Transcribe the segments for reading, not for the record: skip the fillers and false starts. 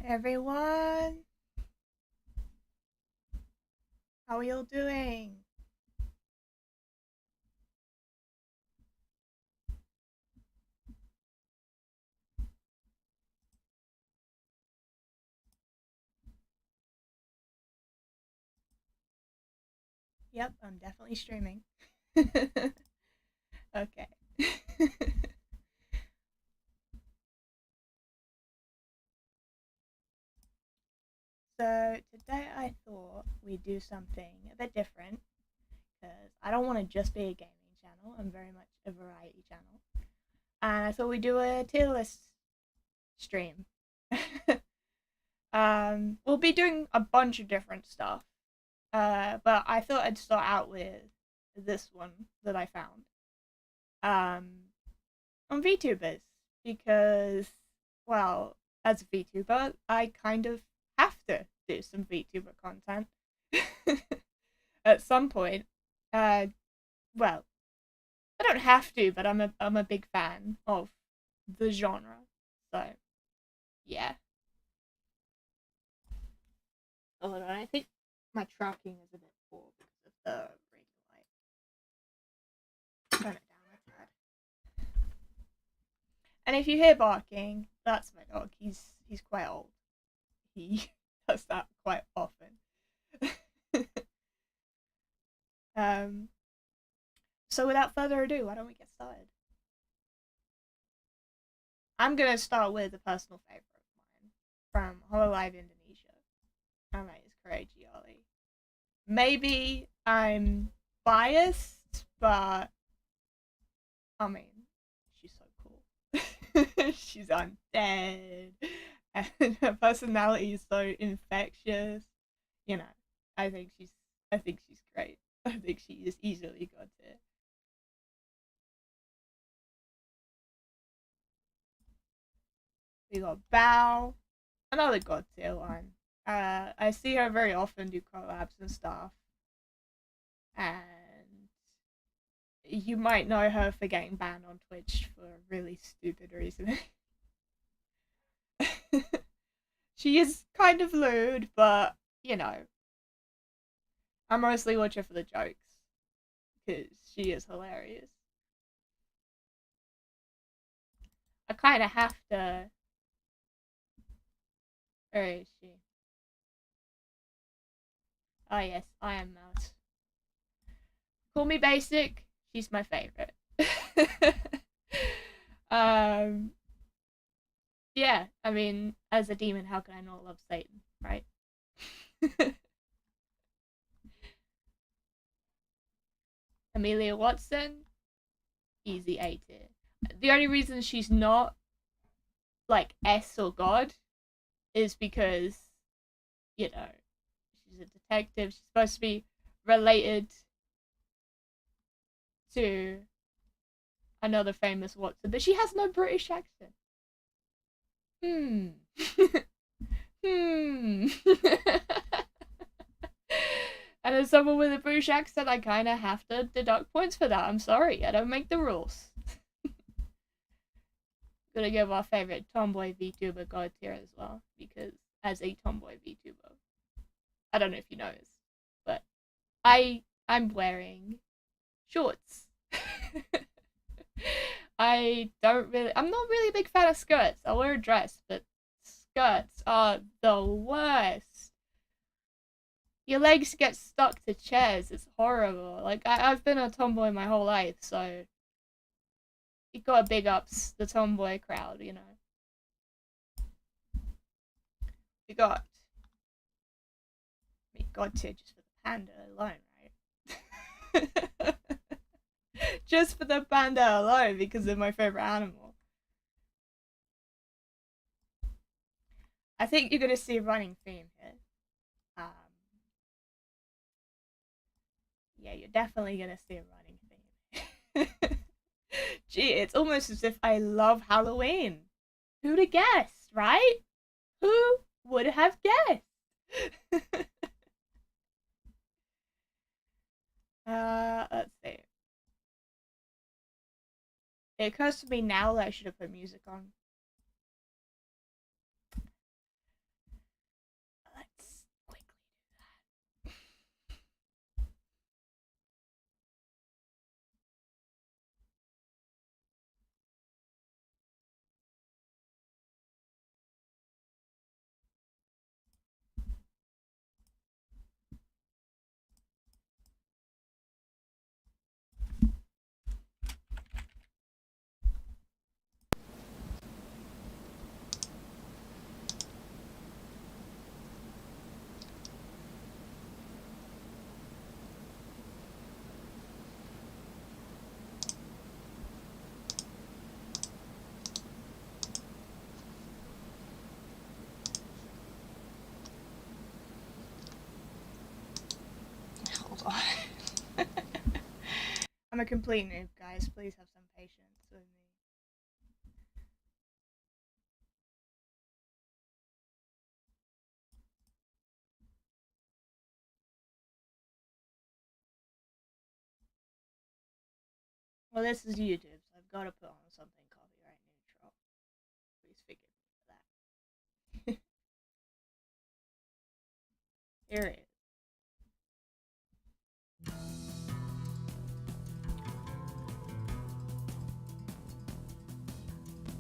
everyone. How are you all doing? Yep, I'm definitely streaming. Okay. So today I thought we'd do something a bit different because I don't want to just be a gaming channel. I'm very much a variety channel, and I thought we'd do a tier list stream. We'll be doing a bunch of different stuff, but I thought I'd start out with this one that I found on VTubers because, well, as a VTuber, I kind of have to do some VTuber content at some point. Uh, well, I don't have to, but I'm a big fan of the genre, so yeah. Hold on, I think my tracking is a bit poor because of the ring light. Turn it down a tad. And if you hear barking, that's my dog. He's quite old. He does that quite often. um. So without further ado, why don't we get started? I'm gonna start with a personal favorite of mine from Hololive Indonesia, and that is Crazy Ollie. Maybe I'm biased, but I mean, she's so cool. She's undead, and her personality is so infectious. You know, I think she's, I think she's great. I think she is easily got it. We got Bao, another god tier one. I see her very often do collabs and stuff, and you might know her for getting banned on Twitch for a really stupid reason. She is kind of lewd, but you know, I mostly watch her for the jokes because she is hilarious. I kind of have to. Where is she? Oh yes, I am Mouse. Call me basic. She's my favorite. um, yeah. I mean, as a demon, how can I not love Satan, right? Amelia Watson, easy A tier. The only reason she's not like S or God is because, you know, she's a detective. She's supposed to be related to another famous Watson, but she has no British accent. Hmm. Hmm. And as someone with a British accent, I kind of have to deduct points for that. I'm sorry, I don't make the rules. Gonna give our favorite tomboy VTuber God tier as well, because as a tomboy VTuber, I don't know if you noticed, but I'm wearing shorts. I'm not really a big fan of skirts. I'll wear a dress, but skirts are the worst. Your legs get stuck to chairs. It's horrible. Like I've been a tomboy my whole life, so it got big ups the tomboy crowd, you know. We got God tier just for the panda alone, right? Just for the panda alone because they're my favorite animal. I think you're gonna see a running theme here. Um, yeah, you're definitely gonna see a running theme. Gee, it's almost as if I love Halloween. Who'd have guessed, right? Who would have guessed? Let's see. It occurs to me now that I should have put music on. I'm a complete noob, guys. Please have some patience with me. Well, this is YouTube, so I've got to put on something copyright neutral. Please forgive me for that. Here it is.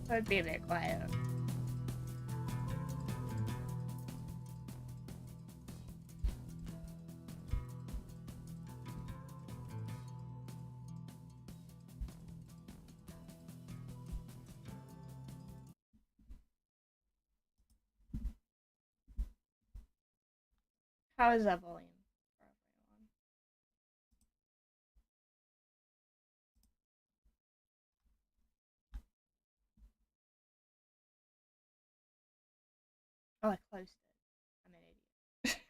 So it'd be a bit quiet. How is that volume? Oh, I closed it. I'm an idiot.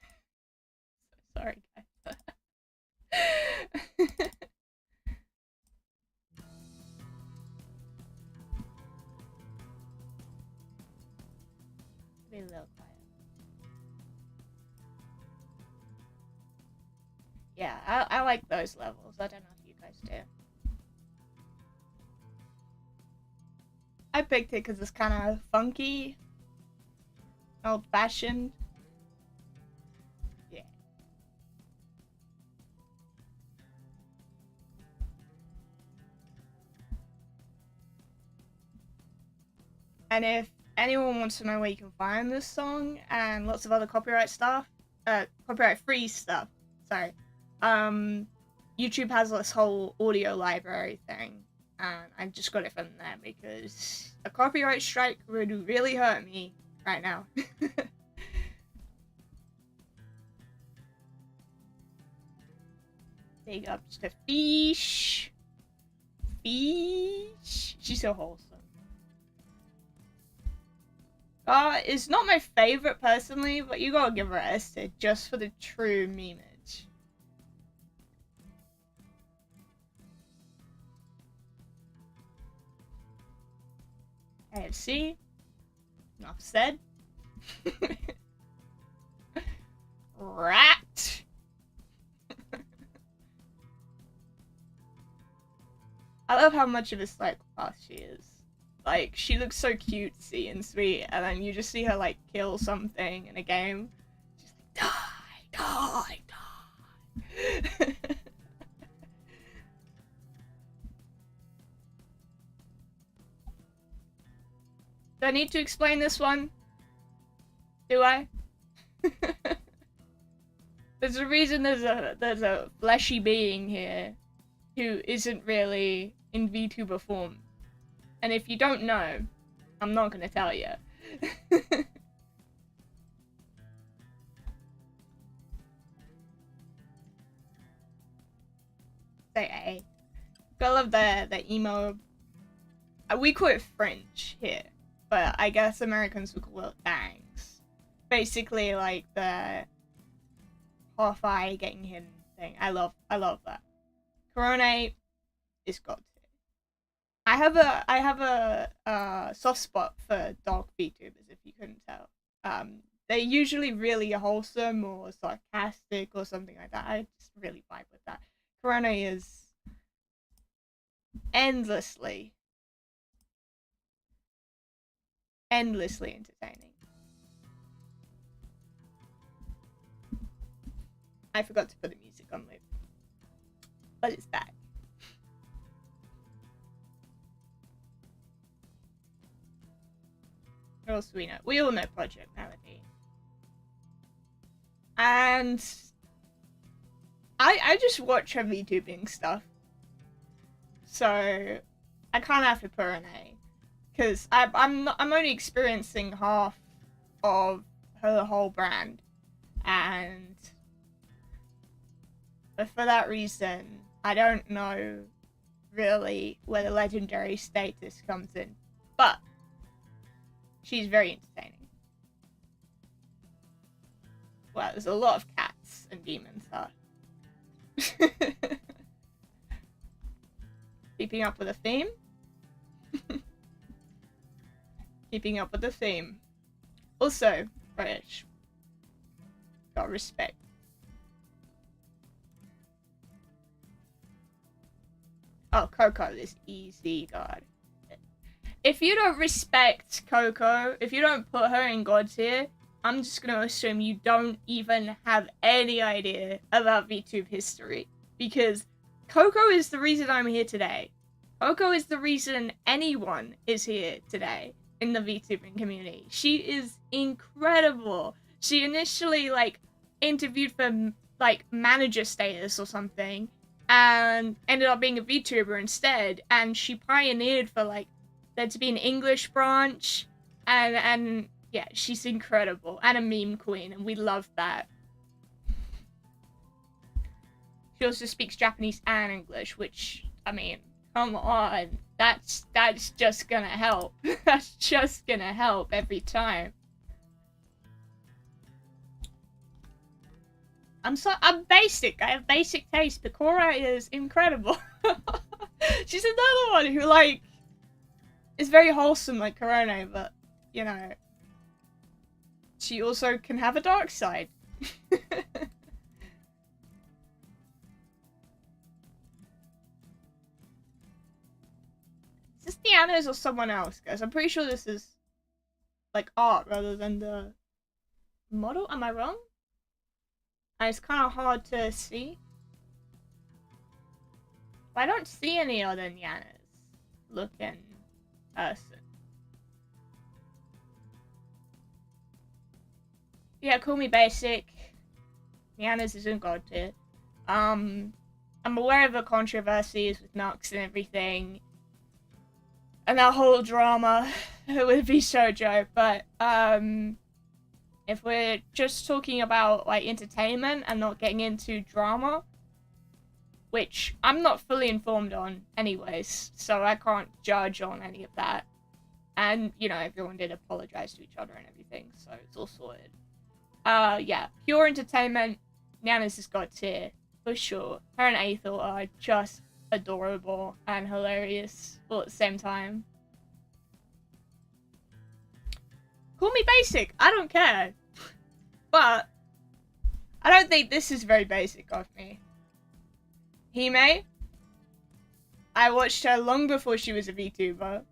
So sorry, guys. Be a little quiet. Yeah, I like those levels. I don't know if you guys do. I picked it because it's kind of funky, old-fashioned. Yeah. And if anyone wants to know where you can find this song and lots of other copyright stuff, copyright-free stuff, sorry, YouTube has this whole audio library thing, and I just got it from there because a copyright strike would really hurt me right now. Big ups to Fish. Fish. She's so wholesome. It's not my favorite personally, but you gotta give her a S just for the true memeage. AFC. Enough said. Rat. I love how much of a psychopath she is. Like, she looks so cutesy and sweet, and then you just see her, like, kill something in a game. She's like, die, die, die. Do I need to explain this one? Do I? There's a reason there's a fleshy being here who isn't really in VTuber form. And if you don't know, I'm not gonna tell you. Say A. I love the emo. We call it French here, but I guess Americans would call it bangs. Basically, like the half eye getting hidden thing. I love that. Corona is god tier. I have a soft spot for dark VTubers, if you couldn't tell. They're usually really wholesome or sarcastic or something like that. I just really vibe with that. Corona is endlessly entertaining. I forgot to put the music on loop, but it's back. What else do we know? We all know Project Melody. And I just watch her VTubing stuff. So I kind of have to put her an A. Because I'm only experiencing half of her whole brand. And but for that reason, I don't know really where the legendary status comes in. But she's very entertaining. Well, there's a lot of cats and demons, huh? Keeping up with the theme. Keeping up with the theme. Also, British. Got respect. Oh, Coco is easy, God. If you don't respect Coco, if you don't put her in God tier, I'm just gonna assume you don't even have any idea about VTube history. Because Coco is the reason I'm here today. Coco is the reason anyone is here today in the VTubing community. She is incredible. She initially, like, interviewed for, like, manager status or something, and ended up being a VTuber instead, and she pioneered for, like, there to be an English branch, and yeah, she's incredible, and a meme queen, and we love that. She also speaks Japanese and English, which, I mean, come on, that's just gonna help. That's just gonna help every time. I'm basic. I have basic taste. Pecora is incredible. She's another one who, like, is very wholesome like Corona, but, you know, she also can have a dark side. Is this Deanna's or someone else, guys? I'm pretty sure this is, like, art rather than the model. Am I wrong? And it's kind of hard to see. But I don't see any other Deanna's looking person. Yeah, call me basic. Deanna's isn't God tier. I'm aware of the controversies with Nux and everything. And that whole drama with Shoujo, but if we're just talking about, like, entertainment and not getting into drama, which I'm not fully informed on anyways, so I can't judge on any of that. And, you know, everyone did apologize to each other and everything, so it's all sorted. Yeah, pure entertainment, Nana's is God tier, for sure. Her and Aethel are just adorable and hilarious all at the same time. Call me basic, I don't care. But I don't think this is very basic of me. Hime, I watched her long before she was a VTuber.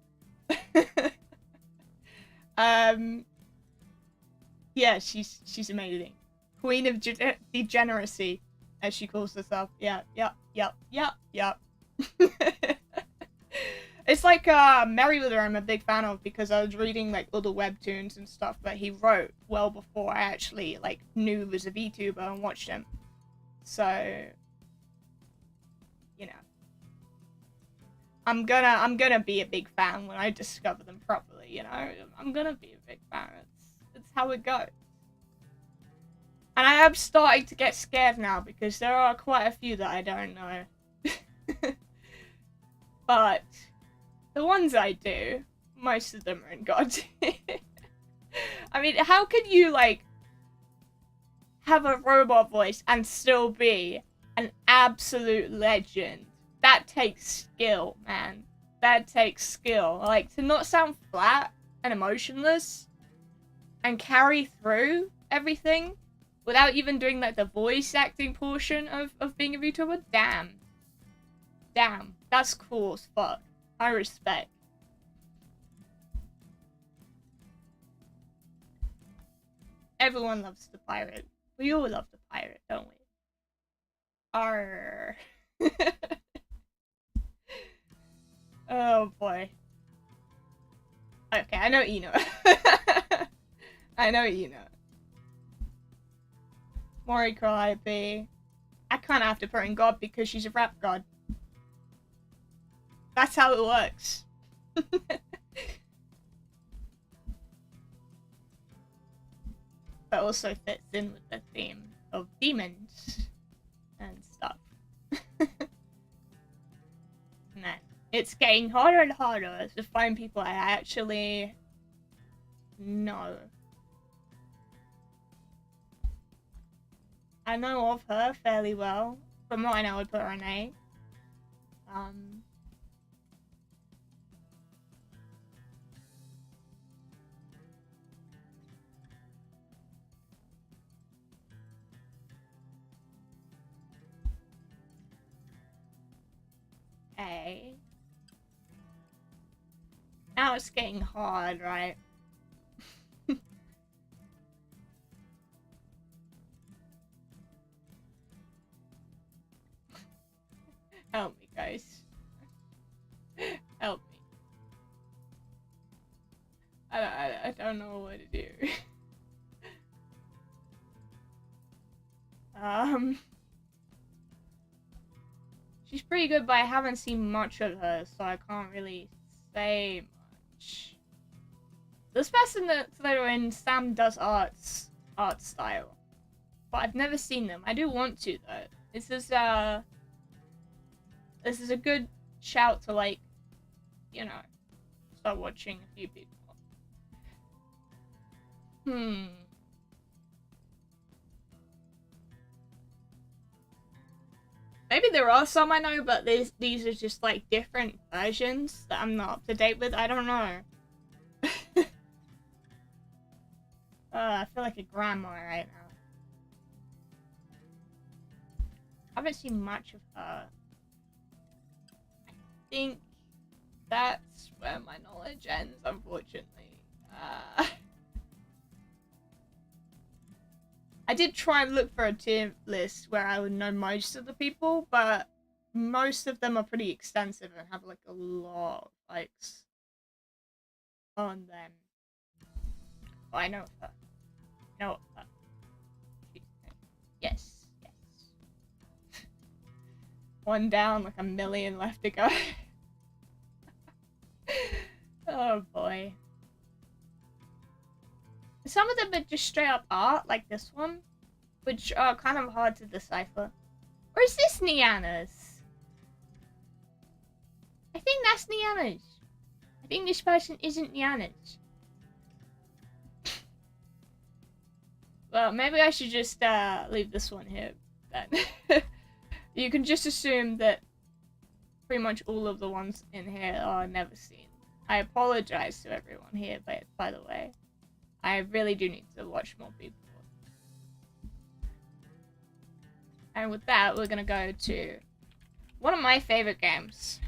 Yeah, she's amazing. Queen of degeneracy, as she calls herself. Yeah. It's like Merryweather I'm a big fan of because I was reading, like, all the webtoons and stuff that he wrote well before I actually, like, knew he was a VTuber and watched him. So, you know, I'm gonna be a big fan when I discover them properly, you know? I'm gonna be a big fan. It's how it goes. And I am starting to get scared now because there are quite a few that I don't know. But the ones I do, most of them are in God tier. I mean, how can you, like, have a robot voice and still be an absolute legend? That takes skill, man. That takes skill. Like, to not sound flat and emotionless and carry through everything without even doing, like, the voice acting portion of being a VTuber? Damn. Damn. That's cool as fuck. I respect. Everyone loves the pirate. We all love the pirate, don't we? Arr. Oh boy. Okay, I know Eno. I know Eno. Mori Calliope. I kind of have to put her in God because she's a rap god. That's how it works. But also fits in with the theme of demons and stuff. Nah, it's getting harder and harder to find people I actually know. I know of her fairly well. From what I know, I'd put her an A. A. Now it's getting hard, right? Help me, guys. Help me. I don't know what to do. She's pretty good, but I haven't seen much of her, so I can't really say much. This person that's in Sam Does art style, but I've never seen them. I do want to though. This is a good shout to, like, you know, start watching a few people. Maybe there are some I know, but these are just like different versions that I'm not up to date with. I don't know. I feel like a grandma right now. I haven't seen much of her. I think that's where my knowledge ends, unfortunately. I did try and look for a tier list where I would know most of the people, but most of them are pretty extensive and have like a lot of likes on them. Oh, I know her. No, yes, yes. One down, like a million left to go. Oh boy. Some of them are just straight up art, like this one, which are kind of hard to decipher. Or is this Niana's? I think that's Niana's. I think this person isn't Niana's. Well, maybe I should just leave this one here then. You can just assume that pretty much all of the ones in here are never seen. I apologize to everyone here, by the way. I really do need to watch more people. And with that, we're gonna go to one of my favorite games.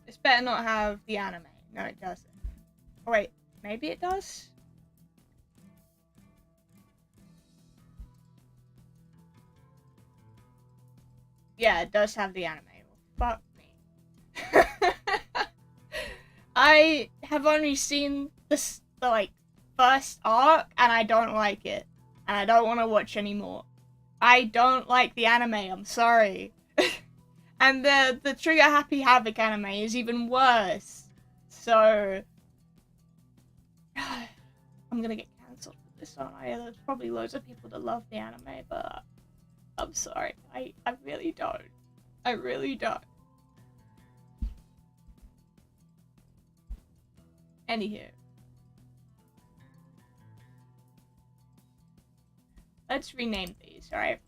This better not have the anime. No, it doesn't. Oh wait, maybe it does? Yeah, it does have the anime. Well, fuck me. I have only seen the like first arc, and I don't like it, and I don't want to watch anymore. I don't like the anime. I'm sorry. And the Trigger Happy Havoc anime is even worse. So I'm gonna get cancelled for this, aren't I? There's probably loads of people that love the anime, but I'm sorry. I really don't. I really don't. Anywho. Let's rename these, alright?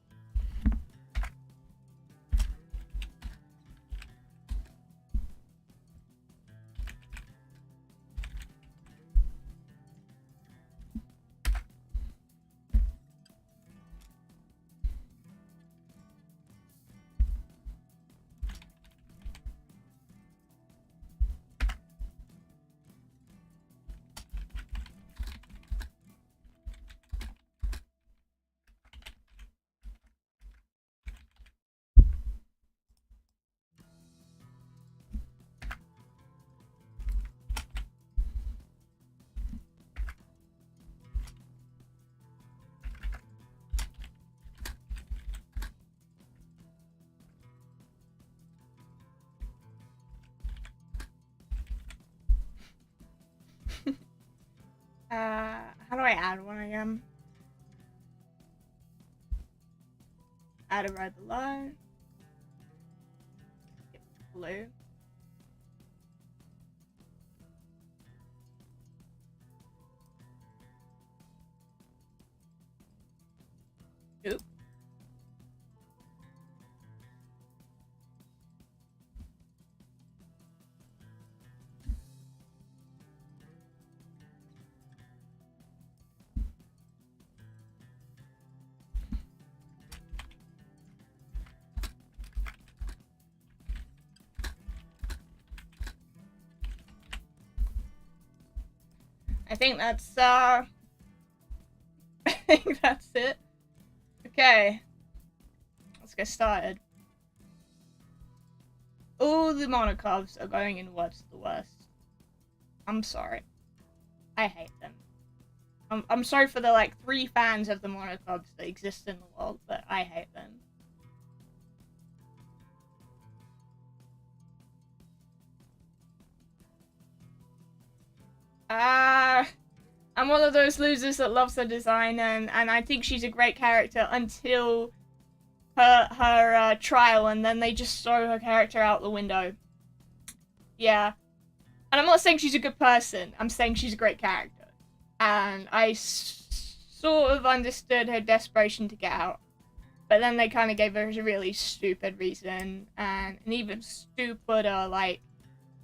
How do I add one again? Add it right below. Blue. Oop. I think that's I think that's it. Okay. Let's get started. All the monocubs are going in what's the worst. I'm sorry. I hate them. I'm sorry for the like 3 fans of the monocubs that exist in the world, but I hate them. I'm one of those losers that loves her design, and I think she's a great character until her trial, and then they just throw her character out the window. Yeah. And I'm not saying she's a good person, I'm saying she's a great character. And I sort of understood her desperation to get out. But then they kind of gave her a really stupid reason, and an even stupider, like,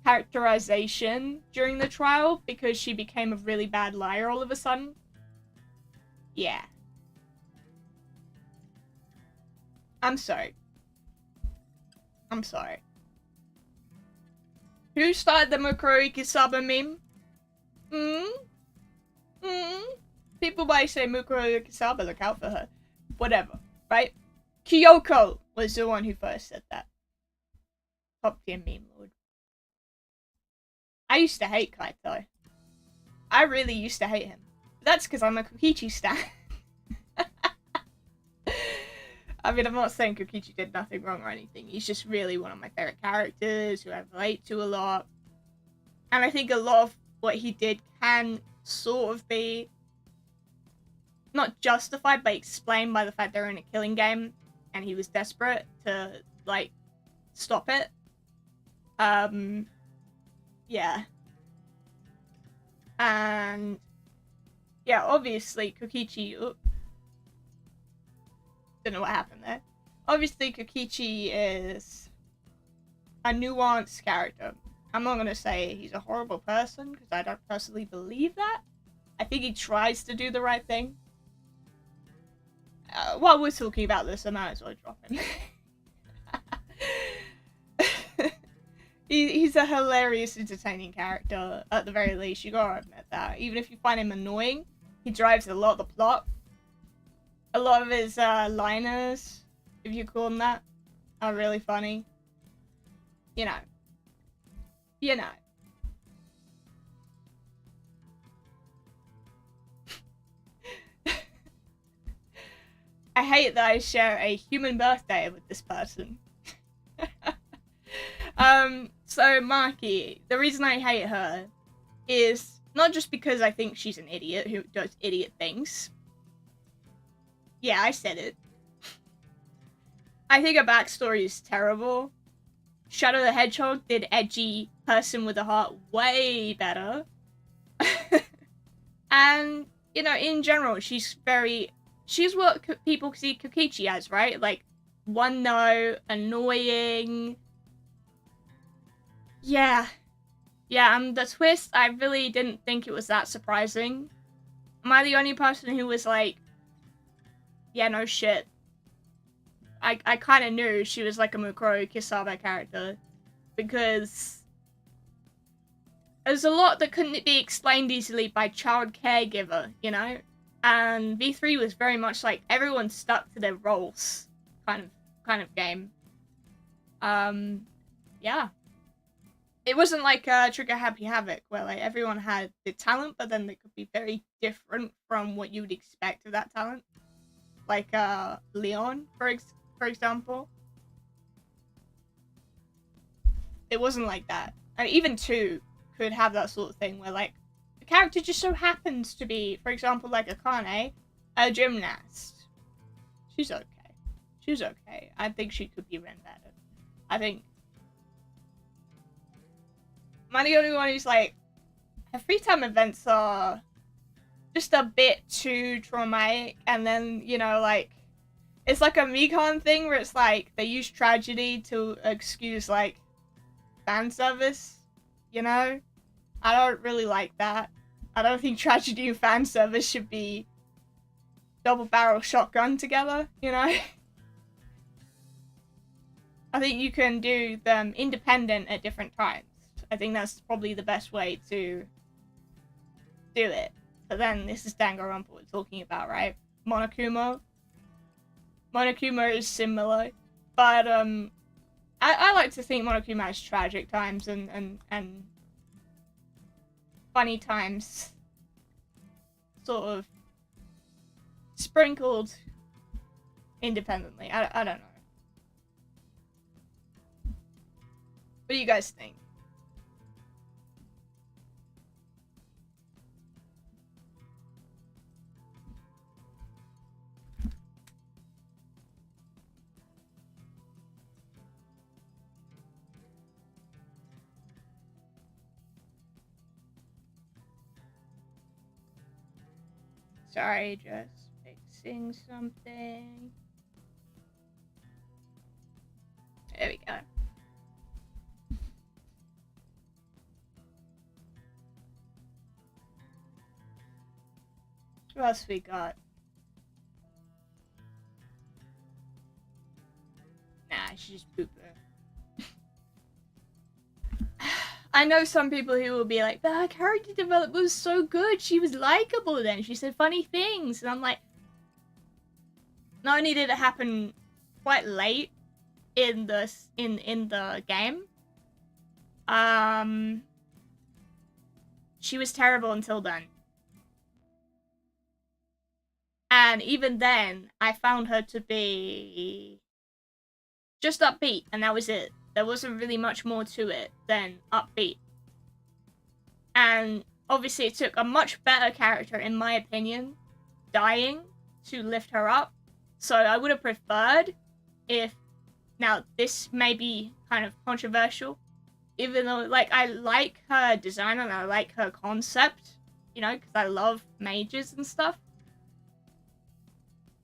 characterization during the trial because she became a really bad liar all of a sudden. Yeah. I'm sorry. I'm sorry. Who started the Mukuro Ikisaba meme? People might say Mukuro Ikisaba, look out for her. Whatever, right? Kyoko was the one who first said that. Top tier meme lord. I used to hate Kaito. I really used to hate him. That's because I'm a Kokichi stan. I mean, I'm not saying Kokichi did nothing wrong or anything. He's just really one of my favorite characters who I relate to a lot. And I think a lot of what he did can sort of be not justified, but explained by the fact they're in a killing game and he was desperate to, like, stop it. Yeah. And yeah, obviously Kokichi, don't know what happened there. Obviously Kokichi is a nuanced character. I'm not gonna say he's a horrible person, because I don't personally believe that. I think he tries to do the right thing. While we're talking about this, I might as well drop him. He's a hilarious, entertaining character, at the very least. You gotta admit that. Even if you find him annoying, he drives a lot of the plot. A lot of his liners, if you call them that, are really funny. You know. You know. I hate that I share a human birthday with this person. So Maki, the reason I hate her is not just because I think she's an idiot who does idiot things. Yeah, I said it. I think her backstory is terrible. Shadow the Hedgehog did edgy person with a heart way better. And, you know, in general, she's what people see Kokichi as, right? Like, one note, annoying. Yeah. Yeah, and the twist, I really didn't think it was that surprising. Am I the only person who was like, yeah, no shit. I kind of knew she was like a Mukuro Kisaba character, because there's a lot that couldn't be explained easily by child caregiver, you know? And V3 was very much like everyone stuck to their roles kind of game. Yeah. It wasn't like Trigger Happy Havoc, where like everyone had the talent, but then they could be very different from what you would expect of that talent. Like Leon, for example. It wasn't like that. And even 2 could have that sort of thing where like the character just so happens to be, for example, like Akane, a gymnast. She's okay. She's okay. I think she could be written better. I think am I the only one who's like, her free time events are just a bit too traumatic, and then, you know, like, it's like a Mekon thing where it's like, they use tragedy to excuse, like, fan service, you know? I don't really like that. I don't think tragedy and fan service should be double barrel shotgun together, you know? I think you can do them independent at different times. I think that's probably the best way to do it. But then this is Danganronpa we're talking about, right? Monokuma. Monokuma is similar, but I like to think Monokuma has tragic times and funny times sort of sprinkled independently. I don't know. What do you guys think? Sorry, just fixing something. There we go. What else we got? Nah, she's just pooping. I know some people who will be like, but her character development was so good. She was likable then. She said funny things. And I'm like, not only did it happen quite late in the game, she was terrible until then. And even then, I found her to be just upbeat, and that was it. There wasn't really much more to it than upbeat. And obviously it took a much better character, in my opinion, dying to lift her up. So I would have preferred if... Now, this may be kind of controversial, even though, like, I like her design and I like her concept, you know, because I love mages and stuff.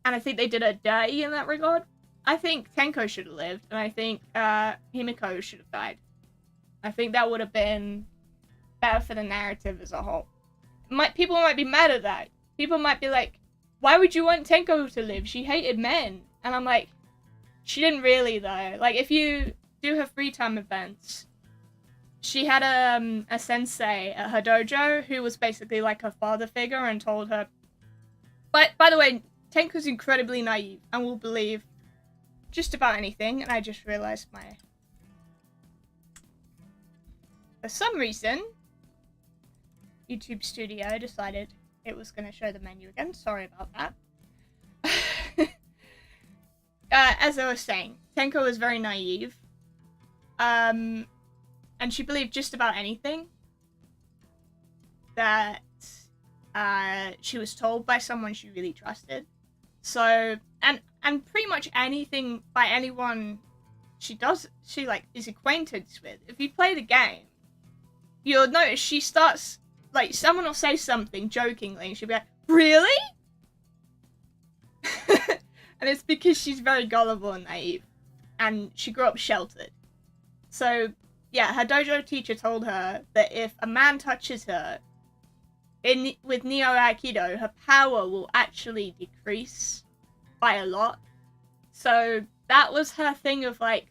And I think they did her dirty in that regard. I think Tenko should have lived, and I think Himiko should have died. I think that would have been better for the narrative as a whole. People might be mad at that. People might be like, why would you want Tenko to live? She hated men. And I'm like, she didn't really, though. Like, if you do her free time events, she had a sensei at her dojo who was basically like her father figure and told her... But, by the way, Tenko's incredibly naive and will believe just about anything, and I just realized for some reason, YouTube Studio decided it was going to show the menu again. Sorry about that. As I was saying, Tenko was very naive. And she believed just about anything that she was told by someone she really trusted. So, and pretty much anything by anyone she like is acquainted with. If you play the game, you'll notice she starts, like, someone will say something jokingly and she'll be like, really? And it's because she's very gullible and naive, and she grew up sheltered. So, yeah, her dojo teacher told her that if a man touches her with Neo Aikido, her power will actually decrease by a lot. So that was her thing of, like,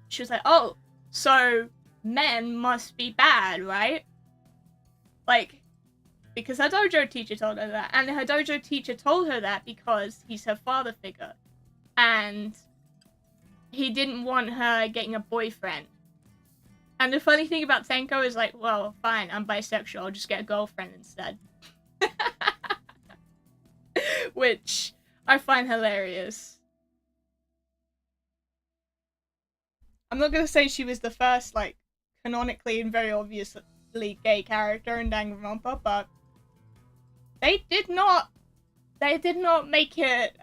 she was like, oh, so men must be bad, right? Like, because her dojo teacher told her that, and her dojo teacher told her that because he's her father figure, and he didn't want her getting a boyfriend. And the funny thing about Tenko is, like, well, fine, I'm bisexual, I'll just get a girlfriend instead. Which I find hilarious. I'm not gonna say she was the first, like, canonically and very obviously gay character in Danganronpa, but they did not make it,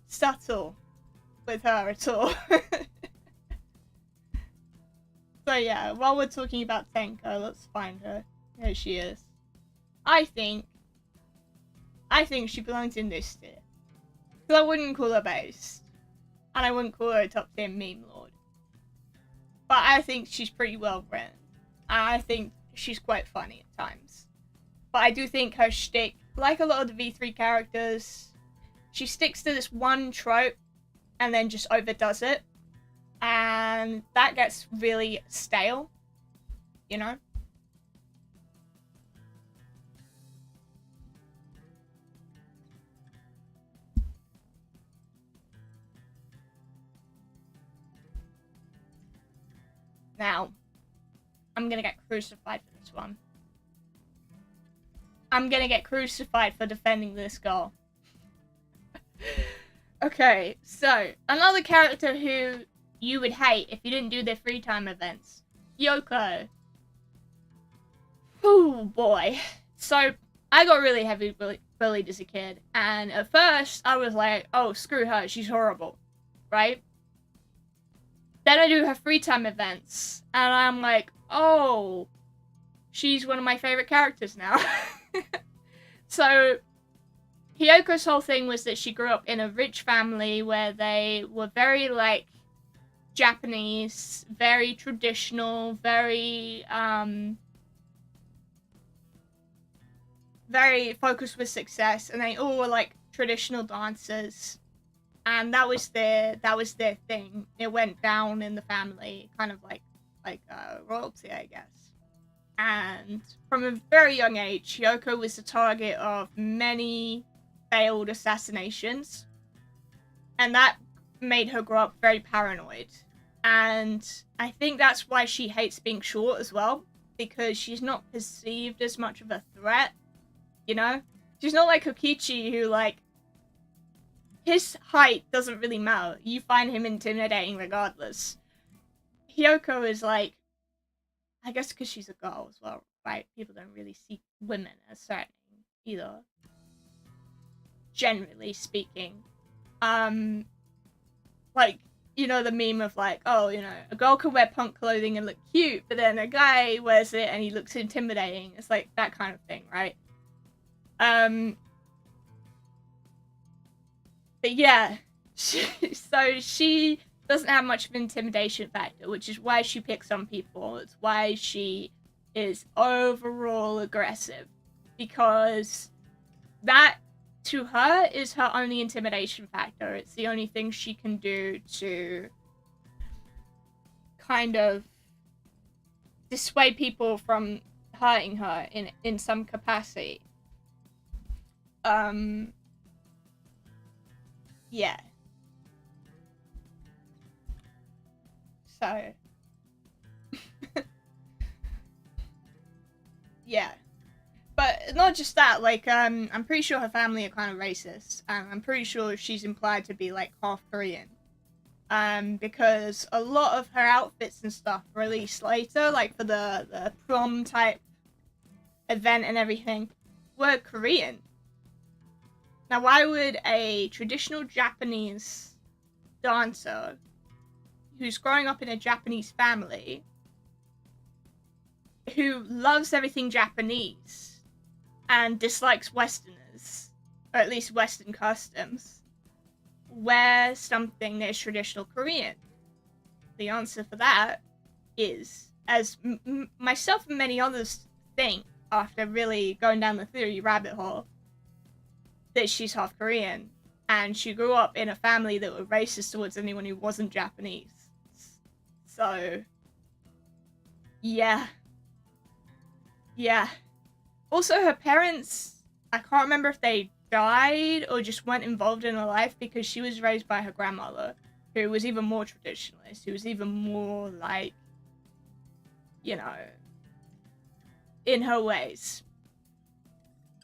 subtle with her at all. So yeah, while we're talking about Tenko, let's find her. Here she is. I think she belongs in this tier. Because I wouldn't call her based. And I wouldn't call her a top tier meme lord. But I think she's pretty well written. And I think she's quite funny at times. But I do think her shtick, like a lot of the V3 characters, she sticks to this one trope and then just overdoes it. And that gets really stale, you know? Now, I'm gonna get crucified for this one. I'm gonna get crucified for defending this girl. Okay, so, another character who you would hate if you didn't do their free time events. Yoko. Oh boy. So, I got really heavy bullied as a kid, and at first, I was like, oh, screw her, she's horrible, right? Then I do her free time events, and I'm like, oh, she's one of my favorite characters now. So, Hyoko's whole thing was that she grew up in a rich family where they were very, like, Japanese, very traditional, very focused with success, and they all were, like, traditional dancers. And that was their thing. It went down in the family, kind of like royalty, I guess. And from a very young age, Yoko was the target of many failed assassinations, and that made her grow up very paranoid. And I think that's why she hates being short as well, because she's not perceived as much of a threat, you know? She's not like Kokichi, who, like, his height doesn't really matter. You find him intimidating regardless. Hyoko is like, I guess because she's a girl as well, right? People don't really see women as threatening either. Generally speaking. Like, you know the meme of like, oh, you know, a girl can wear punk clothing and look cute, but then a guy wears it and he looks intimidating. It's like that kind of thing, right? But yeah, so she doesn't have much of an intimidation factor, which is why she picks on people. It's why she is overall aggressive, because that, to her, is her only intimidation factor. It's the only thing she can do to kind of dissuade people from hurting her in some capacity. Yeah. So. Yeah. But not just that, like, I'm pretty sure her family are kind of racist. I'm pretty sure she's implied to be, like, half Korean. Because a lot of her outfits and stuff released later, like, for the prom type event and everything, were Korean. Now, why would a traditional Japanese dancer who's growing up in a Japanese family, who loves everything Japanese and dislikes Westerners, or at least Western customs, wear something that is traditional Korean? The answer for that is, as myself and many others think, after really going down the theory rabbit hole, that she's half Korean, and she grew up in a family that were racist towards anyone who wasn't Japanese. So, yeah. Yeah. Also, her parents, I can't remember if they died or just weren't involved in her life, because she was raised by her grandmother, who was even more traditionalist, who was even more, like, you know, in her ways.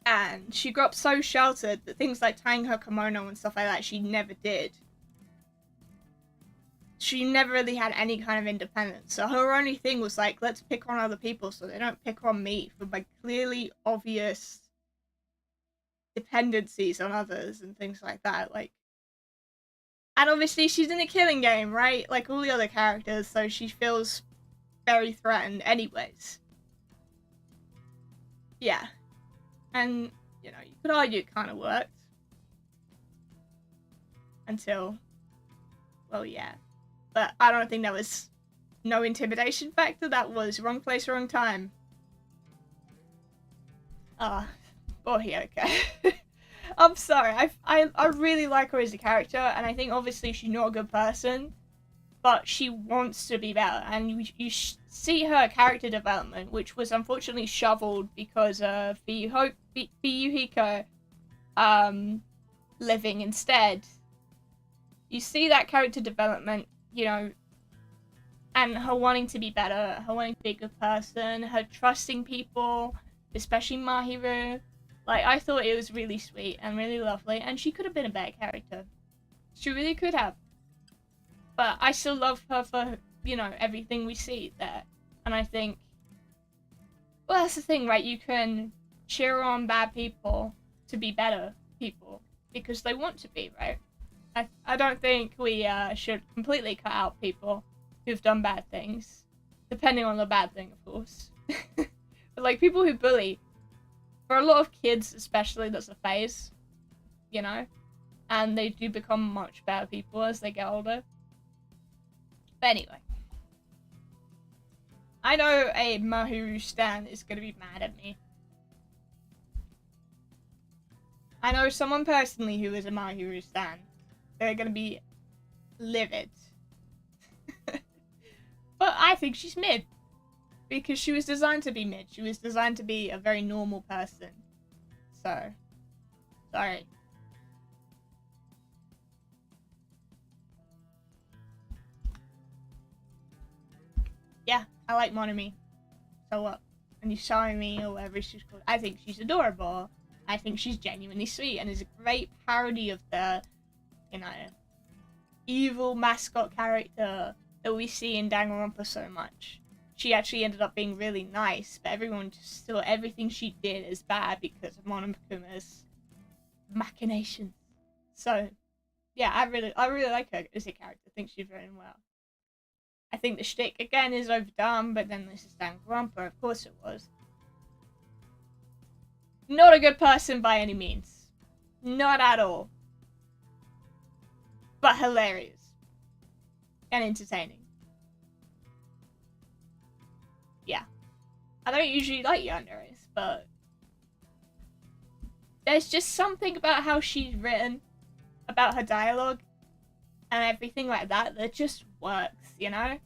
And she grew up so sheltered that things like tying her kimono and stuff like that, she never did. She never really had any kind of independence. So her only thing was like, let's pick on other people so they don't pick on me for my clearly obvious dependencies on others and things like that. Like, and obviously she's in a killing game, right? Like all the other characters, so she feels very threatened anyways. Yeah. And, you know, you could argue it kind of worked. Until, well, yeah. But I don't think that was no intimidation factor. That was wrong place, wrong time. Hyoka. I'm sorry. I really like her as a character, and I think obviously she's not a good person, but she wants to be better. And you see her character development, which was unfortunately shoveled because of Fuyuhiko living instead. You see that character development, you know, and her wanting to be better, her wanting to be a good person, her trusting people, especially Mahiru. Like, I thought it was really sweet and really lovely, and she could have been a better character. She really could have. But I still love her for, you know, everything we see there. And I think, well, that's the thing, right? You can cheer on bad people to be better people because they want to be, right? I don't think we should completely cut out people who've done bad things, depending on the bad thing, of course. But like people who bully, for a lot of kids especially, that's a phase, you know, and they do become much better people as they get older. But anyway, I know a Mahiru stan is gonna be mad at me. I know someone personally who is a Mahiru stan. They're gonna be livid. But I think she's mid. Because she was designed to be mid. She was designed to be a very normal person. So, sorry. Yeah, I like Monomi. So what? And you showing me or whatever she's called. I think she's adorable. I think she's genuinely sweet and is a great parody of the, you know, evil mascot character that we see in Danganronpa so much. She actually ended up being really nice, but everyone just saw everything she did as bad because of Monokuma's machinations. So, yeah, I really like her as a character. I think she's written well. I think the shtick again is overdone, but then this is Danganronpa. Of course it was. Not a good person by any means. Not at all. But hilarious. And entertaining. Yeah. I don't usually like Yandere's, but there's just something about how she's written, about her dialogue, and everything like that that just works, you know?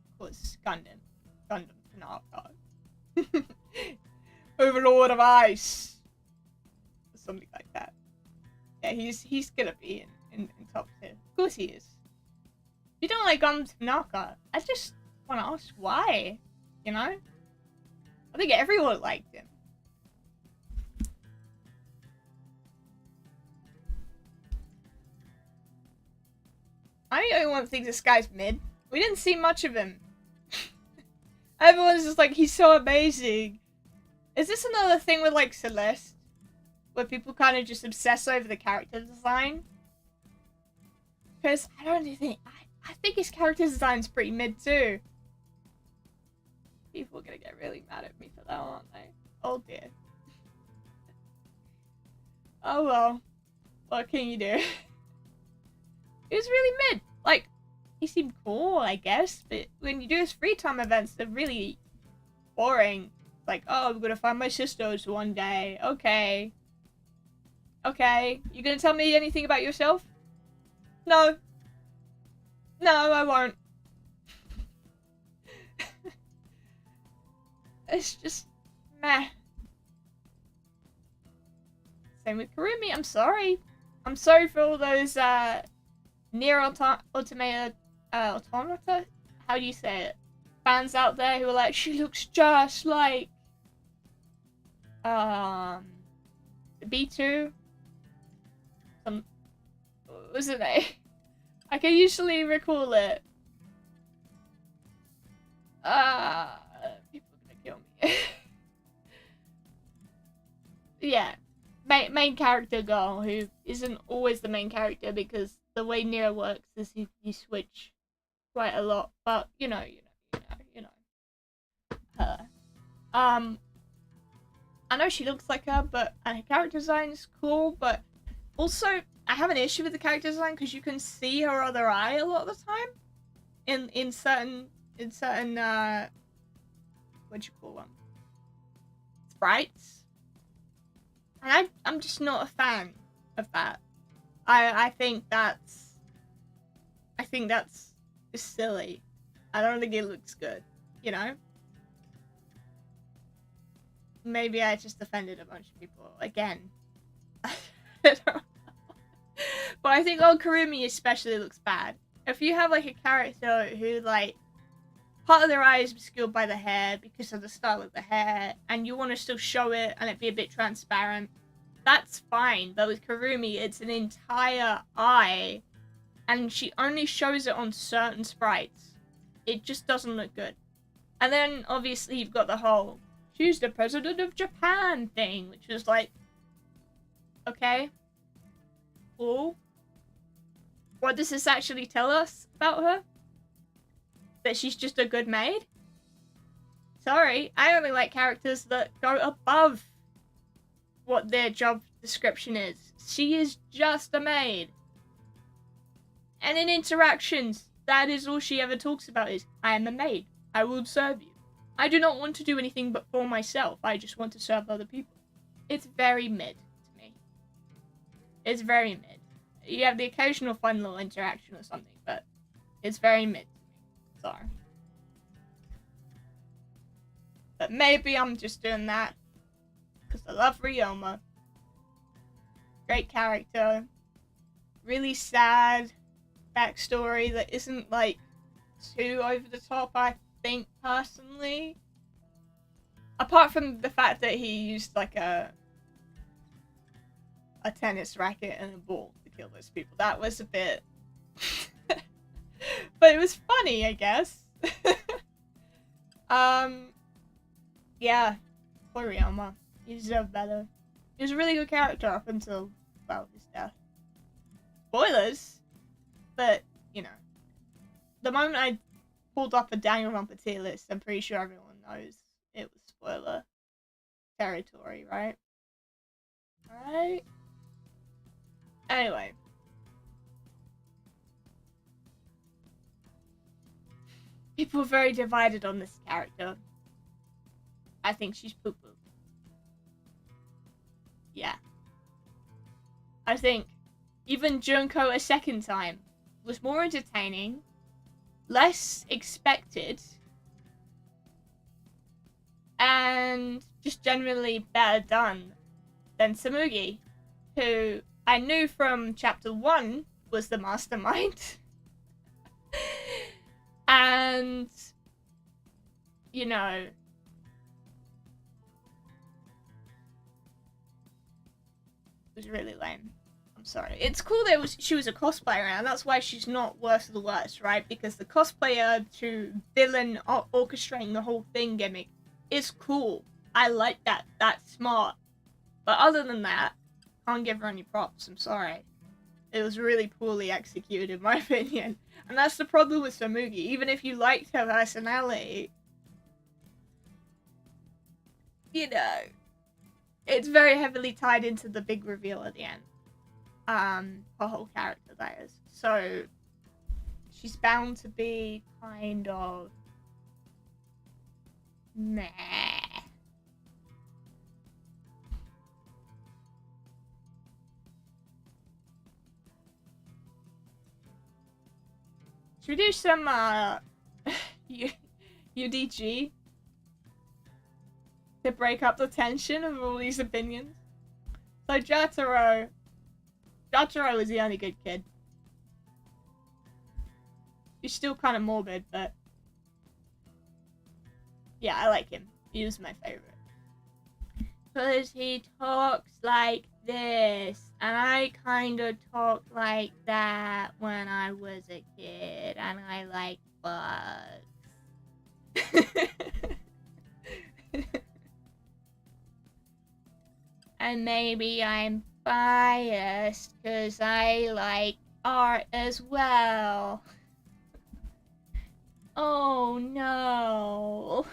Of course, Gundam Tanaka. Overlord of Ice. Or something like that. Yeah, he's gonna be in top tier. Of course he is. If you don't like Gundam Tanaka, I just want to ask why, you know? I think everyone liked him. I'm the only one that thinks this guy's mid. We didn't see much of him. Everyone's just like, he's so amazing. Is this another thing with, like, Celeste? Where people kind of just obsess over the character design? Because I don't think... I think his character design's pretty mid, too. People are gonna get really mad at me for that, aren't they? Oh, dear. Oh, well. What can you do? He was really mid. Like, he seemed cool, I guess, but when you do his free time events, they're really boring. Like, oh, I'm gonna find my sisters one day. Okay. Okay. You gonna tell me anything about yourself? No. No, I won't. It's just meh. Same with Kurumi, I'm sorry. I'm sorry for all those Nier Automata, how do you say it? Fans out there who are like, she looks just like B2. What was it? I can usually recall it. People are gonna kill me. Yeah, main character girl who isn't always the main character because the way Nier works is you switch quite a lot. But you know her. I know she looks like her, but her character design is cool. But also, I have an issue with the character design because you can see her other eye a lot of the time. In certain what you call them, sprites, and I'm just not a fan of that. I think that's just silly. I don't think it looks good, you know? Maybe I just offended a bunch of people again. I don't know. But I think old Karumi especially looks bad. If you have like a character who like part of their eye is obscured by the hair because of the style of the hair, and you want to still show it and it be a bit transparent, that's fine. But with Karumi, it's an entire eye, and she only shows it on certain sprites. It just doesn't look good. And then obviously you've got the whole "she's the president of Japan" thing, which is like, okay, cool. What does this actually tell us about her? That she's just a good maid? Sorry, I only like characters that go above what their job description is. She is just a maid. And in interactions, that is all she ever talks about is, I am a maid. I will serve you. I do not want to do anything but for myself. I just want to serve other people. It's very mid to me. It's very mid. You have the occasional fun little interaction or something, but it's very mid. Sorry. But maybe I'm just doing that because I love Ryoma. Great character. Really sad backstory that isn't like too over the top, I think, personally. Apart from the fact that he used like a tennis racket and a ball to kill those people. That was a bit but it was funny, I guess. Yeah, poor Ryoma. He deserved better. He was a really good character up until, well, his death. Spoilers! But, you know. The moment I pulled up a Danganronpa tier list, I'm pretty sure everyone knows it was spoiler territory, right? Right? Anyway. People are very divided on this character. I think she's poo-poo. Yeah. I think even Junko a second time was more entertaining, less expected, and just generally better done than Tsurugi, who I knew from chapter 1 was the mastermind. And, you know, it was really lame. I'm sorry. It's cool that she was a cosplayer, and that's why she's not worst of the worst, right? Because the cosplayer to villain orchestrating the whole thing gimmick is cool. I like that. That's smart. But other than that, can't give her any props. I'm sorry. It was really poorly executed, in my opinion. And that's the problem with Tsurugi. Even if you liked her personality, you know, it's very heavily tied into the big reveal at the end. Her whole character, that is. So, she's bound to be kind of meh. Should we do some, UDG? To break up the tension of all these opinions? So Jotaro is the only good kid. He's still kind of morbid, but yeah, I like him. He was my favorite. Because he talks like this, and I kind of talked like that when I was a kid, and I like bugs. And maybe I'm biased because I like art as well. Oh no.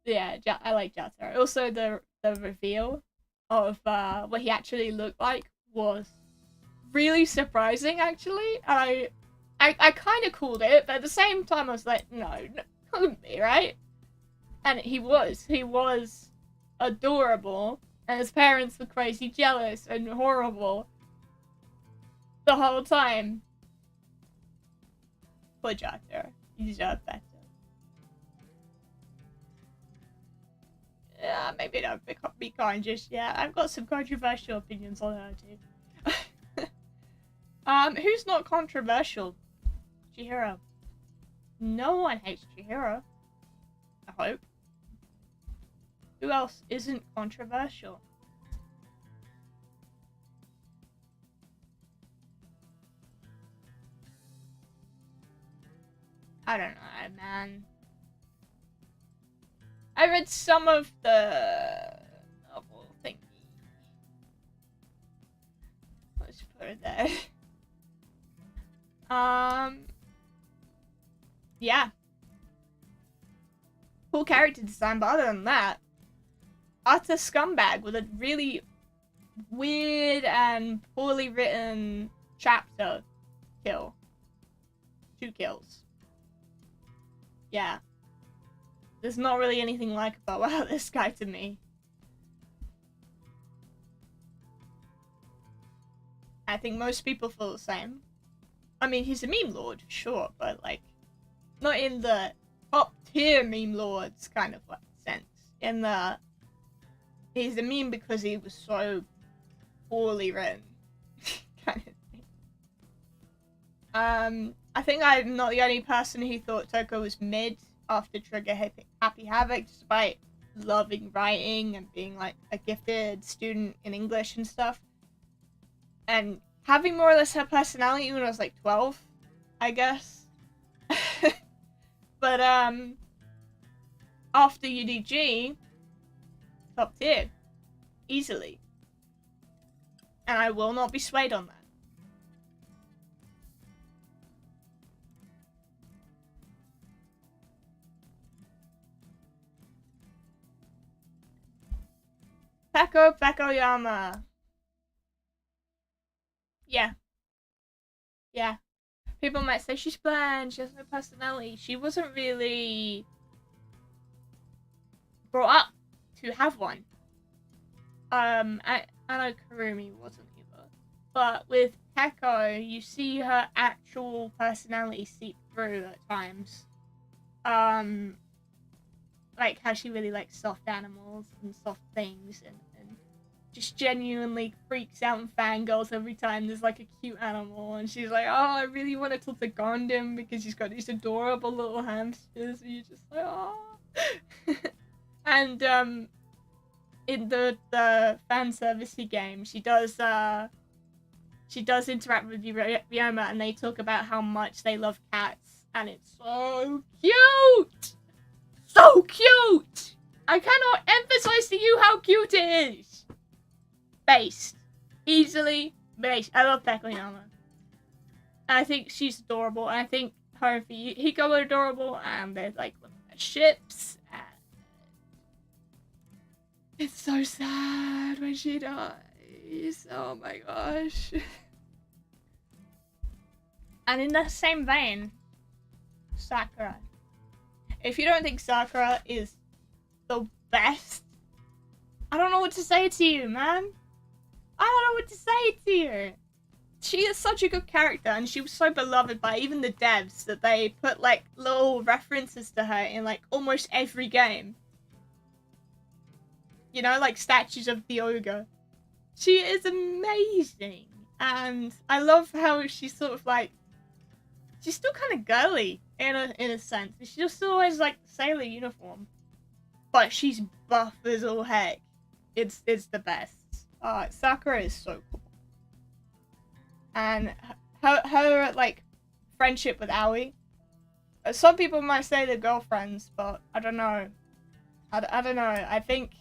Yeah, I like Jotaro. Also, the reveal of what he actually looked like was really surprising, actually. I kind of called it, but at the same time I was like, no, couldn't be, right? And he was adorable, and his parents were crazy jealous and horrible the whole time. Poor Jotaro. He deserved better. maybe don't be kind just yet. I've got some controversial opinions on her too. Who's not controversial? Chihiro. No one hates Chihiro. I hope. Who else isn't controversial? I don't know, man. I read some of the novel thingy. Let's put it there. Yeah. Cool character design, but other than that, utter scumbag with a really weird and poorly written chapter kill. 2 kills. Yeah. There's not really anything likable about this guy to me. I think most people feel the same. I mean, he's a meme lord, sure, but like, not in the top tier meme lords kind of like sense. In the, he's a meme because he was so poorly written kind of thing. I think I'm not the only person who thought Toko was mid after Trigger Happy Havoc, despite loving writing and being like a gifted student in English and stuff. And having more or less her personality when I was like 12, I guess. But after UDG, top tier. Easily. And I will not be swayed on that. Peko Yama. Yeah. Yeah. People might say she's bland, she has no personality. She wasn't really brought up to have one. I know Kurumi wasn't either. But with Peko, you see her actual personality seep through at times. Like how she really likes soft animals and soft things and just genuinely freaks out and fangirls every time there's like a cute animal, and she's like, oh, I really want to talk to Gondam because she's got these adorable little hamsters, and you're just like, oh. And in the fan servicey game, she does interact with Ryoma, and they talk about how much they love cats, and it's so cute, so cute. I cannot emphasize to you how cute it is. Based. Easily based. I love Peko-yama. I think she's adorable. I think her and Hiko are adorable. And they're like one of the ships. And it's so sad when she dies. Oh my gosh. And in that same vein, Sakura. If you don't think Sakura is the best, I don't know what to say to you, man. I don't know what to say to you. She is such a good character, and she was so beloved by even the devs that they put like little references to her in like almost every game. You know, like statues of the ogre. She is amazing, and I love how she's sort of like, she's still kind of girly in a sense. She just still wears like sailor uniform, but she's buff as all heck. It's the best. Sakura is so cool. And her like friendship with Aoi. Some people might say they're girlfriends, but I don't know. I don't know. I think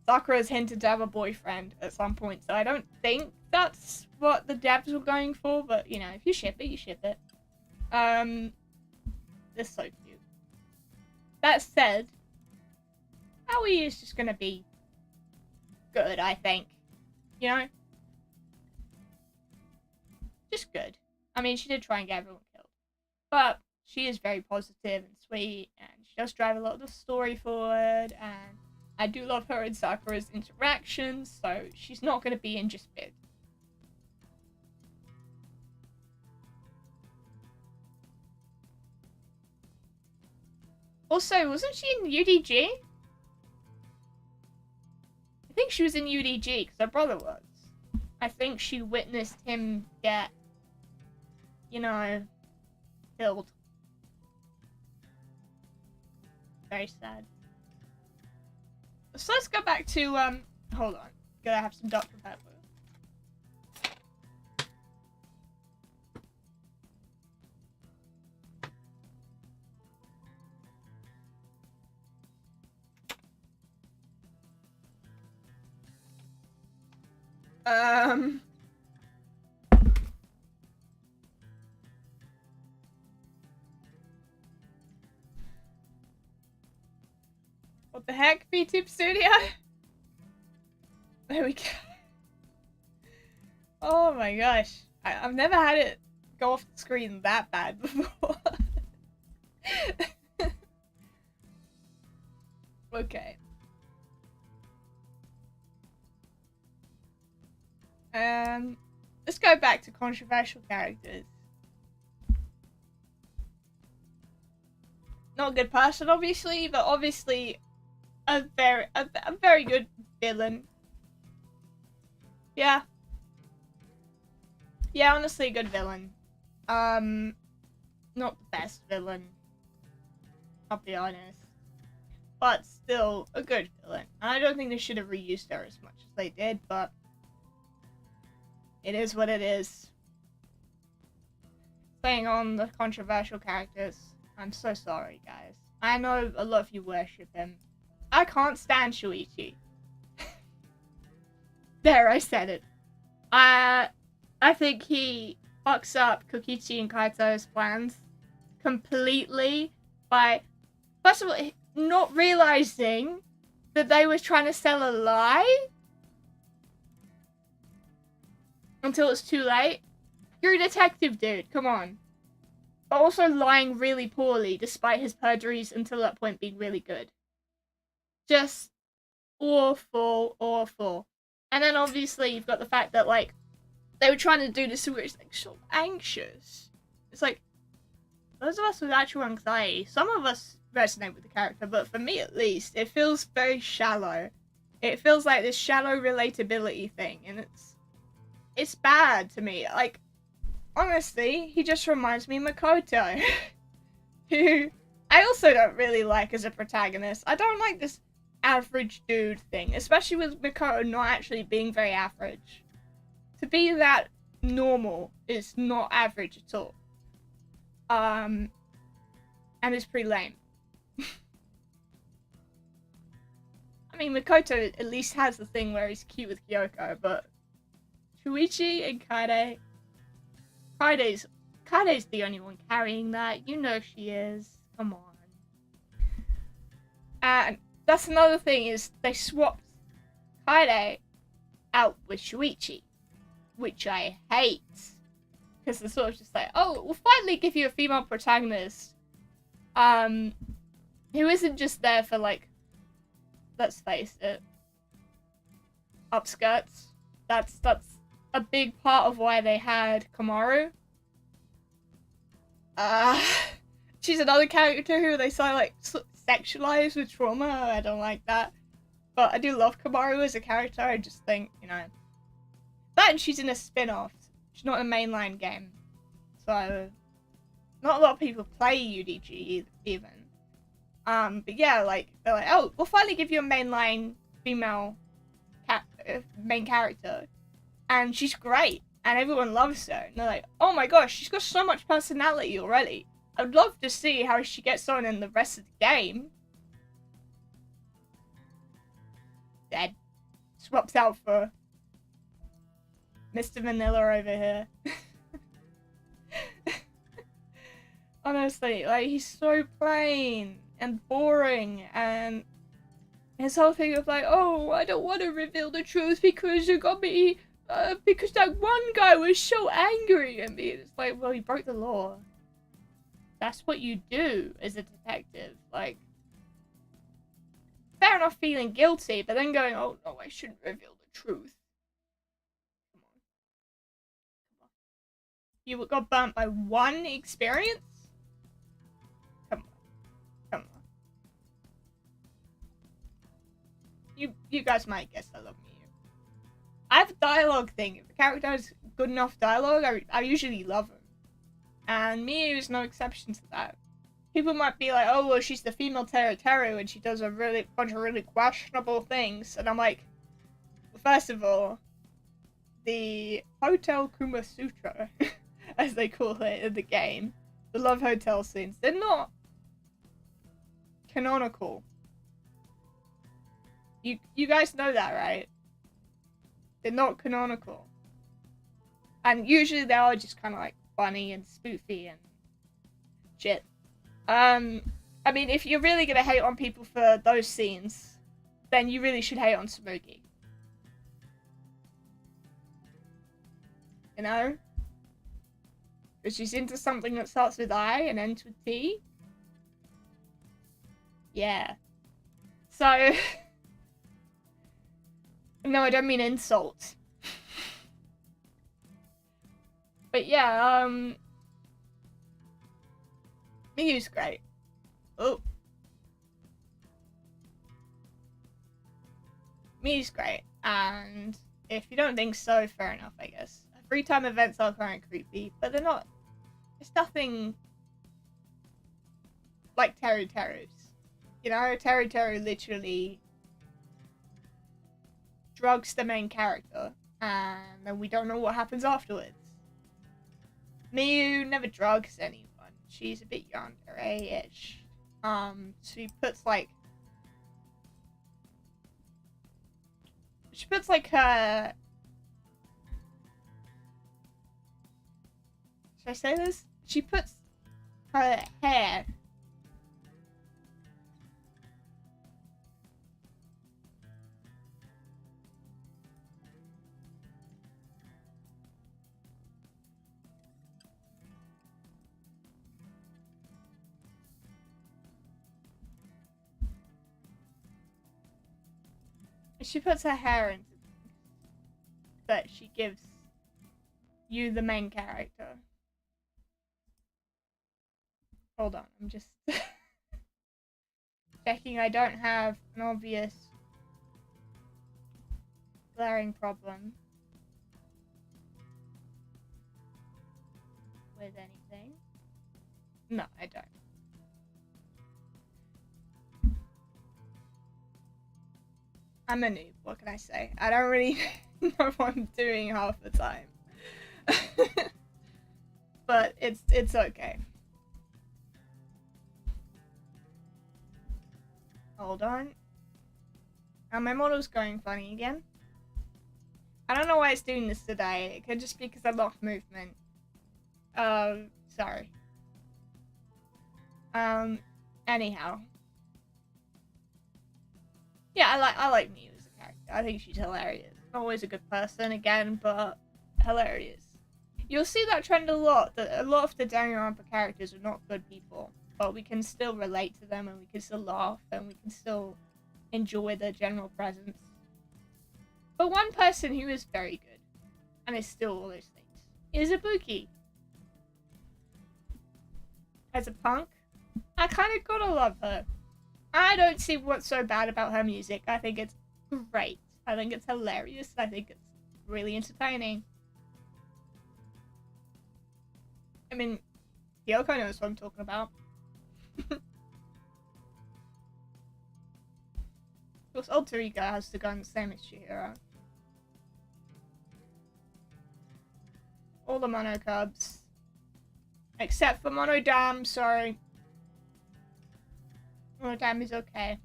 Sakura's hinted to have a boyfriend at some point, so I don't think that's what the devs were going for, but you know, if you ship it, you ship it. They're so cute. That said, Aoi is just gonna be good, I think. You know? Just good. I mean, she did try and get everyone killed. But she is very positive and sweet, and she does drive a lot of the story forward, and I do love her and Sakura's interactions, so she's not going to be in just mid. Also, wasn't she in UDG? think she was in UDG, because her brother was. I think she witnessed him get, you know, killed. Very sad. So let's go back to, hold on. Gotta have some Dr. Pepper. What the heck, VTube Studio? There we go. Oh my gosh. I've never had it go off the screen that bad before. Okay. Let's go back to controversial characters. Not a good person, obviously, but obviously a very good villain. Yeah. Yeah, honestly, a good villain. Not the best villain. I'll be honest. But still, a good villain. I don't think they should have reused her as much as they did, but it is what it is. Playing on the controversial characters. I'm so sorry, guys. I know a lot of you worship him. I can't stand Shuichi. There, I said it. I think he fucks up Kokichi and Kaito's plans completely by, first of all, not realizing that they were trying to sell a lie until it's too late. You're a detective, dude. Come on. But also lying really poorly, despite his perjuries until that point being really good. Just awful, awful. And then obviously you've got the fact that, like, they were trying to do this where it's like so anxious. It's like, those of us with actual anxiety, some of us resonate with the character, but for me at least, it feels very shallow. It feels like this shallow relatability thing, and it's bad to me. Like, honestly, he just reminds me of Makoto, who I also don't really like as a protagonist. I don't like this average dude thing, especially with Makoto not actually being very average. To be that normal is not average at all. And it's pretty lame. I mean, Makoto at least has the thing where he's cute with Kyoko, but Shuichi and Kaide's the only one carrying that. You know she is. Come on. And that's another thing, is they swapped Kaide out with Shuichi, which I hate. Because they're sort of just like, oh, we'll finally give you a female protagonist. Who isn't just there for, like, let's face it, upskirts. That's a big part of why they had Kamaru. She's another character who they say, like, sexualized with trauma. I don't like that. But I do love Kamaru as a character. I just think, you know, that and she's in a spin-off. She's not a mainline game. So, not a lot of people play UDG even. But yeah, like, they're like, oh, we'll finally give you a mainline female main character. And she's great. And everyone loves her. And they're like, oh my gosh, she's got so much personality already. I would love to see how she gets on in the rest of the game. Dead. Swaps out for Mr. Vanilla over here. Honestly, like, he's so plain and boring, and his whole thing of like, oh, I don't want to reveal the truth because you got me, because that one guy was so angry at me. It's like, well, you broke the law. That's what you do as a detective. Like, fair enough feeling guilty, but then going, oh no, I shouldn't reveal the truth. Come on. Come on. You got burnt by one experience? Come on. Come on. you guys might guess I love Miyu. I have a dialogue thing. If a character has good enough dialogue, I usually love them. And Miyu is no exception to that. People might be like, oh, well, she's the female Teru and she does a bunch of really questionable things. And I'm like, well, first of all, the Hotel Kuma Sutra, as they call it in the game, the love hotel scenes, they're not canonical. You guys know that, right? They're not canonical. And usually they are just kind of like funny and spoofy and shit. I mean, if you're really gonna hate on people for those scenes, then you really should hate on Samugi. You know? Because she's into something that starts with I and ends with T. Yeah. So... no, I don't mean insult. But yeah, Miyu's great. Oh. Miyu's great, and if you don't think so, fair enough, I guess. Free time events are kind of creepy, but they're not... It's nothing like Teru's. You know, Teru literally drugs the main character, and then we don't know what happens afterwards. Miyu never drugs anyone. She's a bit yandere-ish. She puts like her... Should I say this? She puts her hair... She puts her hair into things that she gives you, the main character. Hold on, I'm just checking I don't have an obvious glaring problem with anything. No, I don't. I'm a noob, what can I say? I don't really know what I'm doing half the time. But it's okay. Hold on. My model's going funny again. I don't know why it's doing this today. It could just be because I lost movement. Sorry. Anyhow. Yeah, I like Miyu as a character. I think she's hilarious. Not always a good person, again, but hilarious. You'll see that trend a lot, that a lot of the Danganronpa characters are not good people, but we can still relate to them, and we can still laugh, and we can still enjoy their general presence. But one person who is very good, and is still all those things, is Ibuki. As a punk, I kind of gotta love her. I don't see what's so bad about her music. I think it's great. I think it's hilarious. I think it's really entertaining. I mean, Kyoko knows what I'm talking about. Of course, Alter Ego has the gun the same as Chihiro. All the Mono Cubs. Except for Monodam, sorry. Monodam is okay.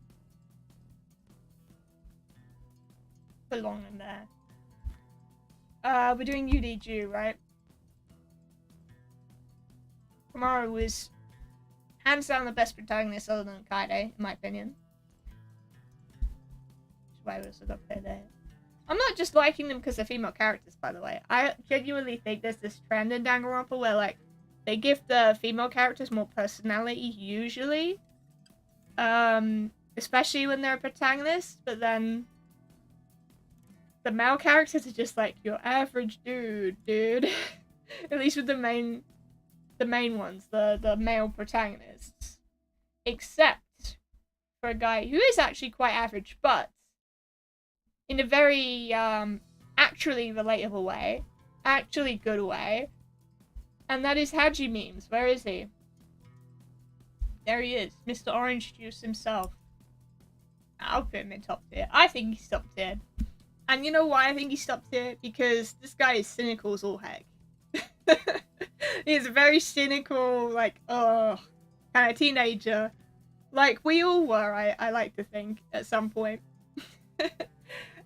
Belong in there. We're doing UDG, right? Komaru was hands down the best protagonist other than Kaede, in my opinion. Which is why we also got played there. I'm not just liking them because they're female characters, by the way. I genuinely think there's this trend in Danganronpa where, like, they give the female characters more personality, usually. Especially when they're a protagonist, but then the male characters are just like your average dude. At least with the main ones, the male protagonists. Except for a guy who is actually quite average, but in a very actually relatable way, actually good way, and that is Haji memes. Where is he? There he is, Mr. Orange Juice himself. I'll put him in top tier. I think he's top tier. And you know why I think he's top tier? Because this guy is cynical as all heck. He's a very cynical, like, kind of teenager. Like we all were, I like to think, at some point.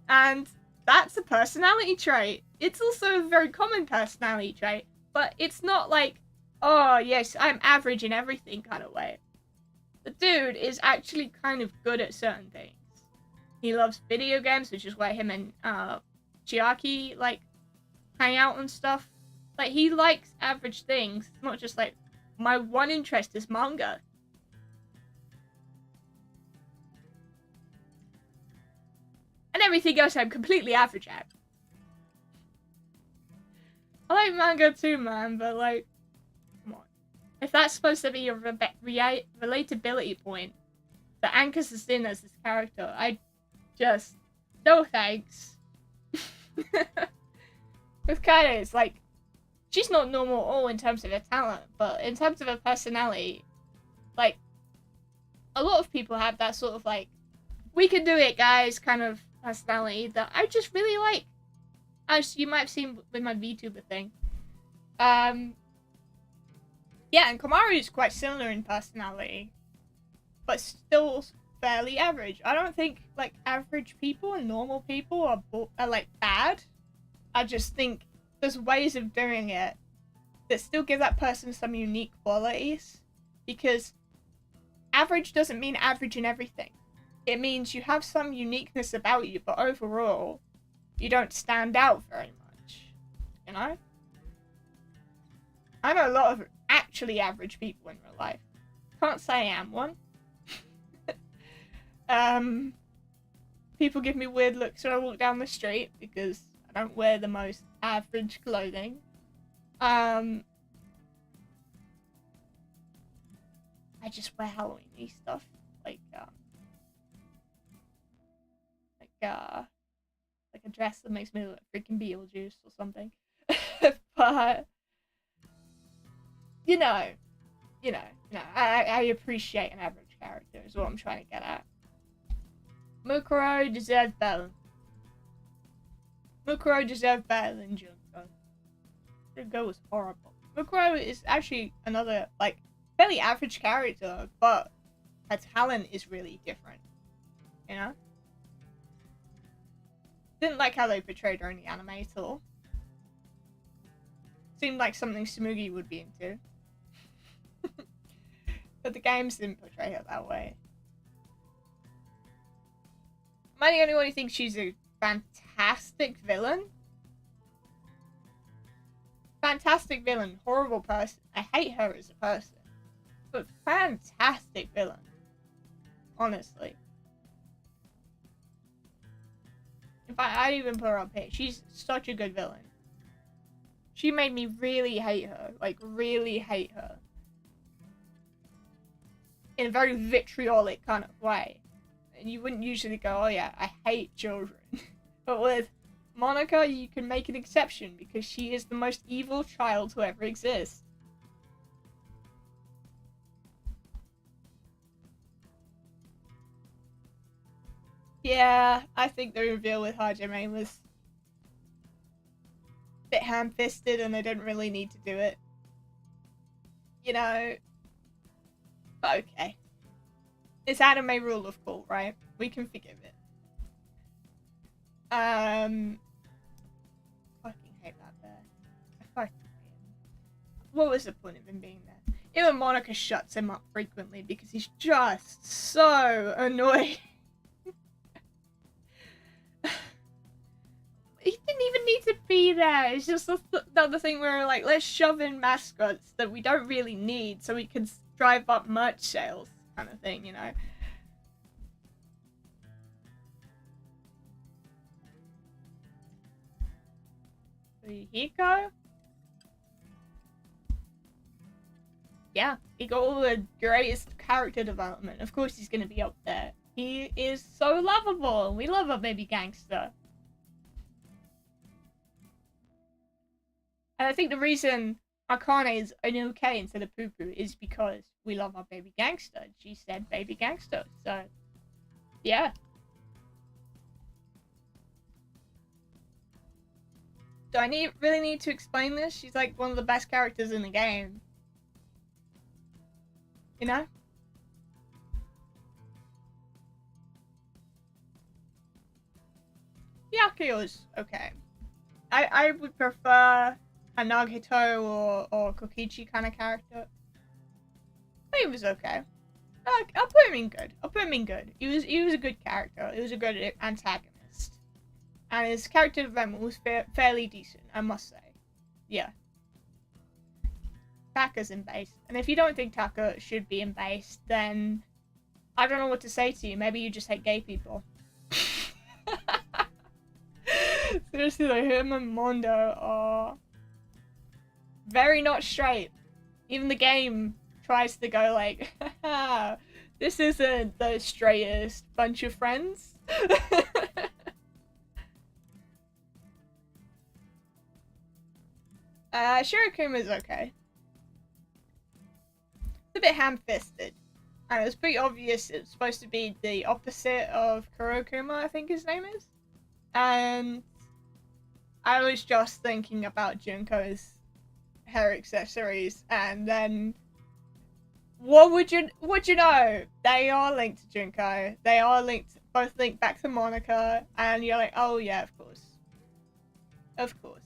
And that's a personality trait. It's also a very common personality trait. But it's not like, oh, yes, I'm average in everything kind of way. The dude is actually kind of good at certain things. He loves video games, which is why him and Chiaki, like, hang out and stuff. Like, he likes average things. It's not just like, my one interest is manga. And everything else I'm completely average at. I like manga too, man, but like, come on. If that's supposed to be a relatability point that anchors us in as this character, I just, no thanks. With Kaede, it's like, she's not normal at all in terms of her talent, but in terms of her personality, like, a lot of people have that sort of like, we can do it, guys, kind of personality that I just really like. As you might have seen with my VTuber thing. Yeah, and Komaru is quite similar in personality, but still fairly average. I don't think, like, average people and normal people are like, bad. I just think there's ways of doing it that still give that person some unique qualities, because average doesn't mean average in everything. It means you have some uniqueness about you, but overall, you don't stand out very much, you know? I know a lot of actually average people in real life. Can't say I am one. People give me weird looks when I walk down the street because I don't wear the most average clothing. I just wear Halloween-y stuff, like a dress that makes me look like freaking Beetlejuice or something. But you know, I appreciate an average character is what I'm trying to get at. Mukuro deserved better. Mukuro deserved better than Junko. Junko was horrible. Mukuro is actually another, like, fairly average character, but her talent is really different, you know? Didn't like how they portrayed her in the anime at all. Seemed like something Sumugi would be into. But the games didn't portray her that way. Am I the only one who thinks she's a fantastic villain? Fantastic villain, horrible person. I hate her as a person. But fantastic villain. Honestly. In fact, I'd even put her up here. She's such a good villain. She made me really hate her. Like, really hate her. In a very vitriolic kind of way. And you wouldn't usually go, oh yeah, I hate children. But with Monica, you can make an exception because she is the most evil child to ever exist. Yeah, I think the reveal with Hajime was a bit ham-fisted and they didn't really need to do it. You know, but okay. It's anime rule of cool, right? We can forgive it. Fucking hate that bear. I fucking hate him. What was the point of him being there? Even Monica shuts him up frequently because he's just so annoying. He didn't even need to be there. It's just the other thing where we're like, let's shove in mascots that we don't really need so we can drive up merch sales kind of thing, you know? Hiko? Yeah, he got all the greatest character development. Of course he's gonna be up there. He is so lovable. We love our baby gangster. And I think the reason Akane is an okay instead of Poo Poo is because we love our baby gangster. She said baby gangster. So, yeah. Do I really need to explain this? She's like one of the best characters in the game. You know? Yakio's okay. I would prefer a Nagito or Kokichi kind of character. But he was okay. I'll put him in good. I'll put him in good. He was a good character. He was a good antagonist. And his character development was fairly decent, I must say. Yeah. Taka's in base. And if you don't think Taka should be in base, then I don't know what to say to you. Maybe you just hate gay people. Seriously, like him and Mondo are very not straight. Even the game tries to go like, haha, this isn't the straightest bunch of friends. Shirakuma's okay. It's a bit ham-fisted. And it was pretty obvious it was supposed to be the opposite of Kurokuma, I think his name is. And I was just thinking about Junko's hair accessories, and then what would you know? They are linked to Junko. They are both linked back to Monica, and you're like, oh yeah, of course. Of course.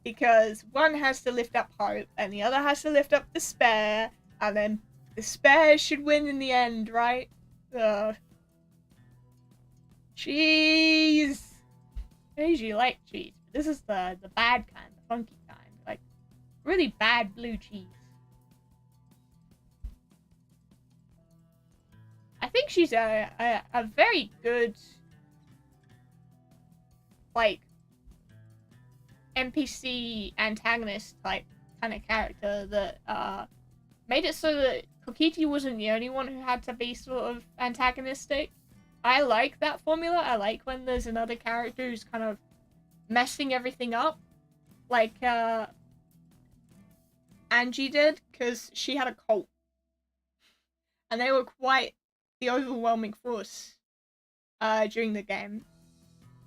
Because one has to lift up hope, and the other has to lift up despair, and then despair should win in the end, right? Cheese! I usually like cheese, but this is the bad kind, the funky kind. Like, really bad blue cheese. I think she's a very good, like, NPC antagonist type kind of character that made it so that Kokichi wasn't the only one who had to be sort of antagonistic. I like that formula. I like when there's another character who's kind of messing everything up. Like, Angie did, because she had a cult. And they were quite the overwhelming force during the game.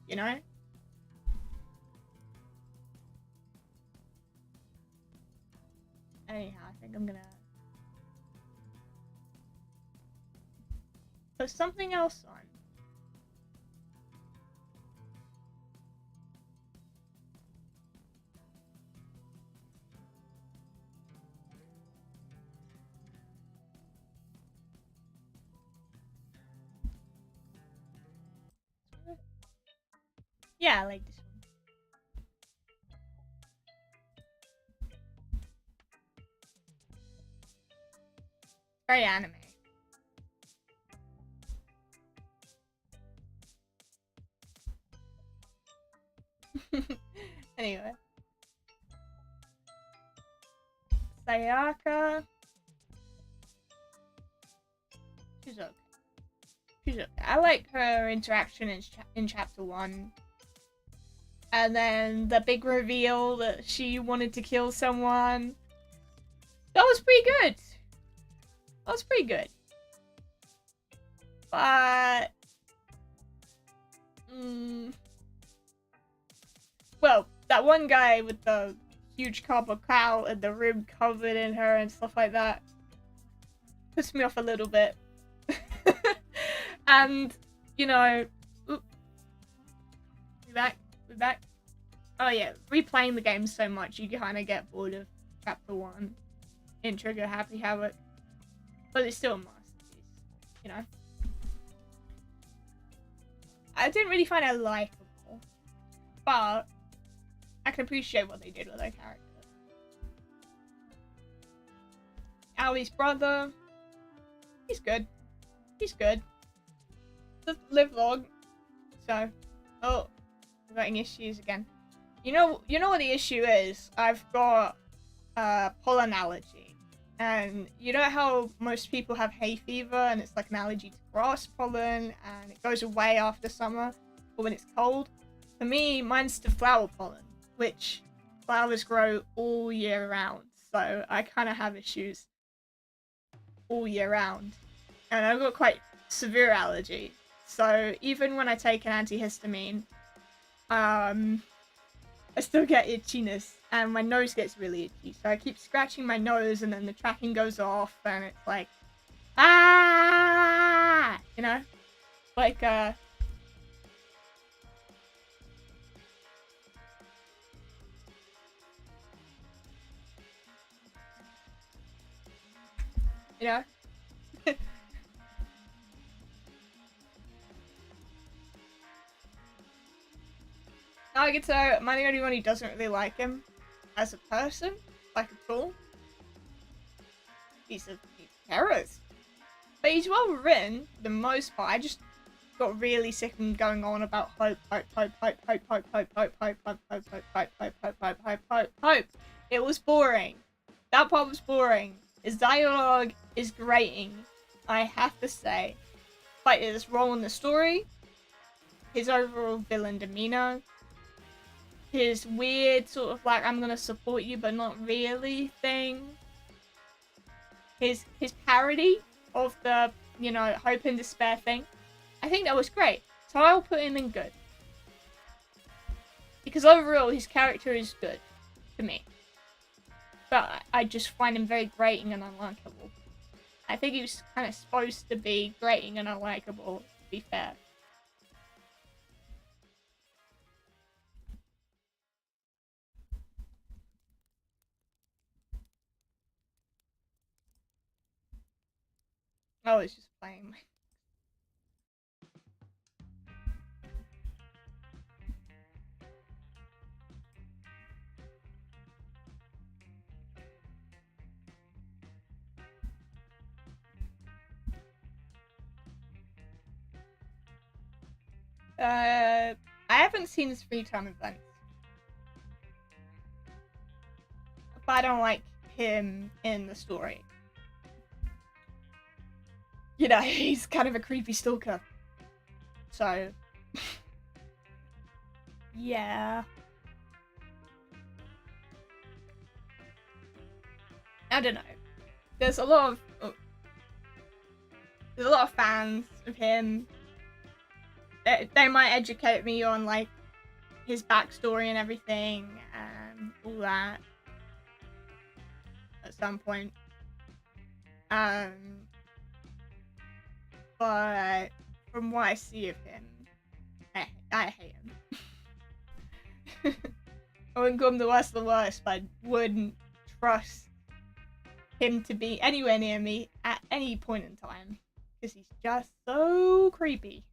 You know? Anyhow, I think I'm gonna put something else on. Yeah, I like this one. Very anime. Anyway. Sayaka. She's okay. She's okay. I like her interaction in chapter 1. And then the big reveal that she wanted to kill someone. That was pretty good. That was pretty good. But... well, that one guy with the huge copper cow and the room covered in her and stuff like that pissed me off a little bit. And, you know... Oop. We back? We back? Oh yeah, replaying the game so much, you kind of get bored of chapter 1 in Trigger Happy Havoc. But it's still a masterpiece, you know? I didn't really find it likable, but I can appreciate what they did with their character. Ali's brother, he's good. He's good. Doesn't live long, so... Oh, I'm getting issues again. You know what the issue is? I've got pollen allergy. And you know how most people have hay fever and it's like an allergy to grass pollen and it goes away after summer or when it's cold? For me, mine's to flower pollen, which flowers grow all year round. So I kind of have issues all year round. And I've got quite severe allergy. So even when I take an antihistamine, I still get itchiness and my nose gets really itchy. So I keep scratching my nose and then the tracking goes off and it's like, ah, you know? Like, you know? I can tell, am I the only one who doesn't really like him as a person? Like at all? He's a terrorist. But he's well written for the most part. I just got really sick of him going on about hope. It was boring. That part was boring. His dialogue is grating, I have to say. But his role in the story, his overall villain demeanor, his weird sort of like, I'm gonna support you but not really thing. His parody of the, you know, hope and despair thing. I think that was great. So I'll put him in good. Because overall his character is good to me. But I just find him very grating and unlikable. I think he was kind of supposed to be grating and unlikable, to be fair. I was just playing. I haven't seen his free time events. But I don't like him in the story. You know, he's kind of a creepy stalker. So, yeah. I don't know. There's a lot of fans of him. They might educate me on like his backstory and everything and all that at some point. But from what I see of him, I hate him. I wouldn't call him the worst of the worst, but I wouldn't trust him to be anywhere near me at any point in time because he's just so creepy.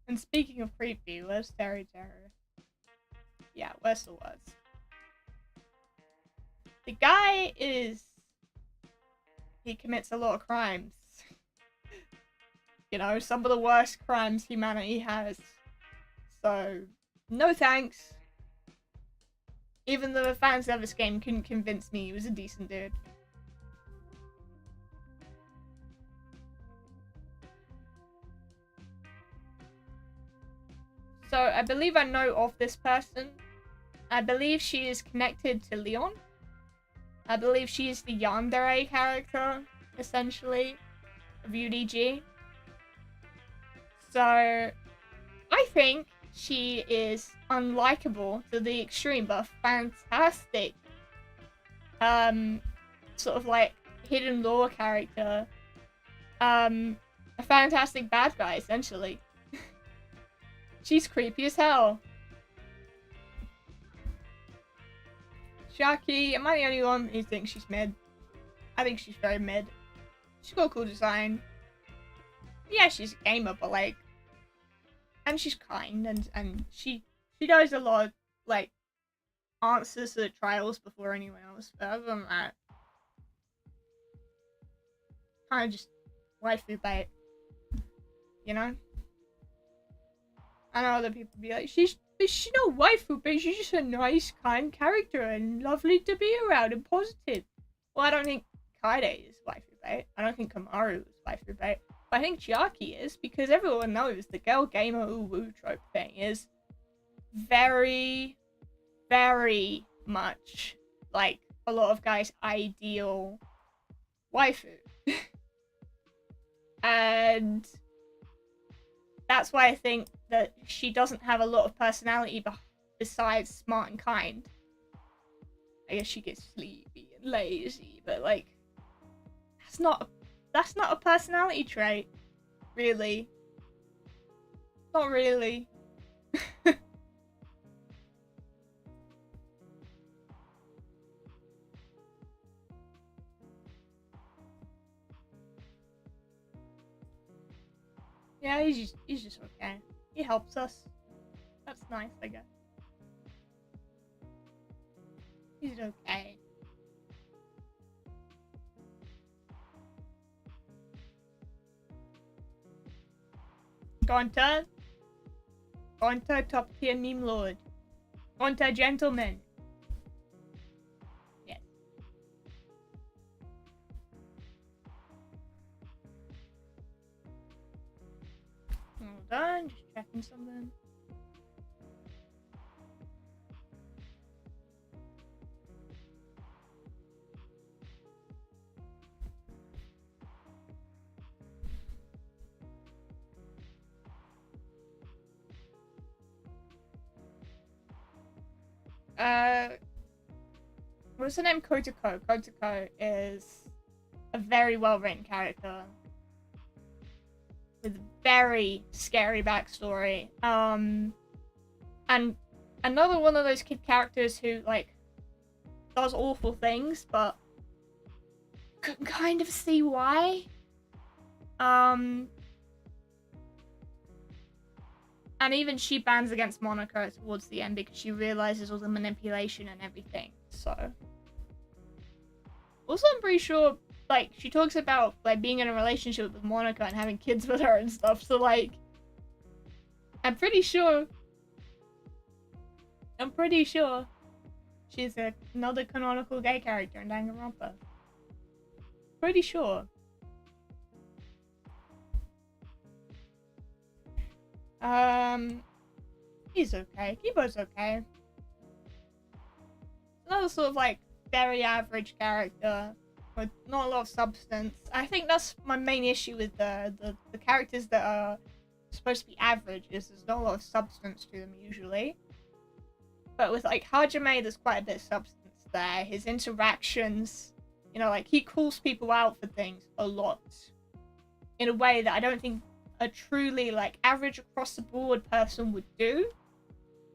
And speaking of creepy, where's Terry Terror? Yeah, where's the words? The guy he commits a lot of crimes. You know, some of the worst crimes humanity has. So, no thanks. Even the fans of this game couldn't convince me he was a decent dude. So, I believe I know of this person. I believe she is connected to Leon. I believe she is the yandere character, essentially, of UDG. So, I think she is unlikable to the extreme, but fantastic. Sort of like hidden lore character. A fantastic bad guy, essentially. She's creepy as hell. Shaki, am I the only one who thinks she's mid? I think she's very mid. She's got a cool design. Yeah, she's a gamer, but like, and she's kind, and she does a lot of like answers to the trials before anyone else. But other than that, kind of just waifu bait, you know. I know other people be like, she's not waifu, but she's just a nice, kind character and lovely to be around and positive. Well, I don't think Kaide is waifu bait. I don't think Kamaru is waifu bait. But I think Chiaki is, because everyone knows the girl gamer uwu trope thing is very, very much like a lot of guys' ideal waifu. And that's why I think that she doesn't have a lot of personality besides smart and kind. I guess she gets sleepy and lazy, but like that's not a personality trait, really. Not really. Yeah, he's just okay. He helps us. That's nice, I guess. He's okay. Gonta, top tier meme lord. Gonta gentleman. Yes. Hold on, just checking something. What's the name? Kotoko. Kotoko is a very well written character with a very scary backstory. And another one of those kid characters who like does awful things, but can kind of see why. And even she bans against Monaco towards the end because she realizes all the manipulation and everything. So, also I'm pretty sure, like, she talks about like being in a relationship with Monaco and having kids with her and stuff. So like, I'm pretty sure she's another canonical gay character in Danganronpa. Pretty sure. He's okay. Kibo's okay. Another sort of like very average character with not a lot of substance. I think that's my main issue with the characters that are supposed to be average, is there's not a lot of substance to them usually. But with like Hajime, there's quite a bit of substance there. His interactions, you know, like he calls people out for things a lot in a way that I don't think a truly like average across the board person would do.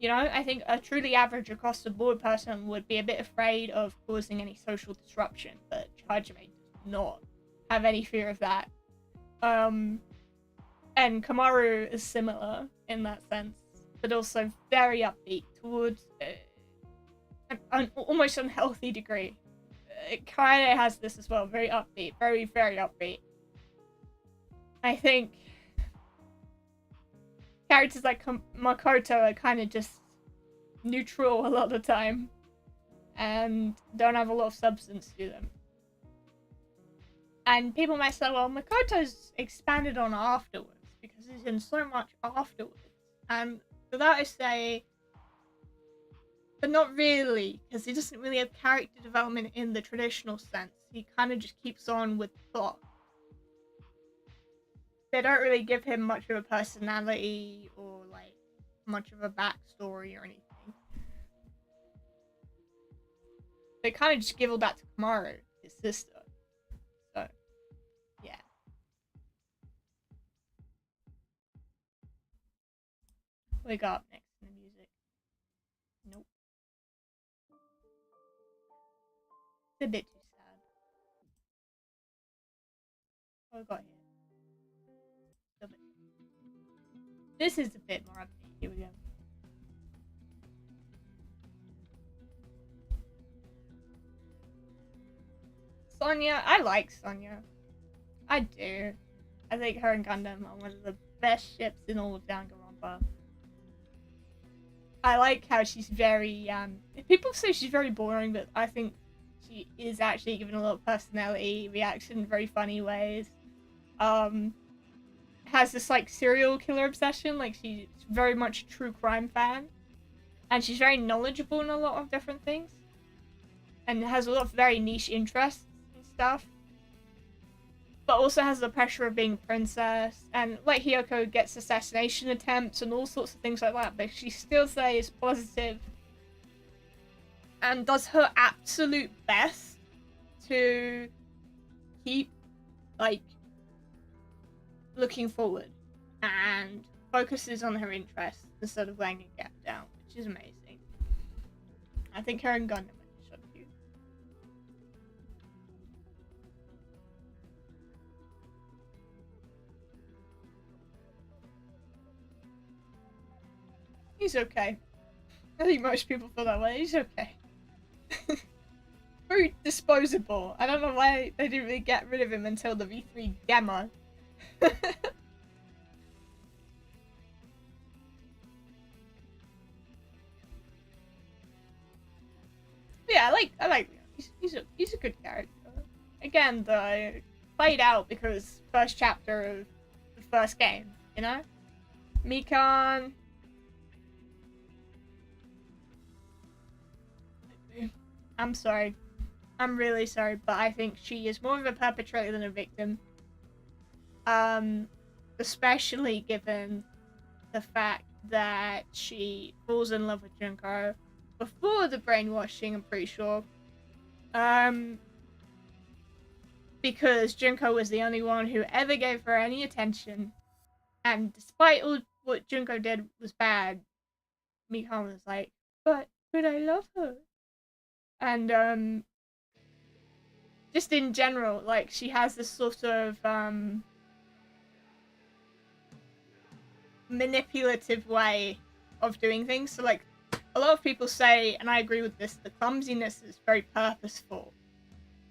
You know, I think a truly average across the board person would be a bit afraid of causing any social disruption, but Hajime does not have any fear of that. And Kamaru is similar in that sense, but also very upbeat towards an almost unhealthy degree. Kaede has this as well, very upbeat, very, very upbeat. I think characters like Makoto are kind of just neutral a lot of the time and don't have a lot of substance to them. And people might say, well, Makoto's expanded on afterwards because he's in so much afterwards. And to that I say, but not really, because he doesn't really have character development in the traditional sense. He kind of just keeps on with the plot. They don't really give him much of a personality or like much of a backstory or anything. They kind of just give all that to Kamaru, his sister. So, yeah. What we got up next in the music? Nope. It's a bit too sad. What we got here? This is a bit more upbeat. Here we go. Sonya, I like Sonya. I do. I think her and Gundam are one of the best ships in all of Danganronpa. I like how she's very, people say she's very boring, but I think she is actually given a lot of personality, reacts in very funny ways. Has this like serial killer obsession. Like she's very much a true crime fan, and she's very knowledgeable in a lot of different things, and has a lot of very niche interests and stuff. But also has the pressure of being a princess, and like Hiyoko gets assassination attempts and all sorts of things like that, but she still stays positive and does her absolute best to keep like looking forward and focuses on her interests instead of letting it get down, which is amazing. I think her and Gundam are so cute. He's okay. I think most people feel that way. He's okay. Very disposable. I don't know why they didn't really get rid of him until the V3 demo. Yeah, I like him. He's a good character. Again, though, played out because first chapter of the first game, you know? Mikan. I'm sorry. I'm really sorry, but I think she is more of a perpetrator than a victim. Especially given the fact that she falls in love with Junko before the brainwashing, I'm pretty sure. Because Junko was the only one who ever gave her any attention, and despite all what Junko did was bad, Mikan was like, but I love her. And just in general, like, she has this sort of manipulative way of doing things. So like, a lot of people say, and I agree with this, the clumsiness is very purposeful.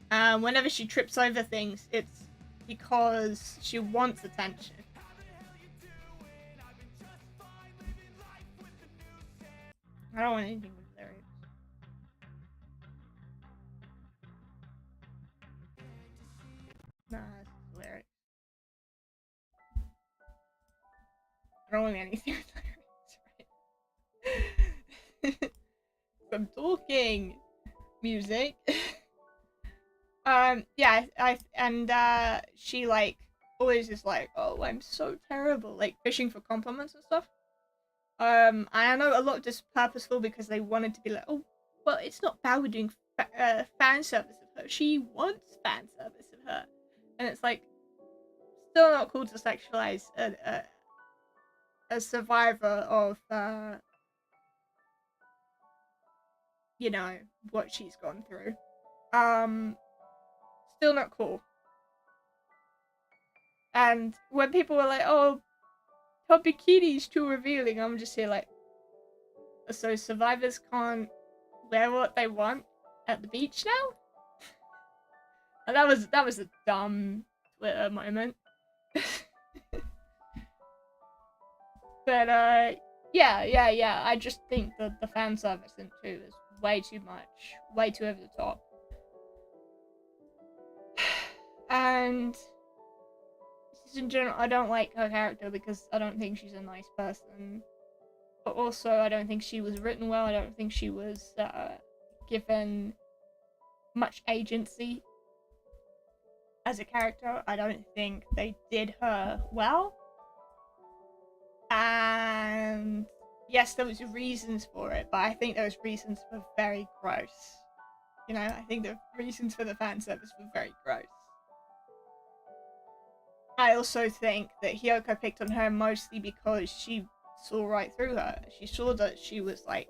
Whenever she trips over things, it's because she wants attention. I don't want anything with lyrics. Nah, it's lyrics. I don't want anything with lyrics, right? I'm talking music. Yeah, she like always is like, oh, I'm so terrible, like fishing for compliments and stuff. I know a lot of this purposeful because they wanted to be like, oh, well, it's not bad we're doing fan service of her. She wants fan service of her, and it's like still not cool to sexualize a survivor of you know what she's gone through. Still not cool. And when people were like, oh, her bikini's too revealing, I'm just here like, so survivors can't wear what they want at the beach now? And that was a dumb Twitter moment. But yeah, I just think that the fan service in 2 is way too much, way too over the top. And just in general, I don't like her character because I don't think she's a nice person. But also, I don't think she was written well. I don't think she was given much agency as a character. I don't think they did her well. And yes, there was reasons for it, but I think those reasons were very gross. You know, I think the reasons for the fan service were very gross. I also think that Hiyoko picked on her mostly because she saw right through her. She saw that she was like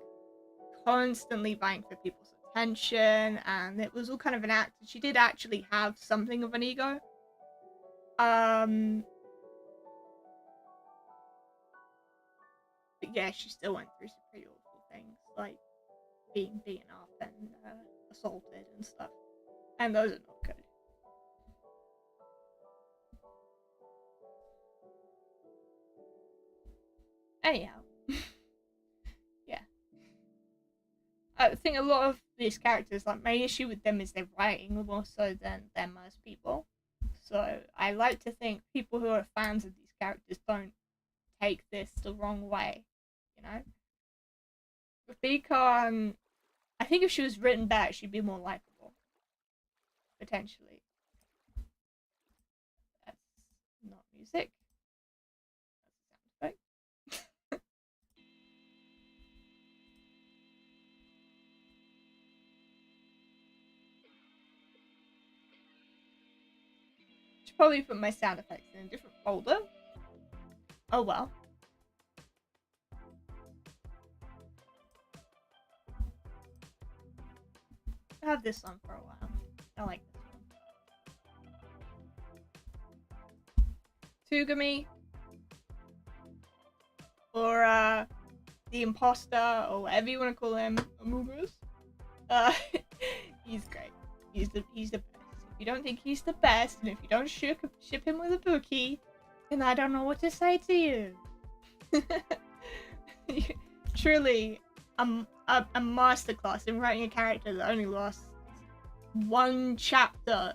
constantly vying for people's attention, and it was all kind of an act. She did actually have something of an ego. But yeah, she still went through some pretty awful things, like being beaten up and assaulted and stuff. And those are not good. Anyhow. Yeah. I think a lot of these characters, like, my issue with them is their writing more so than them as people. So I like to think people who are fans of these characters don't take this the wrong way, you know? Rebecca, I think if she was written back, she'd be more likable. Potentially. That's not music. That's a sound effect. Should probably put my sound effects in a different folder. Oh well. I'll have this on for a while. I like this one. Tugami. Or the imposter, or whatever you want to call him. Among Us. He's great. He's the best. If you don't think he's the best, and if you don't ship him with a bookie, then I don't know what to say to you. Truly, a masterclass in writing a character that only lasts one chapter.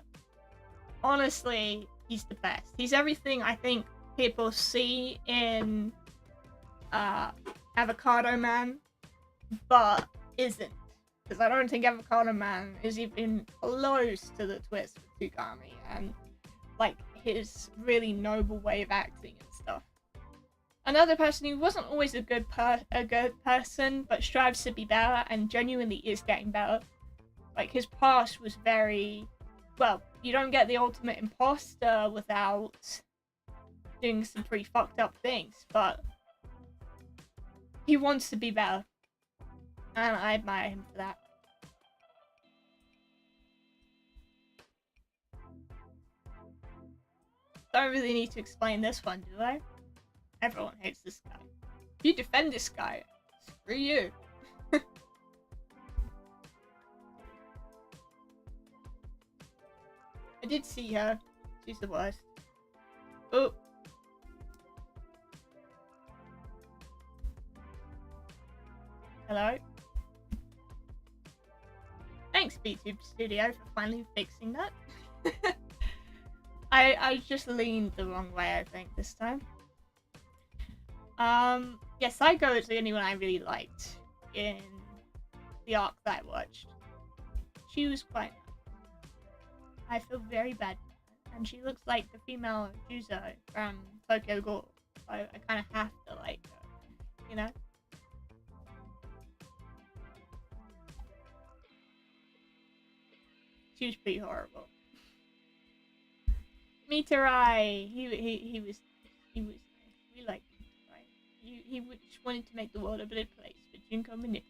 Honestly, he's the best. He's everything I think people see in Avocado Man, but isn't. Because I don't think Avocado Man is even close to the twist with Tugami and like his really noble way of acting and stuff. Another person who wasn't always a good person, but strives to be better and genuinely is getting better. Like, his past was very... Well, you don't get the ultimate imposter without doing some pretty fucked up things, but he wants to be better. And I admire him for that. Don't really need to explain this one, do I? Everyone hates this guy. If you defend this guy, screw you. I did see her. She's the worst. Oh. Hello? Thanks, BTube Studio, for finally fixing that. I just leaned the wrong way, I think, this time. Yeah, Psycho is the only one I really liked in the arc that I watched. She was quite nice. I feel very bad for her. And she looks like the female Juzo from Tokyo Ghoul. So I kind of have to like her, you know? She was pretty horrible. Mitarai, he was nice. We liked him, right? He just wanted to make the world a better place, but Junko manipulated it.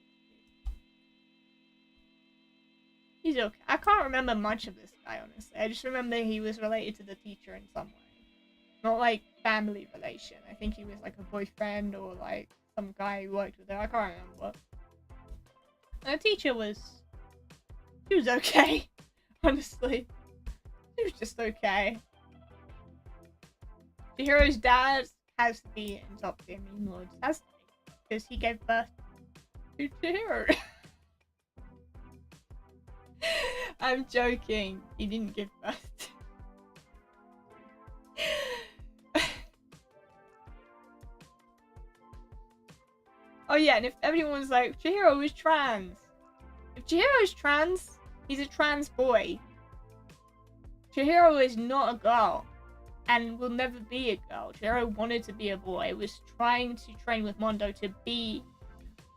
He's okay. I can't remember much of this guy, honestly. I just remember he was related to the teacher in some way. Not like family relation. I think he was like a boyfriend or like some guy who worked with her. I can't remember. And the teacher was... She was okay. Honestly. She was just okay. Chihiro's dad has to be in top tier meme lords. Has to be. Because he gave birth to Chihiro. I'm joking. He didn't give birth. Oh yeah, and if everyone's like, Chihiro is trans. If Chihiro is trans, he's a trans boy. Chihiro is not a girl. And will never be a girl. Chihiro wanted to be a boy. Was trying to train with Mondo to be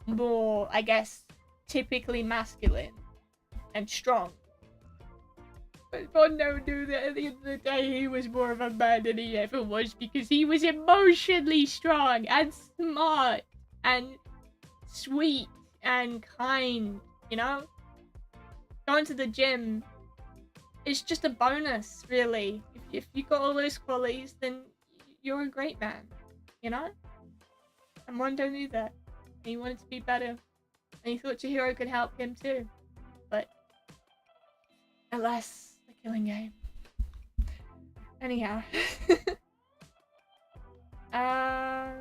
more, I guess, typically masculine and strong. But Mondo knew that at the end of the day he was more of a man than he ever was because he was emotionally strong and smart and sweet and kind, you know? Going to the gym is just a bonus, really. If you got all those qualities, then you're a great man, you know? And Mondo knew that. And he wanted to be better. And he thought Chihiro could help him too. But alas, the killing game. Anyhow. Are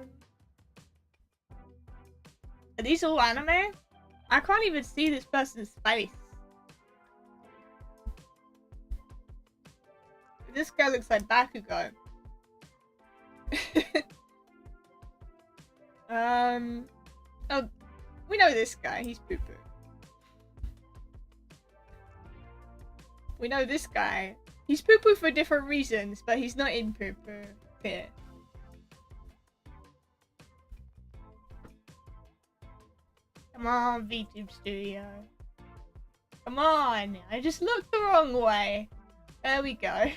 these all anime? I can't even see this person's face. This guy looks like Bakugo. Oh, we know this guy. He's poo poo. We know this guy. He's poo poo for different reasons, but he's not in poo poo here. Come on, VTube Studio. Come on! I just looked the wrong way. There we go.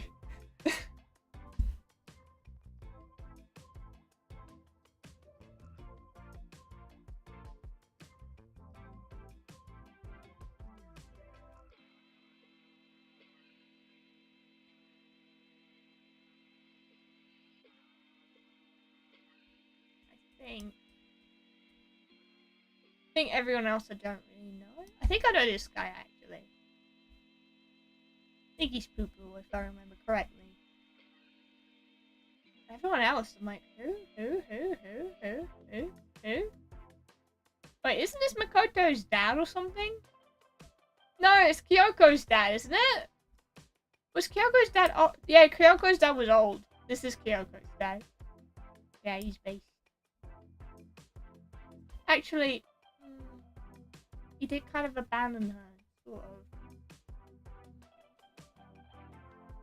I think everyone else I don't really know. I think I know this guy actually. I think he's poo poo if I remember correctly. Everyone else, I'm like, who? Wait, isn't this Makoto's dad or something? No, it's Kyoko's dad, isn't it? Was Kyoko's dad old? Yeah, Kyoko's dad was old. This is Kyoko's dad. Yeah, he's based. Actually, he did kind of abandon her, sort of.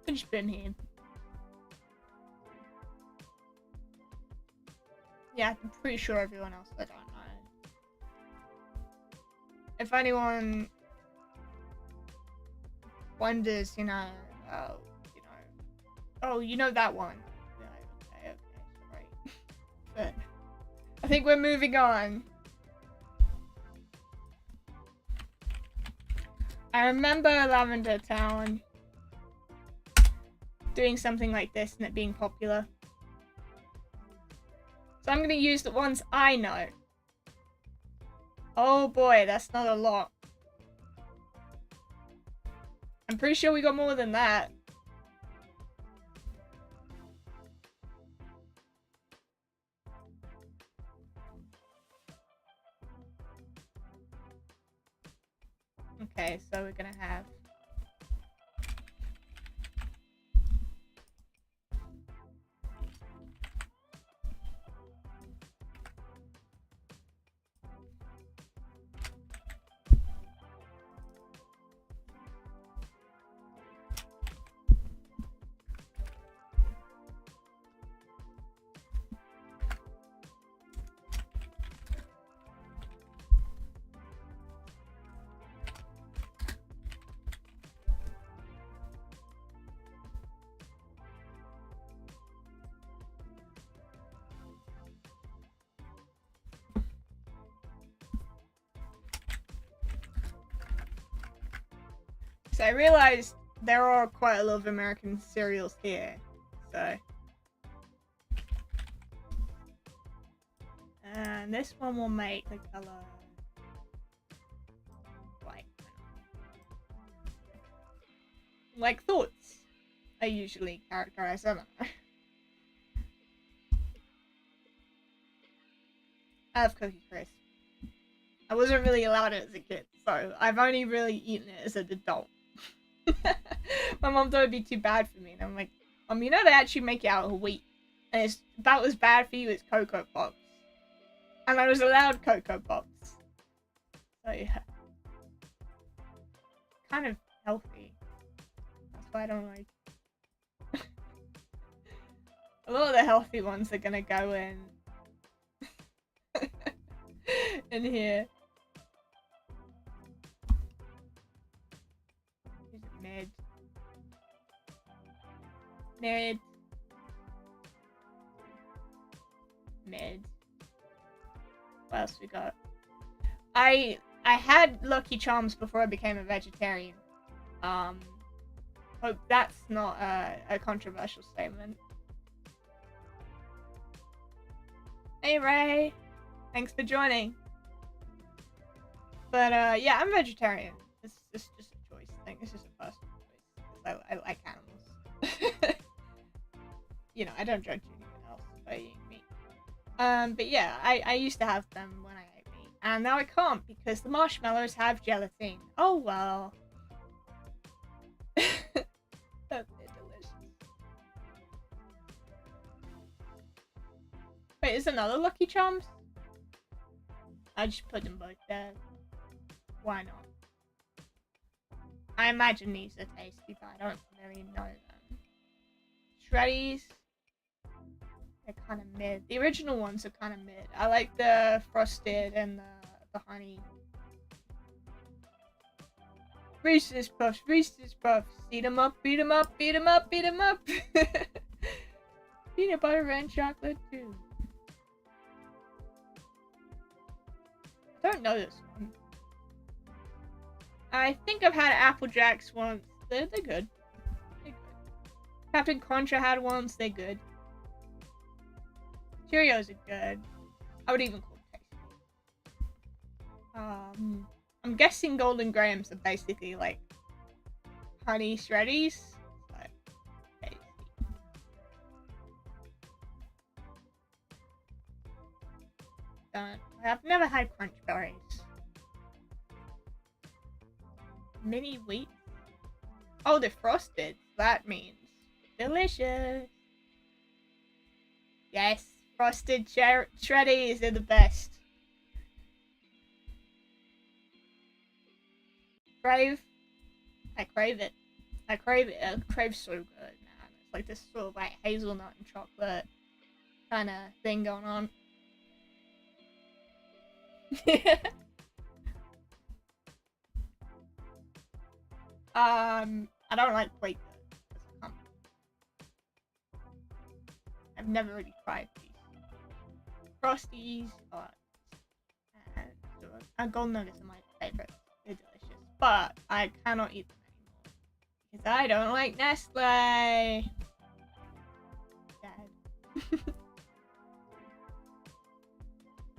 Could just been him. Yeah, I'm pretty sure everyone else I don't know. If anyone wonders, you know, oh, you know that one. Yeah, okay, sorry. But I think we're moving on. I remember Lavender Town doing something like this and it being popular. So I'm gonna use the ones I know. Oh boy, that's not a lot. I'm pretty sure we got more than that. Okay, so we're gonna have so I realized there are quite a lot of American cereals here, so. And this one will make the color white. Like thoughts, I usually characterize, I don't know. I have Cookie Crisp. I wasn't really allowed it as a kid, so I've only really eaten it as an adult. My mom thought it'd be too bad for me, and I'm like, you know they actually make it out of wheat, and it's about as bad for you as Cocoa Pops. And I was allowed Cocoa Pops. So yeah. Kind of healthy. That's why I don't like. A lot of the healthy ones are gonna go in. In here. Mid. What else we got? I had Lucky Charms before I became a vegetarian. Hope that's not a controversial statement. Hey Ray, thanks for joining. But yeah, I'm vegetarian. It's just a choice thing. It's just a personal choice. I like animals. You know, I don't judge anyone else by eating meat. But yeah, I used to have them when I ate meat, And now I can't because the marshmallows have gelatin. Oh well. They're delicious. Wait, is another Lucky Charms? I just put them both there. Why not? I imagine these are tasty, but I don't really know them. Shreddies. They're kind of mid. The original ones are kind of mid. I like the frosted and the honey. Reese's Puffs, Reese's Puffs. Eat 'em up, beat 'em up, beat 'em up, beat 'em up. Peanut butter and chocolate too. I don't know this one. I think I've had Apple Jacks once. They're good. They're good. Captain Contra had ones. They're good. Cheerios are good. I would even call them tasty. I'm guessing Golden Grahams are basically like honey shreddies. So, tasty. I've never had Crunch Berries. Mini wheat. Oh, they're frosted. That means delicious. Yes, frosted shreddies are the best. Crave. I crave it. I crave it. It craves so good, man. It's like this sort of like hazelnut and chocolate kind of thing going on. I don't like Quaker. I've never really tried these. Frosties, and Golden Nuggets are my favorite. They're delicious, but I cannot eat them anymore because I don't like Nestle. Sad.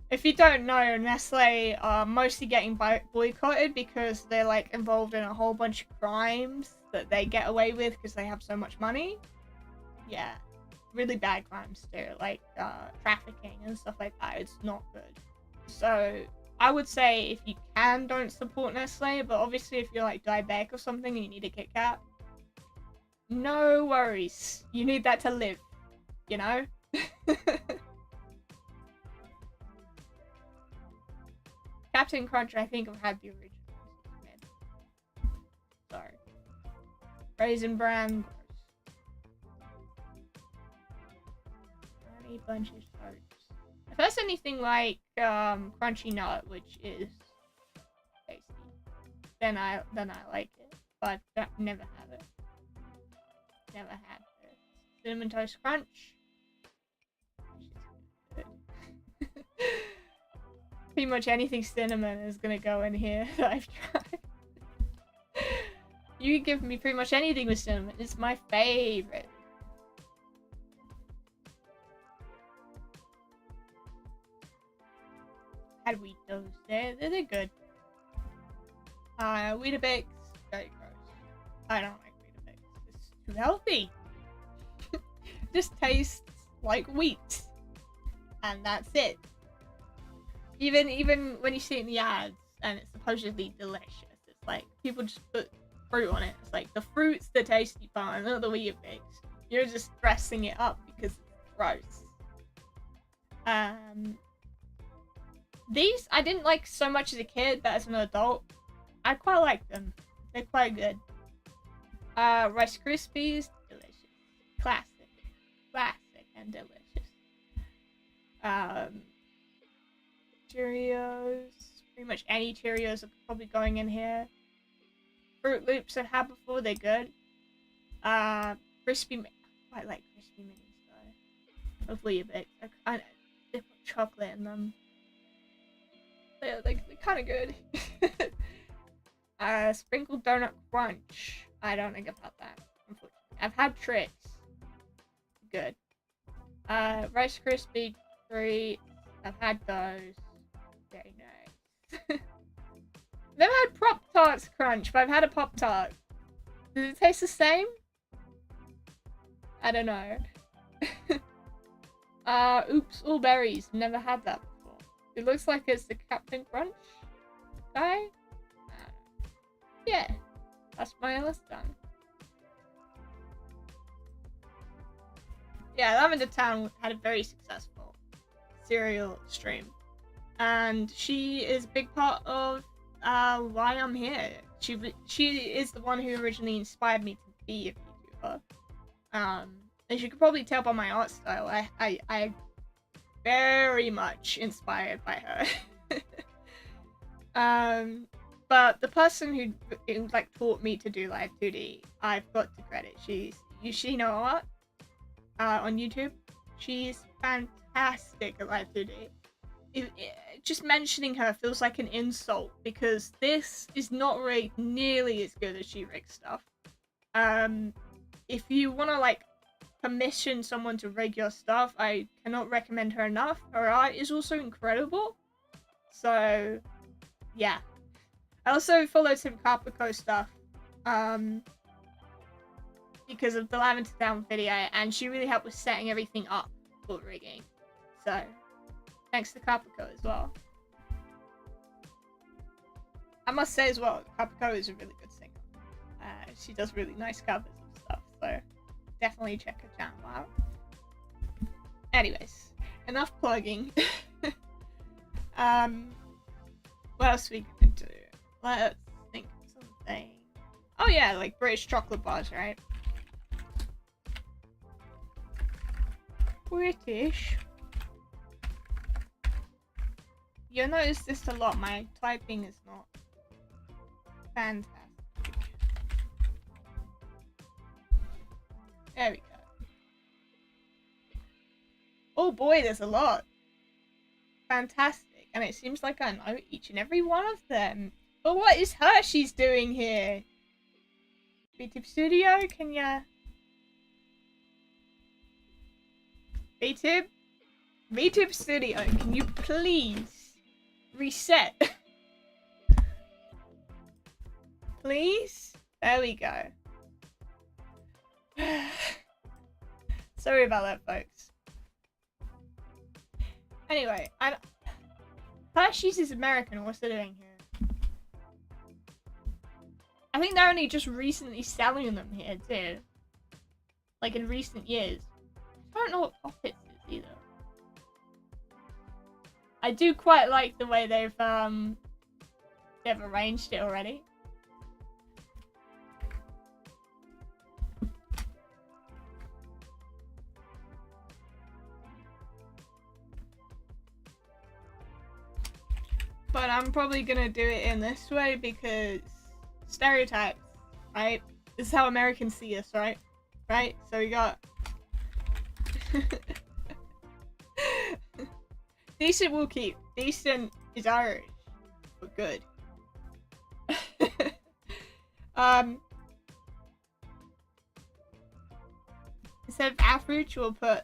If you don't know, Nestle are mostly getting boycotted because they're like involved in a whole bunch of crimes that they get away with because they have so much money. Yeah, really bad crimes too, like trafficking and stuff like that. It's not good. So I would say if you can, don't support Nestle, but obviously if you're like diabetic or something and you need a Kit Kat, no worries. You need that to live, you know? Captain Crunch, I think I've had the original. Sorry. Raisin Bran. Honey Bunches Oats. If that's anything like Crunchy Nut, which is tasty, then I like it. But I never have it. Never had it. Cinnamon Toast Crunch. Pretty much anything cinnamon is gonna go in here that I've tried. You can give me pretty much anything with cinnamon. It's my favorite. Had Weetos. They're good. Weetabix. Very gross. I don't like Weetabix. It's too healthy. Just tastes like wheat. And that's it. Even when you see it in the ads and it's supposedly delicious, it's like people just put fruit on it. It's like the fruit's the tasty part, not the Weetabix. You're just dressing it up because it's gross. These I didn't like so much as a kid, but as an adult, I quite like them. They're quite good. Rice Krispies, delicious. Classic and delicious. Cheerios. Pretty much any Cheerios are probably going in here. Fruit Loops I've had before, they're good. Crispy, I quite like crispy minis though. Hopefully a bit. They put chocolate in them. They're kind of good. Sprinkled Donut Crunch. I don't think I've had that, unfortunately. I've had Tricks. Good. Rice Krispie Treats. I've had those. Very nice. Never had Pop-Tarts Crunch, but I've had a Pop-Tart. Does it taste the same? I don't know. Oops, All Berries. Never had that before. It looks like it's the Captain Crunch guy. Yeah, that's my list done. Yeah, Lavender Town had a very successful serial stream, and she is a big part of why I'm here. She is the one who originally inspired me to be a YouTuber. As you can probably tell by my art style, I very much inspired by her. But the person who like taught me to do live 2D, I've got to credit. She's Yoshino Art on YouTube. She's fantastic at live 2D. Just mentioning her feels like an insult because this is not rigged nearly as good as she rigs stuff. If you want to like commission someone to rig your stuff, I cannot recommend her enough. Her art is also incredible. So yeah. I also followed some Caprico stuff because of the Lavender Town video, and she really helped with setting everything up for rigging. So thanks to Caprico as well. I must say as well, Caprico is a really good singer. She does really nice covers of stuff, so definitely check her channel out. Anyways, enough plugging. What else we can do? Let's think of something. Oh yeah, like British chocolate bars, right? British. You'll notice this a lot. My typing is not fantastic. There we go. Oh boy, there's a lot. Fantastic. And it seems like I know each and every one of them. But what is Hershey's doing here? VTube Studio, can ya... VTube Studio, can you please reset? Please? There we go. Sorry about that, folks. Anyway, Hershey's is American. What's they doing here? I think they're only just recently selling them here too. Like in recent years. I don't know what Pockets is either. I do quite like the way they've arranged it already. But I'm probably gonna do it in this way because stereotypes, right? This is how Americans see us, right? Right? So we got decent we'll keep. Decent is Irish. But good. Instead of average, we'll put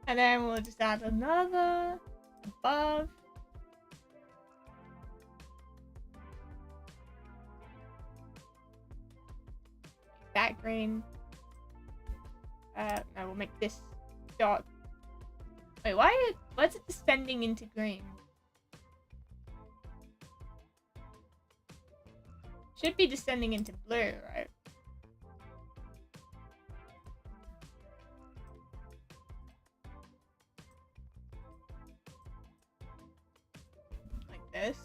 and then we'll just add another above. That green. No, we'll make this dark. Wait, why is it descending into green? Should be descending into blue, right? This.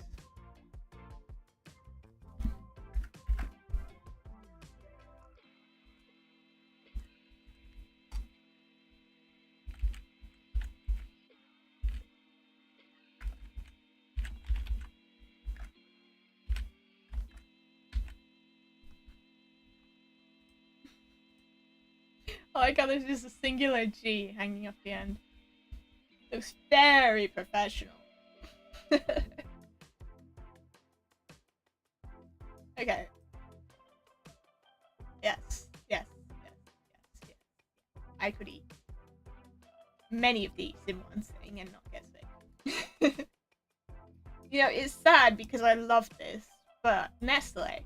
I like how there's just a singular G hanging off the end. Looks very professional. Okay. Yes. I could eat many of these in one sitting and not get sick. You know, it's sad because I love this, but Nestle.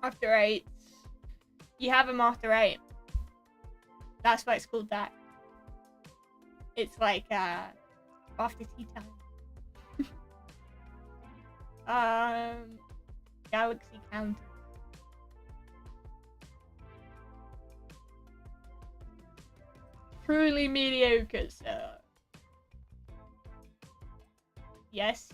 After 8. You have them after 8. That's why it's called that. It's like, after tea time. Galaxy Counter. Truly mediocre, sir. Yes.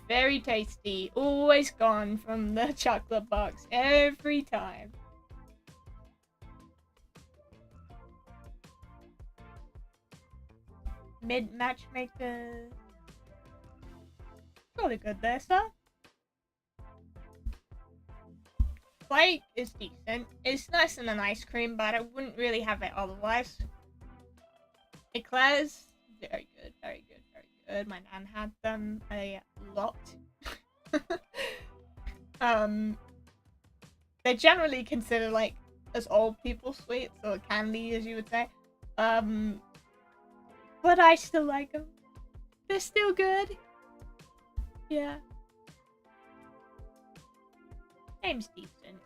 Very tasty. Always gone from the chocolate box every time. Mid matchmaker. Really good there, sir. Flake is decent. It's nicer than ice cream, but I wouldn't really have it otherwise. Eclairs, very good. My nan had them a lot. They're generally considered like as old people sweets or candy, as you would say. But I still like them. They're still good. Yeah. Name's decent.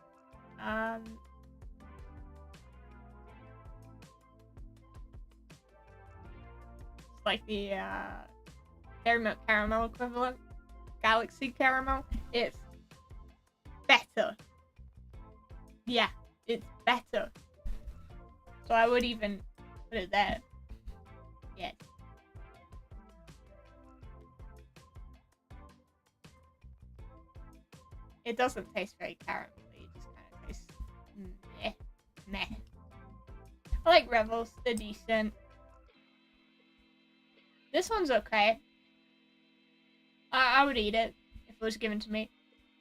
It's like the Dairy Milk Caramel equivalent. Galaxy Caramel. It's better. Yeah, it's better. So I would even put it there. Yes. It doesn't taste very caramelly, it just kind of tastes meh. I like Revels, they're decent. This one's okay. I would eat it if it was given to me.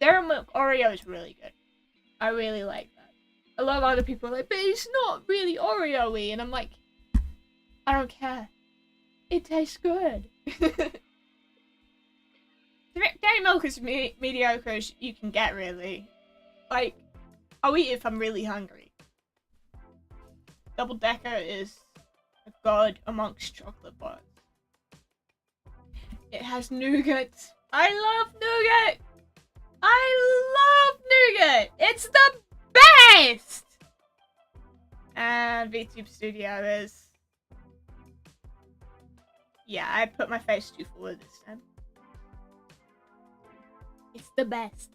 Dairy Milk Oreo is really good. I really like that. A lot of other people are like, but it's not really Oreo-y, and I'm like, I don't care. It tastes good. Dairy Milk is mediocre as you can get, really. Like, I'll eat it if I'm really hungry. Double Decker is a god amongst chocolate bars. It has nougat. I love nougat! It's the best! And VTube Studio is... Yeah, I put my face too forward this time. It's the best.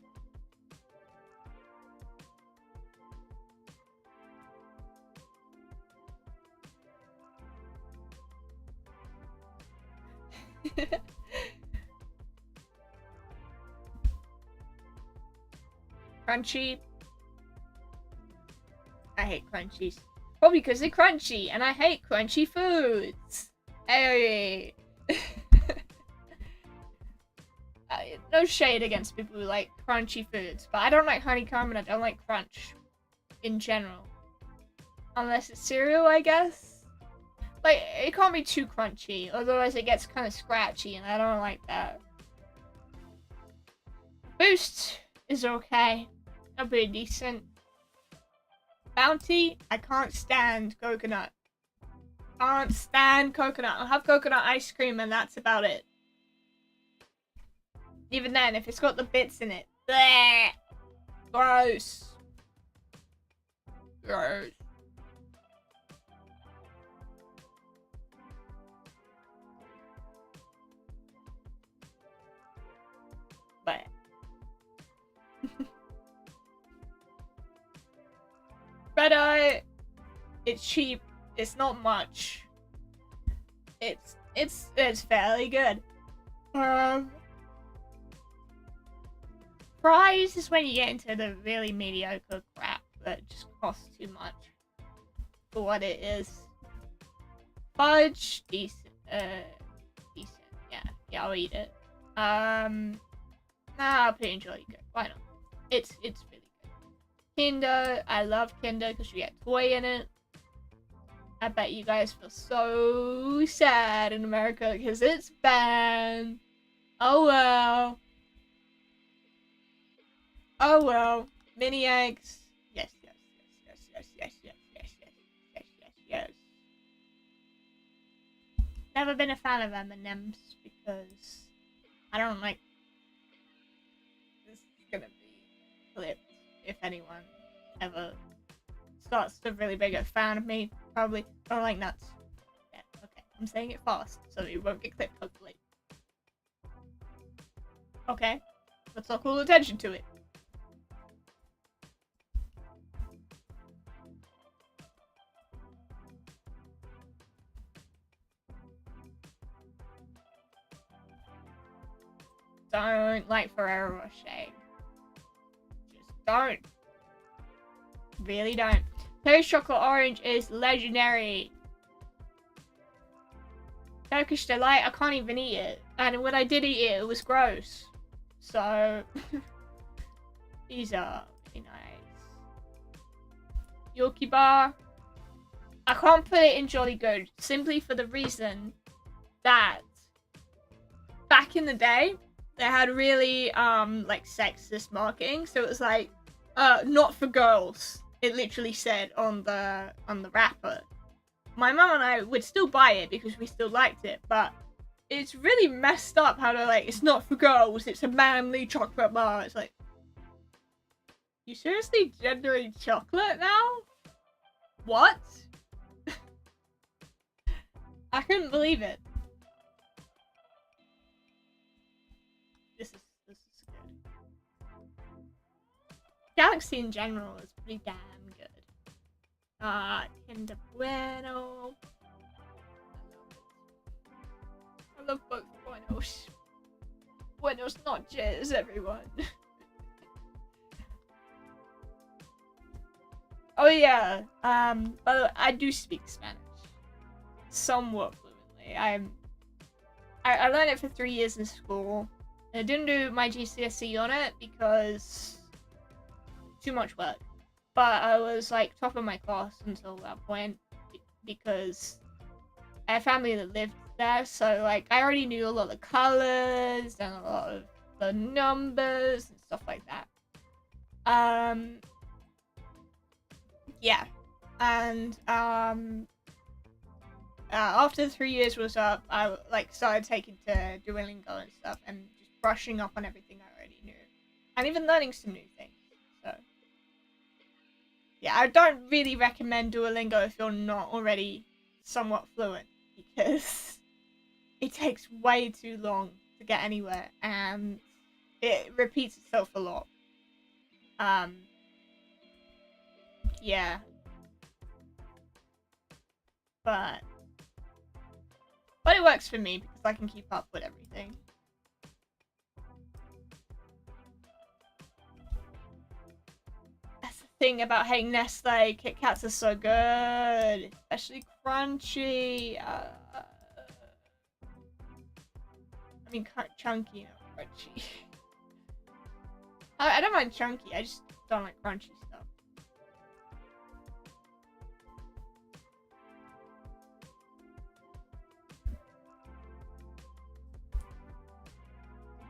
Crunchy. I hate crunchies. Probably because they're crunchy, and I hate crunchy foods. Hey. No shade against people who like crunchy foods, but I don't like honeycomb and I don't like crunch in general. Unless it's cereal, I guess. Like, it can't be too crunchy, otherwise it gets kind of scratchy, and I don't like that. Boost is okay. That'll be decent. Bounty, I can't stand coconut. Can't stand coconut. I'll have coconut ice cream and that's about it. Even then, if it's got the bits in it. Bleh! Gross. Gross. But but it's cheap. It's not much. It's fairly good. Fries is when you get into the really mediocre crap that just costs too much for what it is. Fudge, decent. decent. Yeah, I'll eat it. I'll put it in Jolly Good. Why not? It's really good. Kinder, I love Kinder because you get toy in it. I bet you guys feel so sad in America because it's banned. Oh well. Oh well. Mini eggs. Yes. Never been a fan of M&M's because I don't like. This is gonna be clipped if anyone ever starts to really big a fan of me. Probably don't like nuts. Yeah, okay. I'm saying it fast so it won't get clipped, hopefully. Okay. Let's not call attention to it. Don't like Ferrero Rocher. Just don't. Really don't. Turkish chocolate orange is legendary. Turkish delight, I can't even eat it. And when I did eat it, it was gross. So, these are really nice. Yorkie bar. I can't put it in Jolly Good simply for the reason that back in the day, they had really like sexist marketing. So it was like not for girls. It literally said on the wrapper. My mum and I would still buy it because we still liked it, but it's really messed up how they're like, it's not for girls, it's a manly chocolate bar. It's like, you seriously gendering chocolate now? What? I couldn't believe it. This is good. Galaxy in general is pretty damn good. Kinder Bueno. I love both Buenos. Buenos noches, everyone. Oh yeah. By the way, I do speak Spanish somewhat fluently. I learned it for 3 years in school. I didn't do my GCSE on it because too much work. But I was like top of my class until that point because I had family that lived there, so like I already knew a lot of the colors and a lot of the numbers and stuff like that. Yeah. And after 3 years was up, I like started taking to Duolingo and stuff and just brushing up on everything I already knew. And even learning some new things. So yeah, I don't really recommend Duolingo if you're not already somewhat fluent because it takes way too long to get anywhere and it repeats itself a lot. Yeah. But it works for me because I can keep up with everything. That's the thing about hating Nestle. Kit Kats are so good, especially crunchy. I mean, chunky, not crunchy. I don't mind chunky. I just don't like crunchy stuff.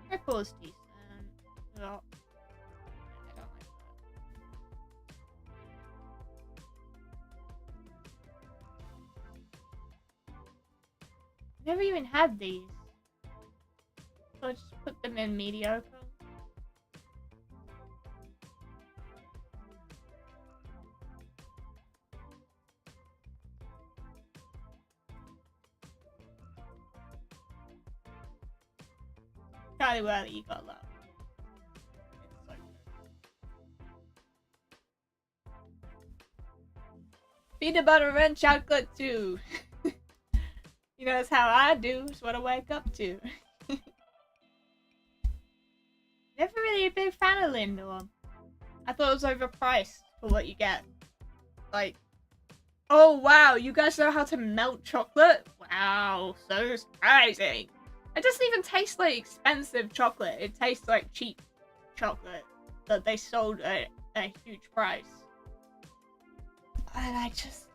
Purple is decent. Well, I don't like that. Never even had these. So I just put them in mediocre. Charlie Whirly, you got love. It's so good. Peanut butter and chocolate too. You know, that's how I do. It's what I wake up to. Never really a big fan of Lindor. I thought it was overpriced for what you get. Like, Oh wow, you guys know how to melt chocolate? Wow, so surprising. It doesn't even taste like expensive chocolate. It tastes like cheap chocolate that they sold at a huge price. And I just...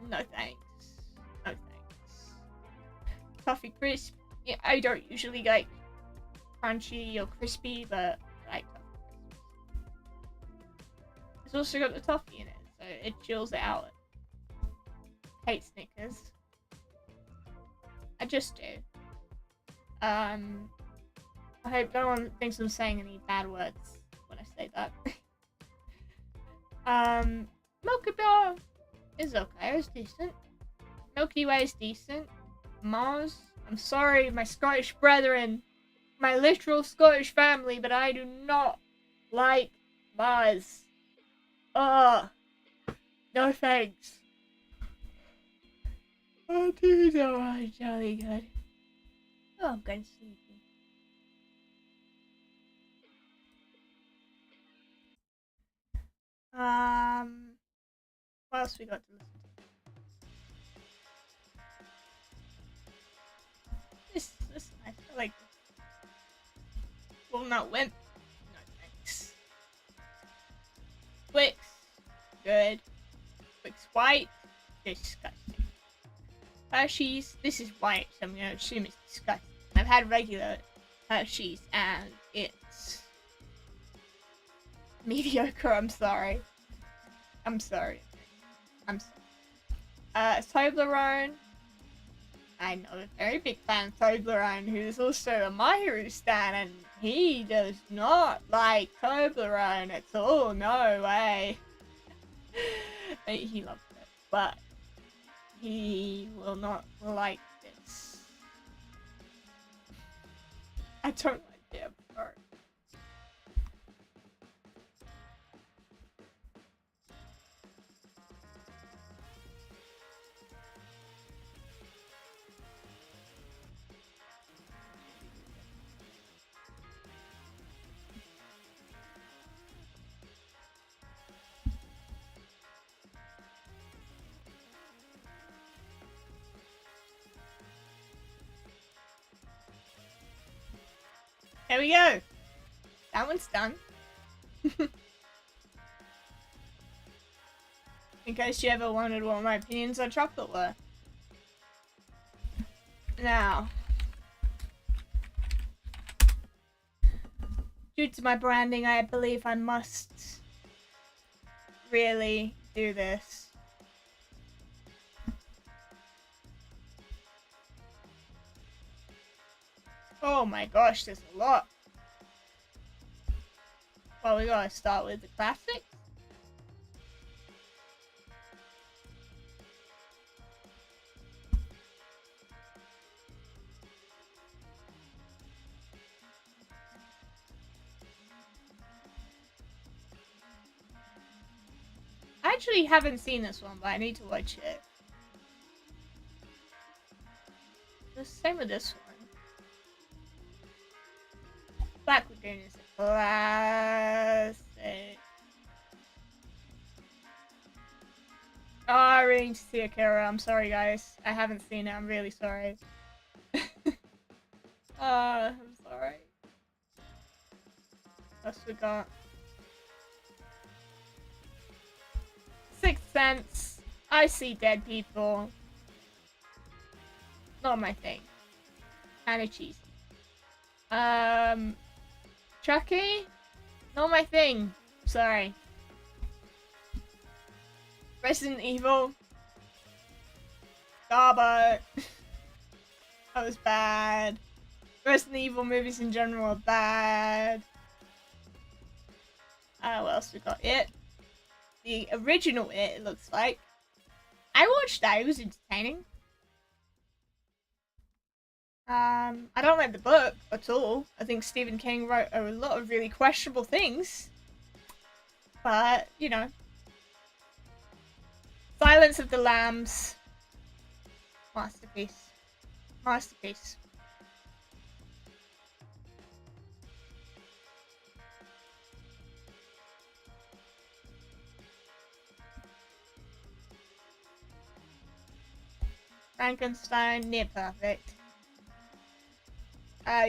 no thanks. No thanks. Toffee crisp. Yeah, I don't usually like crunchy or crispy, but I like toffee crisp. It's also got the toffee in it, so it chills it out. Hate Snickers. I just do. I hope no one thinks I'm saying any bad words when I say that. Milky Bar is okay, it's decent. Milky Way is decent. Mars, I'm sorry, my Scottish brethren, my literal Scottish family, but I do not like Mars. Ugh. No thanks. Oh, dude, oh, jolly good. Oh, I'm getting sleepy. What else we got to listen to? This is nice. I like this. Walnut Wimp. No thanks. Twix. Good. Twix White. Disgusting. Hershey's. This is white, so I'm gonna assume it's disgusting. I've had regular Hershey's and it's mediocre. I'm sorry. I'm sorry. I'm sorry. Toblerone. I know a very big fan of Toblerone, who's also a Mahiru stan, and he does not like Toblerone at all. No way. He loves it, but he will not like this. I don't like it. I'm sorry. There we go. That one's done. In case you ever wondered what my opinions on chocolate were. Now, due to my branding, I believe I must really do this. Oh my gosh, there's a lot. Well, we gotta start with the classics. I actually haven't seen this one, but I need to watch it. The same with this one. Black Lagoon is a classic. Oh, I really need to see Akira. I'm sorry, guys. I haven't seen it. I'm really sorry. I'm sorry. What else we got? Sixth Sense. I see dead people. Not my thing. Kinda cheesy. Chucky? Not my thing. Sorry. Resident Evil. Garbo. That was bad. Resident Evil movies in general are bad. What else we got? It. The original It looks like. I watched that. It was entertaining. I don't like the book at all. I think Stephen King wrote a lot of really questionable things. But, you know. Silence of the Lambs. Masterpiece. Masterpiece. Frankenstein, near perfect.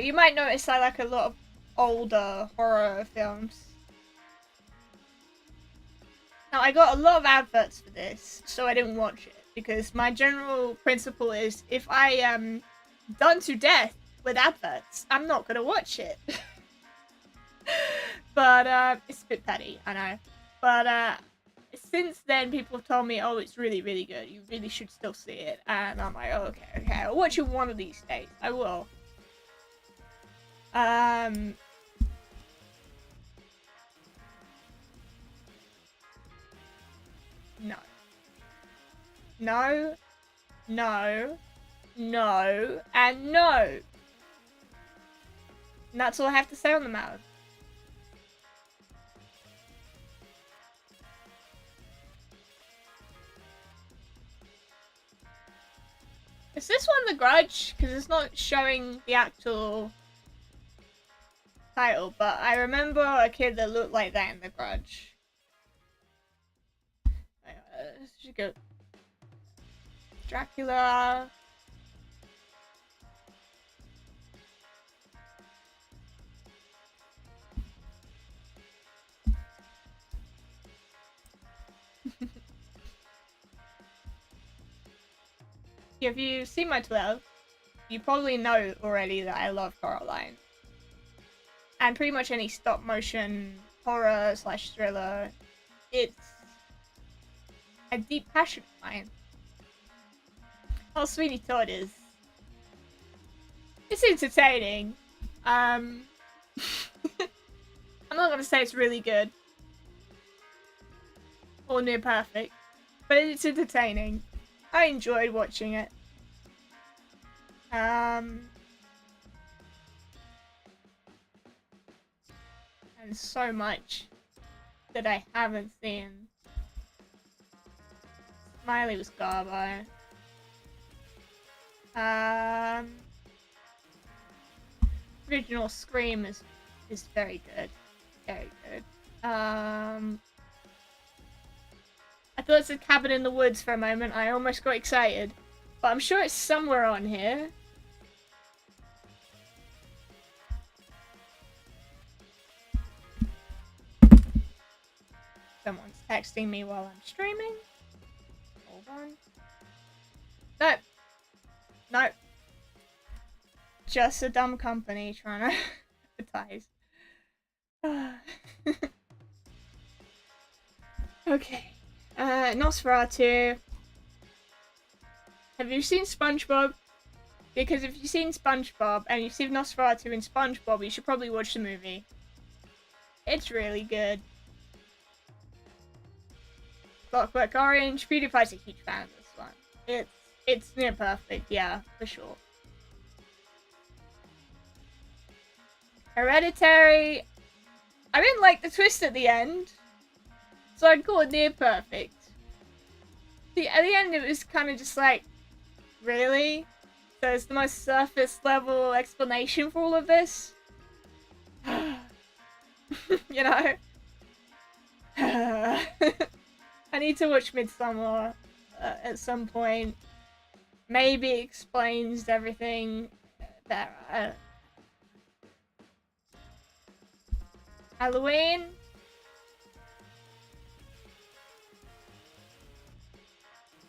You might notice I like a lot of older horror films. Now, I got a lot of adverts for this, so I didn't watch it, because my general principle is, if I am done to death with adverts, I'm not gonna watch it. But, it's a bit petty, I know. But, since then, people have told me, oh, it's really, really good, you really should still see it, and I'm like, oh, okay, I'll watch it one of these days, I will. No. No. No. No. And no. And that's all I have to say on the matter. Is this one The Grudge? Because it's not showing the actual title, but I remember a kid that looked like that in The Grudge. Let's just go. Dracula. If you see my Twitter, you probably know already that I love Coraline. And pretty much any stop motion horror / thriller, it's a deep passion of mine. Oh, Sweeney Todd is. It's entertaining. I'm not gonna say it's really good. Or near perfect. But it's entertaining. I enjoyed watching it. And so much that I haven't seen. Smiley was Garbo. Original Scream is very good. Very good. I thought it said Cabin in the Woods for a moment. I almost got excited. But I'm sure it's somewhere on here. Someone's texting me while I'm streaming. Hold on. No. No. Just a dumb company trying to advertise. Okay. Nosferatu. Have you seen SpongeBob? Because if you've seen SpongeBob and you've seen Nosferatu in SpongeBob, you should probably watch the movie. It's really good. Clockwork Orange. PewDiePie's a huge fan of this one. It's near perfect, yeah, for sure. Hereditary. I didn't like the twist at the end, so I'd call it near perfect. At the end, it was kind of just like, really? So it's the most surface level explanation for all of this? You know? I need to watch Midsommar at some point. Maybe it explains everything better. Halloween?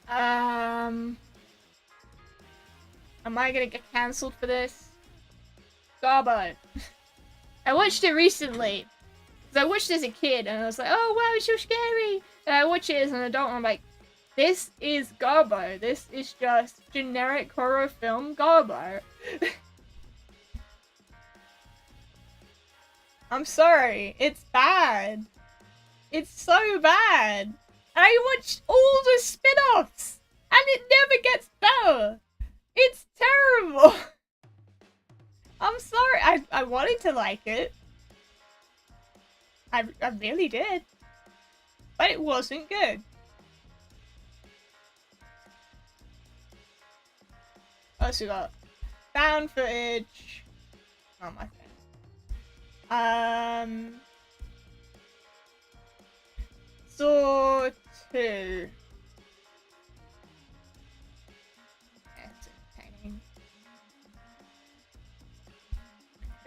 Am I gonna get cancelled for this? Garbo. I watched it recently. Because I watched it as a kid and I was like, oh wow, it's so scary. And I watch it as an adult and I'm like, this is Garbo. This is just generic horror film Garbo. I'm sorry. It's bad. It's so bad. I watched all the spin-offs and it never gets better. It's terrible. I'm sorry. I wanted to like it. I really did. But it wasn't good. Also got found footage. Not my thing. Saw 2.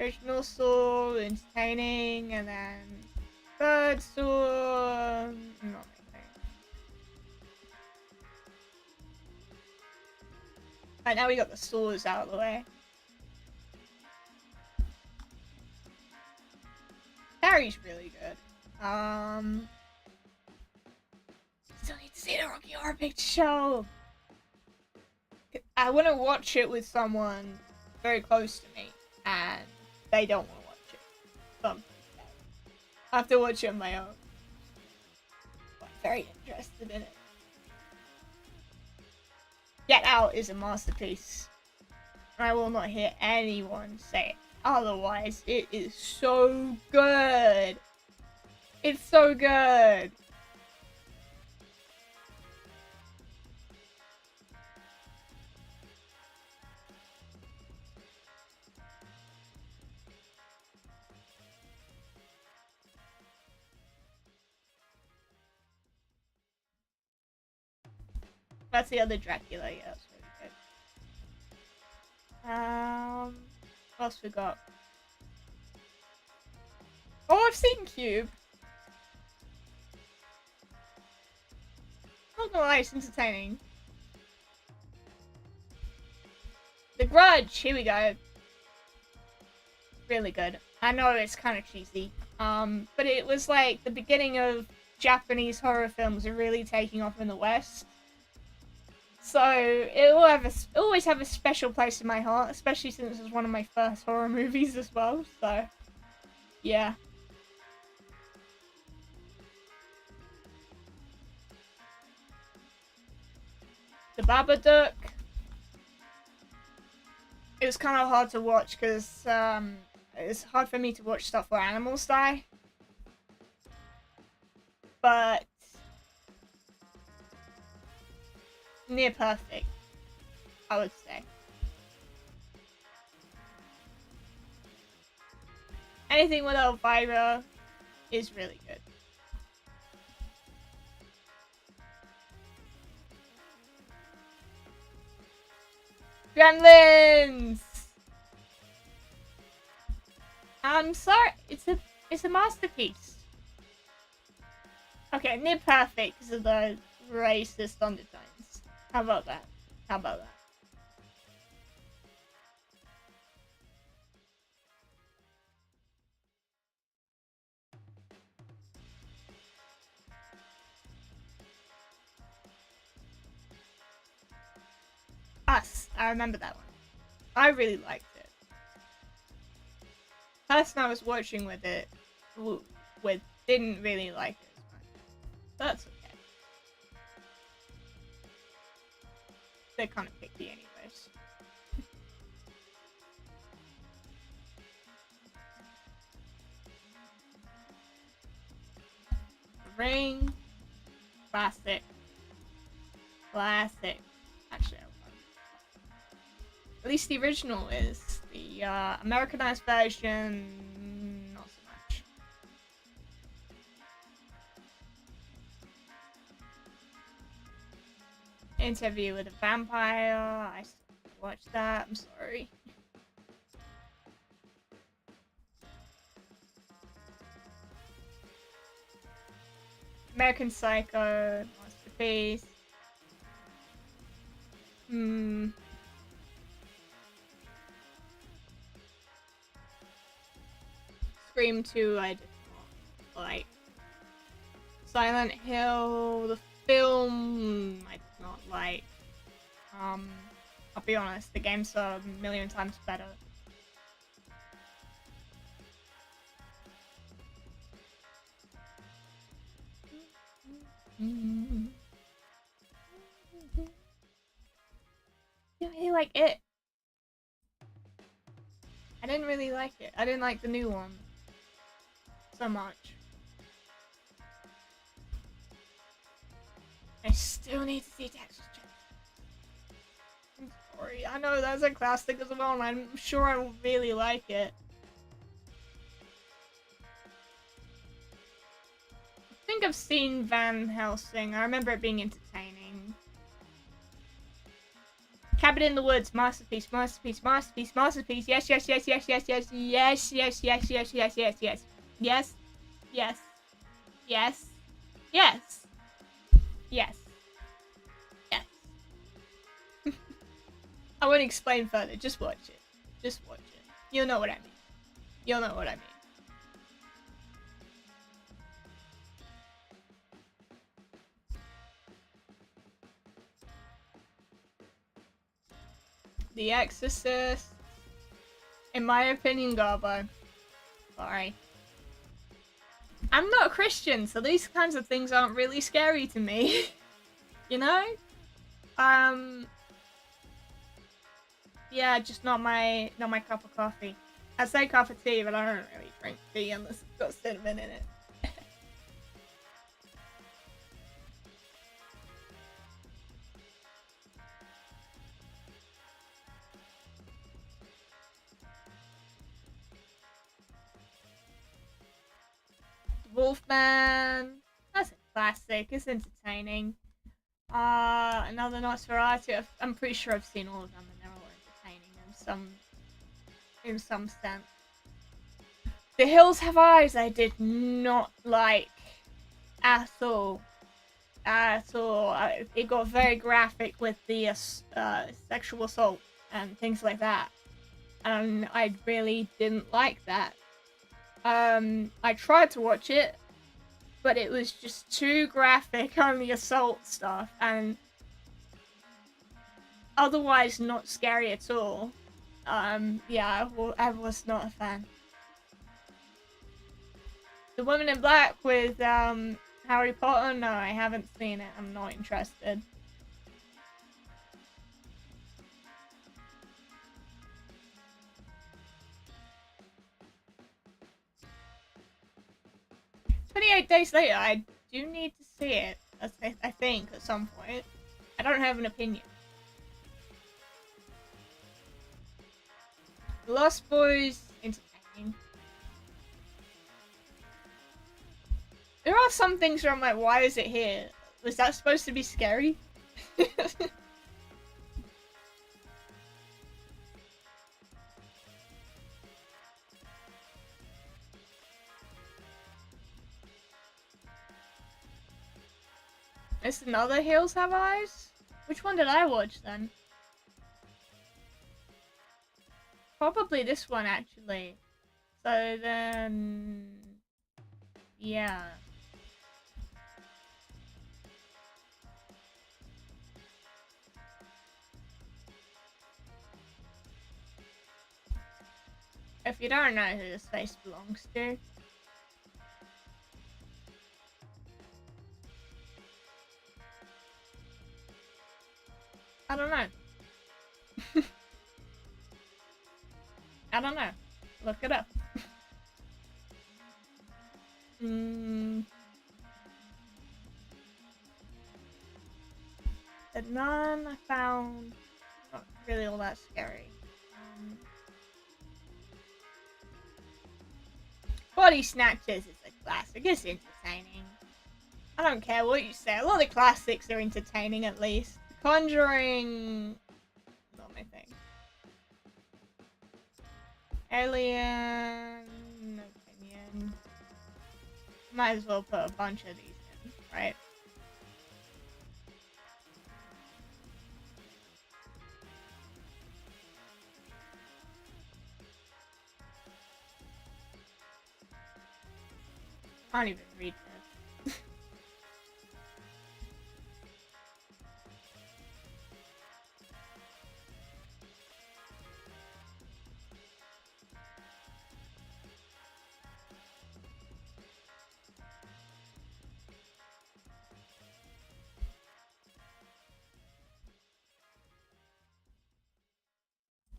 Original Saw, entertaining, and then third Saw, not anything. Right, now we got the Saws out of the way. Harry's really good. Still need to see the Rocky Horror Picture Show. I want to watch it with someone very close to me, and they don't want to watch it. So I have to watch it on my own. I'm very interested in it. Get Out is a masterpiece. I will not hear anyone say it otherwise. It is so good. It's so good. That's the other Dracula, yeah, that's really good. What else we got? Oh, I've seen Cube. Not gonna lie, it's entertaining. The Grudge, here we go. Really good. I know it's kind of cheesy, but it was like the beginning of Japanese horror films are really taking off in the West. So it will always have a special place in my heart, especially since it was one of my first horror movies as well. So, yeah. The Babadook. It was kind of hard to watch because it's hard for me to watch stuff where animals die. But near perfect, I would say. Anything with Elvira is really good. Gremlins! I'm sorry, it's a masterpiece. Okay, near perfect because of the racist undertones. How about that? How about that? Us. I remember that one. I really liked it. The person I was watching with didn't really like it as much. That's okay. They're kind of picky anyways. Ring. Classic. Classic. Actually, at least the original is. The Americanized version, not so much. Interview with a Vampire. I still watched that. I'm sorry. American Psycho, masterpiece. Scream 2, I did not like. Silent Hill, the film, I did not like. I'll be honest, the games are a million times better. Yeah, I like it. I didn't really like it. I didn't like the new one so much. I still need to see Texas Chainsaw. I'm sorry. I know that's a classic as well, and I'm sure I will really like it. I think I've seen Van Helsing. I remember it being entertaining. Cabin in the Woods, masterpiece, masterpiece, masterpiece, masterpiece. Yes, yes, yes, yes, yes, yes, yes, yes, yes, yes, yes, yes, yes, yes, yes, yes, yes, yes, yes. I won't explain further. Just watch it. Just watch it. You'll know what I mean. You'll know what I mean. The Exorcist. In my opinion, Garbo. Sorry. I'm not a Christian, so these kinds of things aren't really scary to me. You know? Yeah, just not my cup of coffee. I say cup of tea, but I don't really drink tea unless it's got cinnamon in it. Wolfman. That's a classic. It's entertaining. Another Nosferatu. I'm pretty sure I've seen all of them, and they're all entertaining in some sense. The Hills Have Eyes. I did not like at all. At all. It got very graphic with the sexual assault and things like that, and I really didn't like that. I tried to watch it, but it was just too graphic on the assault stuff, and otherwise not scary at all. Yeah, I was not a fan. The Woman in Black with Harry Potter? No, I haven't seen it. I'm not interested. "28 Days Later," I do need to see it. I think at some point. I don't have an opinion. Lost Boys, entertaining. There are some things where I'm like, why is it here? Was that supposed to be scary? It's another Hills Have Eyes? Which one did I watch then? Probably this one, actually. So then... yeah. If you don't know who this face belongs to... I don't know. I don't know. Look it up. The Nun I found not really all that scary. Body Snatchers is a classic. It's entertaining. I don't care what you say. A lot of the classics are entertaining, at least. Conjuring... not my thing. Alien... no opinion. Might as well put a bunch of these in, right? I can't even read this.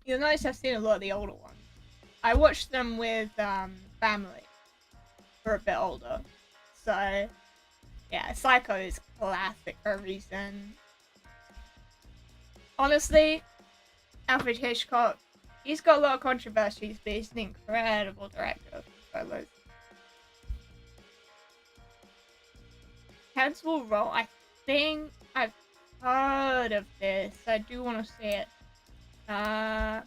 You'll notice I've seen a lot of the older ones. I watched them with family for a bit older. So, yeah, Psycho is classic for a reason. Honestly, Alfred Hitchcock, he's got a lot of controversies, but he's an incredible director, fellas. Heads Will Roll, I think I've heard of this. I do want to see it. Uh...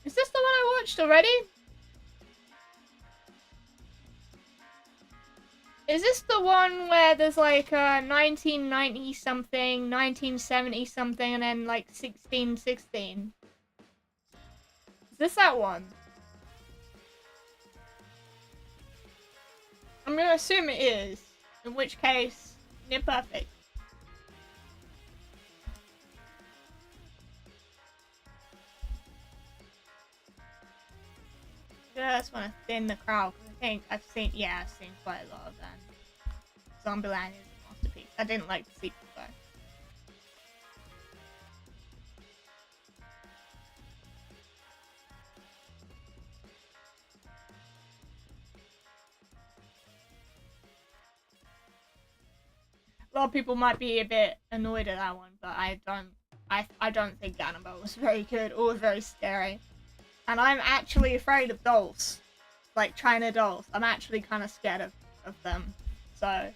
Is this the one I watched already? Is this the one where there's like 1990 something, 1970 something, and then like 1616? Is this that one? I'm gonna assume it is. In which case, near perfect. Just want to thin the crowd because I think I've seen quite a lot of them. Zombieland is a masterpiece. I didn't like the sequel though. A lot of people might be a bit annoyed at that one, but I don't think Annabelle was very good or very scary. And I'm actually afraid of dolls. Like China dolls. I'm actually kind of scared of them. So.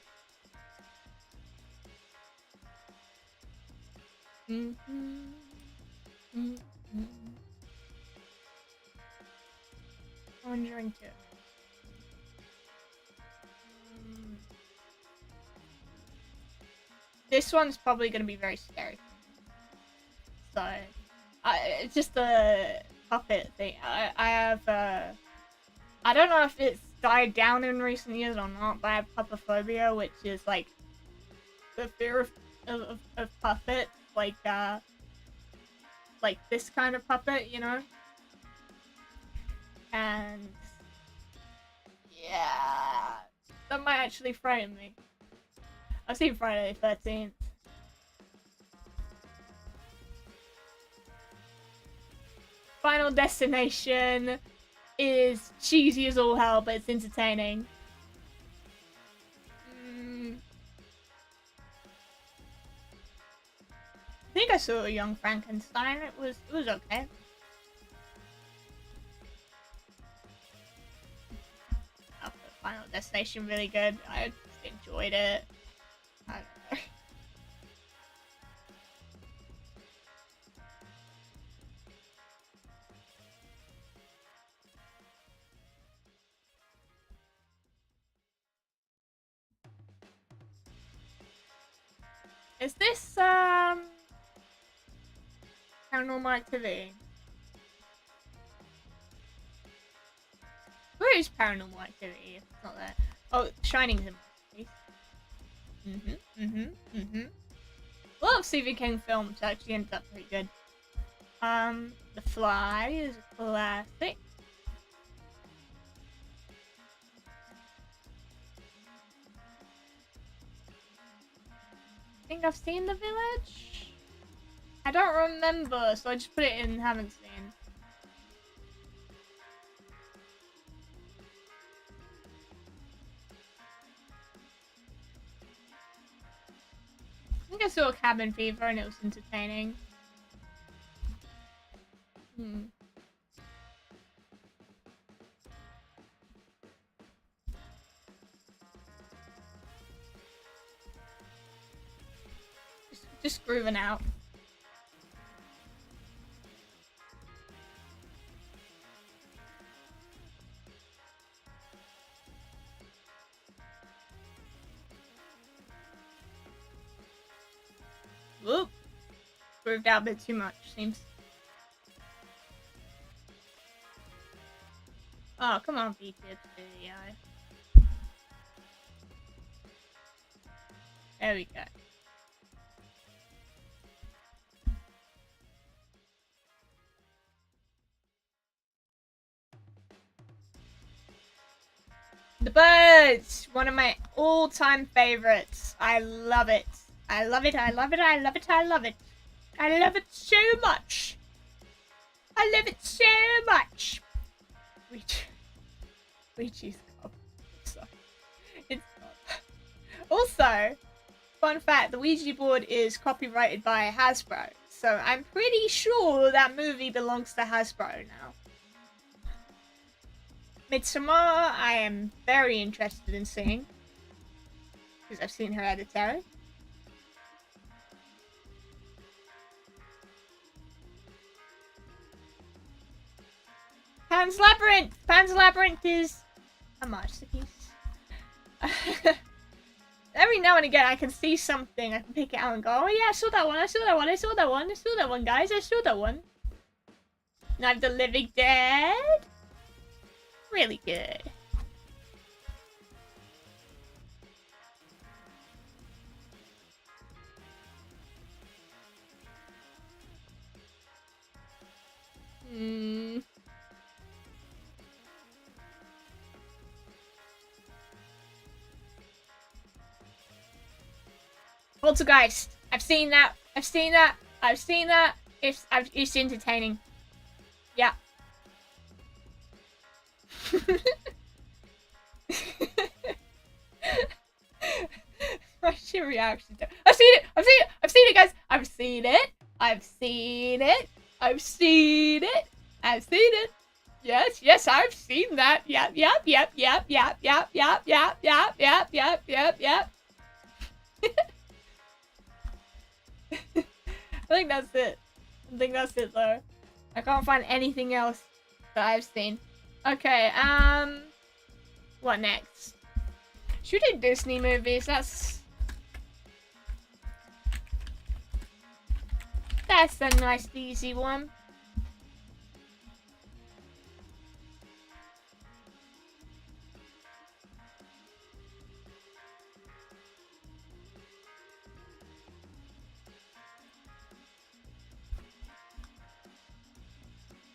Conjuring 2. This one's probably going to be very scary. So, it's just a puppet thing. I have, I don't know if it's died down in recent years or not, but I have puppophobia, which is like the fear of puppets, like this kind of puppet, you know? And yeah, that might actually frighten me. I've seen Friday the 13th. Final Destination is cheesy as all hell, but it's entertaining. I think I saw Young Frankenstein. It was okay. Final Destination really good. I just enjoyed it. I don't know. Is this Paranormal Activity? Where is Paranormal Activity if it's not there? Oh, Shining's in my face. A lot of Stephen King films actually ended up pretty good. The Fly is a classic. I think I've seen The Village? I don't remember, so I just put it in haven't seen. I think I saw Cabin Fever and it was entertaining. Just grooving out. Whoop. Grooved out a bit too much, seems. Oh, come on, BT, it's the AI. There we go. The Birds! One of my all-time favorites. I love it. I love it, I love it, I love it, I love it. I love it so much. I love it so much. Ouija's cup. Sorry. It's not. Also, fun fact, the Ouija board is copyrighted by Hasbro. So I'm pretty sure that movie belongs to Hasbro now. Midsommar, I am very interested in seeing. Because I've seen Hereditary. Pan's Labyrinth! Pan's Labyrinth is a masterpiece. Every now and again I can see something, I can pick it out and go, oh yeah, I saw that one, I saw that one, I saw that one, I saw that one, guys, I saw that one. Night of the Living Dead? Really good. Poltergeist. I've seen that. I've seen that. I've seen that. It's entertaining. Yeah. What's your reaction to? I've seen it. I've seen it. I've seen it, guys. I've seen it. I've seen it. I've seen it. I've seen it. Yes, yes, I've seen that. Yep, yep, yep, yep, yep, yep, yep, yep, yep, yep, yep, yep, yep. I think that's it. I think that's it though. I can't find anything else that I've seen. Okay, what next? Should we do Disney movies? That's a nice easy one.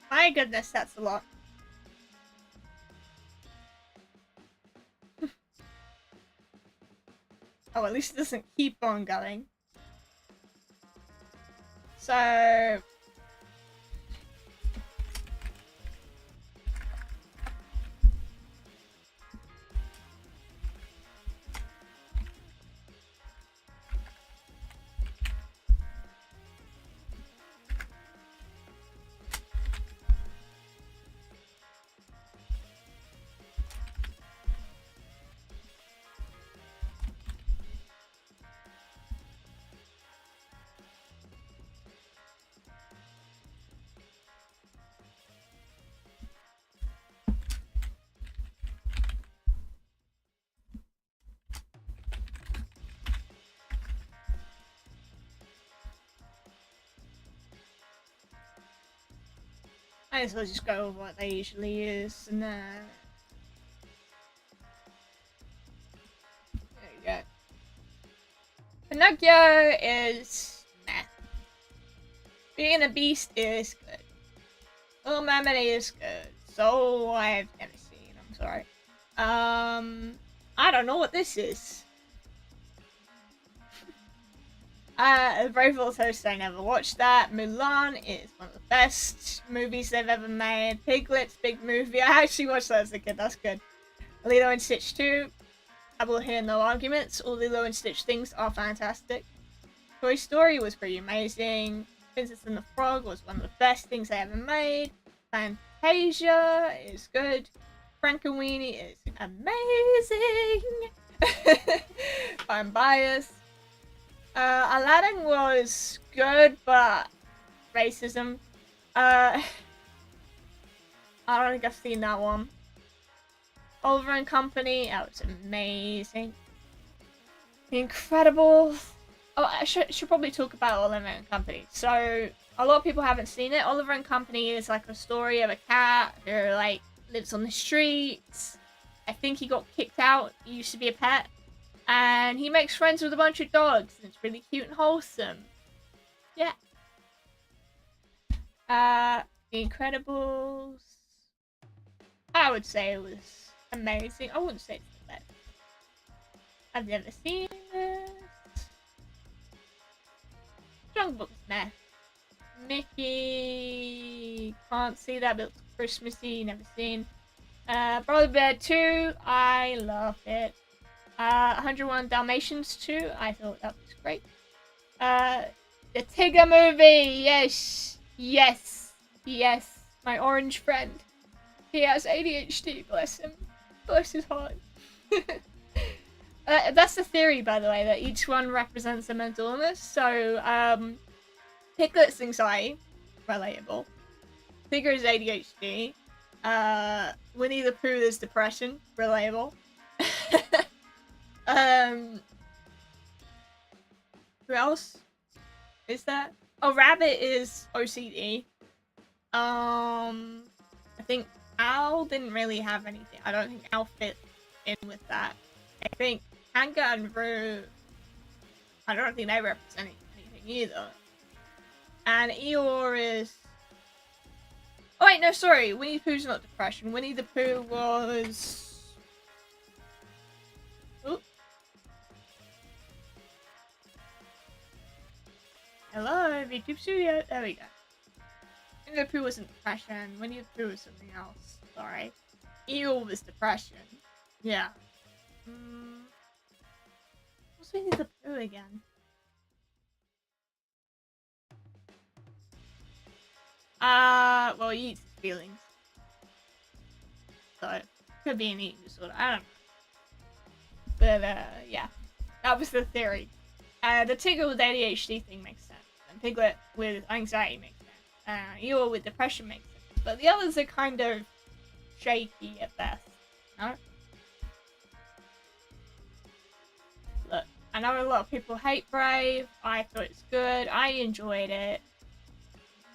My goodness, that's a lot. Oh, at least it doesn't keep on going. So... I guess I'll just go with what they usually use, and there you go. Pinocchio is meh. Being a Beast is good. Little Mermaid is good. So I've never seen, I'm sorry. I don't know what this is. Brave Little Toast, I never watched that. Mulan is one of the best movies they've ever made. Piglet's big movie. I actually watched that as a kid. That's good. Lilo and Stitch 2. I will hear no arguments. All the Lilo and Stitch things are fantastic. Toy Story was pretty amazing. Princess and the Frog was one of the best things they ever made. Fantasia is good. Frankenweenie is amazing. I'm biased. Aladdin was good, but racism. I don't think I've seen that one. Oliver and Company, that was amazing. The Incredibles. Oh, I should probably talk about Oliver and Company. So, a lot of people haven't seen it. Oliver and Company is like a story of a cat who like lives on the streets. I think he got kicked out. He used to be a pet. And he makes friends with a bunch of dogs, and it's really cute and wholesome. Yeah. The Incredibles. I would say it was amazing. I wouldn't say it's the best. I've never seen this. Jungle Book is meh. Mickey. Can't see that, but it's Christmassy. Never seen. Brother Bear 2. I love it. 101 Dalmatians 2, I thought that was great. The Tigger movie, yes, yes, yes, my orange friend. He has ADHD, bless him. Bless his heart. That's the theory, by the way, that each one represents a mental illness. So, Piglet's anxiety, relatable. Tigger is ADHD. Winnie the Pooh is depression, relatable. Who else is that? Oh, Rabbit is OCD. I think Al didn't really have anything. I don't think Al fit in with that. I think Kanga and Roo, I don't think they represent anything either. And Eeyore is... Oh wait, no, sorry. Winnie the Pooh's not depression. Winnie the Pooh was... Oop. Hello, YouTube Studio. There we go. Winnie the Pooh wasn't depression. Winnie the Pooh was something else. Sorry. Eeyore was depression. Yeah. What's Winnie the Pooh again? Well, he eats his feelings. So, could be an eating disorder. I don't know. But, yeah. That was the theory. The Tigger with ADHD thing makes sense. And Piglet with anxiety makes sense. Eeyore with depression makes sense. But the others are kind of shaky at best. No? Look, I know a lot of people hate Brave. I thought it's good. I enjoyed it.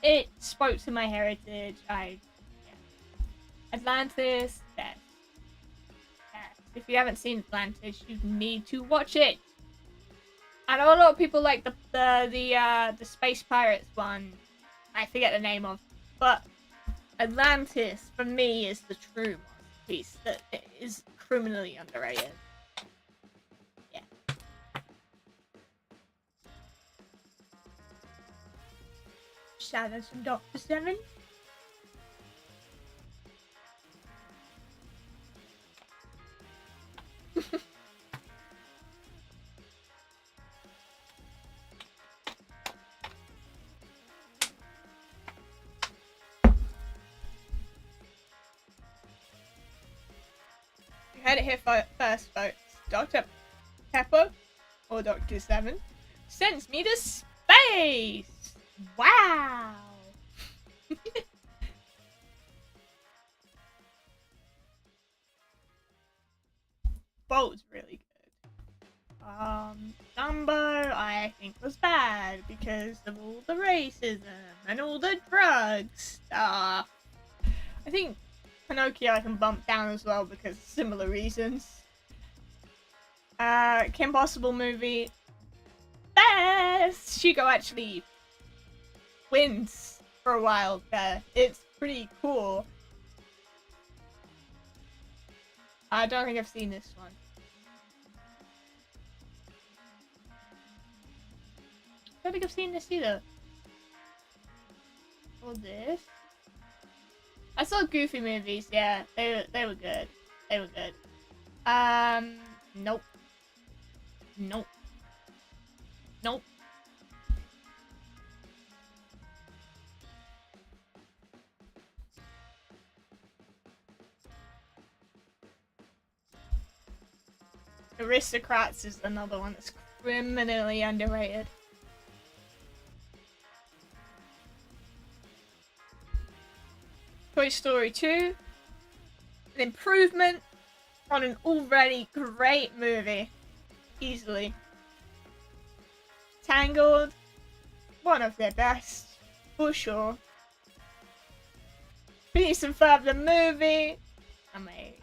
It spoke to my heritage. Yeah. Atlantis, best. If you haven't seen Atlantis, you need to watch it. I know a lot of people like the Space Pirates one. I forget the name of, but Atlantis for me is the true masterpiece that is criminally underrated. Yeah. Shadows from Dr. Seven. You heard it here first, folks. Dr. Pepper, or Dr. Seven, sends me to space! Wow! Bolt's really good. Dumbo, I think, was bad because of all the racism and all the drug stuff. I think Pinocchio I can bump down as well because of similar reasons. Kim Possible movie, best! Chico actually wins for a while there. It's pretty cool. I don't think I've seen this one. I don't think I've seen this either. Or this. I saw Goofy movies, yeah. They were good. They were good. Nope. Nope. Nope. Aristocrats is another one that's criminally underrated. Toy Story 2, an improvement on an already great movie, easily. Tangled, one of their best, for sure. Phineas and Ferb the movie, amazing.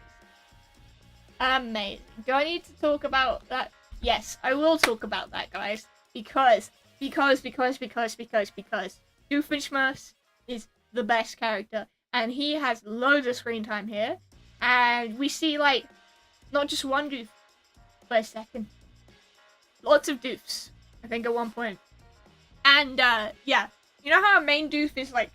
Amazing. Do I need to talk about that? Yes, I will talk about that, guys. Because Doofenshmirtz is the best character. And he has loads of screen time here. And we see, like, not just one doof, but a second. Lots of doofs, I think, at one point. And, yeah. You know how a main doof is, like,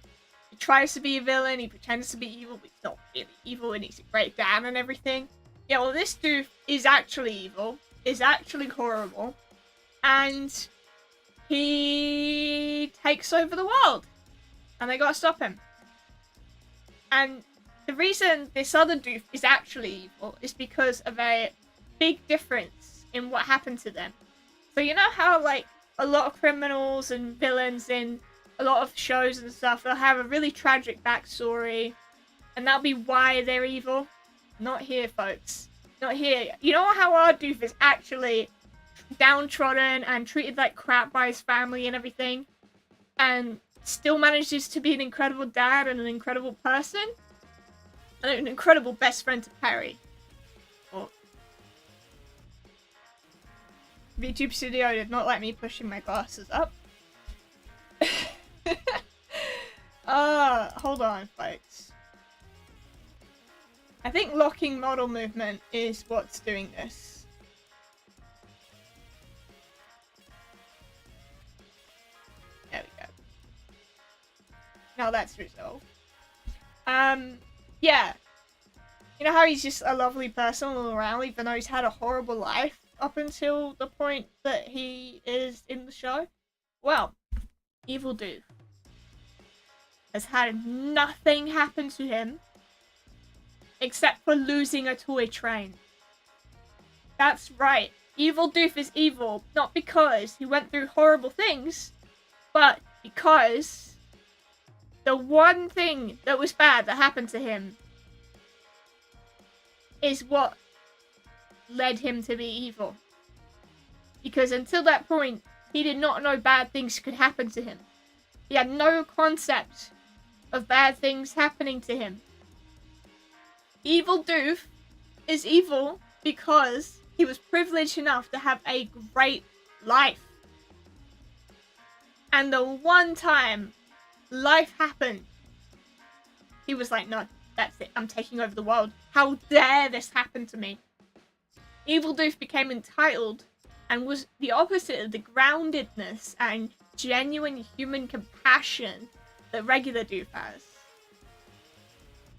he tries to be a villain, he pretends to be evil, but he's not really evil, and he's a great dad and everything? Yeah, well, this doof is actually evil, is actually horrible, and he takes over the world. And they gotta stop him. And the the reason this other doof is actually evil is because of a big difference in what happened to them. So you know how, like, a lot of criminals and villains in a lot of shows and stuff, they'll have a really tragic backstory, and that'll be why they're evil? Not here, folks. Not here. You know how our doof is actually downtrodden and treated like crap by his family and everything, and still manages to be an incredible dad and an incredible person? And an incredible best friend to Perry. Oh. VTube Studio did not let me pushing my glasses up. Hold on, folks. I think locking model movement is what's doing this. There we go. Now that's resolved. Yeah. You know how he's just a lovely person all around, even though he's had a horrible life up until the point that he is in the show? Well, Evil Doof has had nothing happen to him except for losing a toy train. That's right. Evil Doof is evil, not because he went through horrible things, but because the one thing that was bad that happened to him is what led him to be evil. Because until that point, he did not know bad things could happen to him. He had no concept of bad things happening to him. Evil Doof is evil because he was privileged enough to have a great life. And the one time life happened, he was like, no, that's it, I'm taking over the world. How dare this happen to me? Evil Doof became entitled and was the opposite of the groundedness and genuine human compassion that regular Doof has.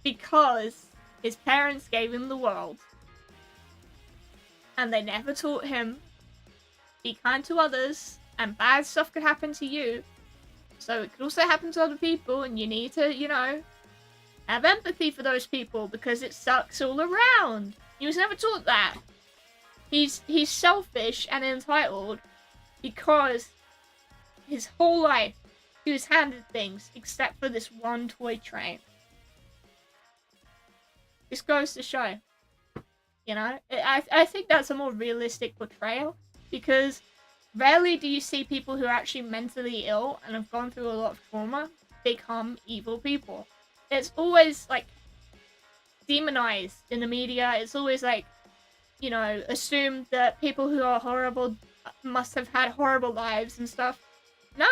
Because his parents gave him the world. And they never taught him, be kind to others, and bad stuff could happen to you. So it could also happen to other people, and you need to, you know, have empathy for those people because it sucks all around. He was never taught that. He's selfish and entitled because his whole life he was handed things except for this one toy train. This goes to show, you know, I think that's a more realistic portrayal because rarely do you see people who are actually mentally ill and have gone through a lot of trauma become evil people. It's always like demonized in the media. It's always like, you know, assumed that people who are horrible must have had horrible lives and stuff. Nah.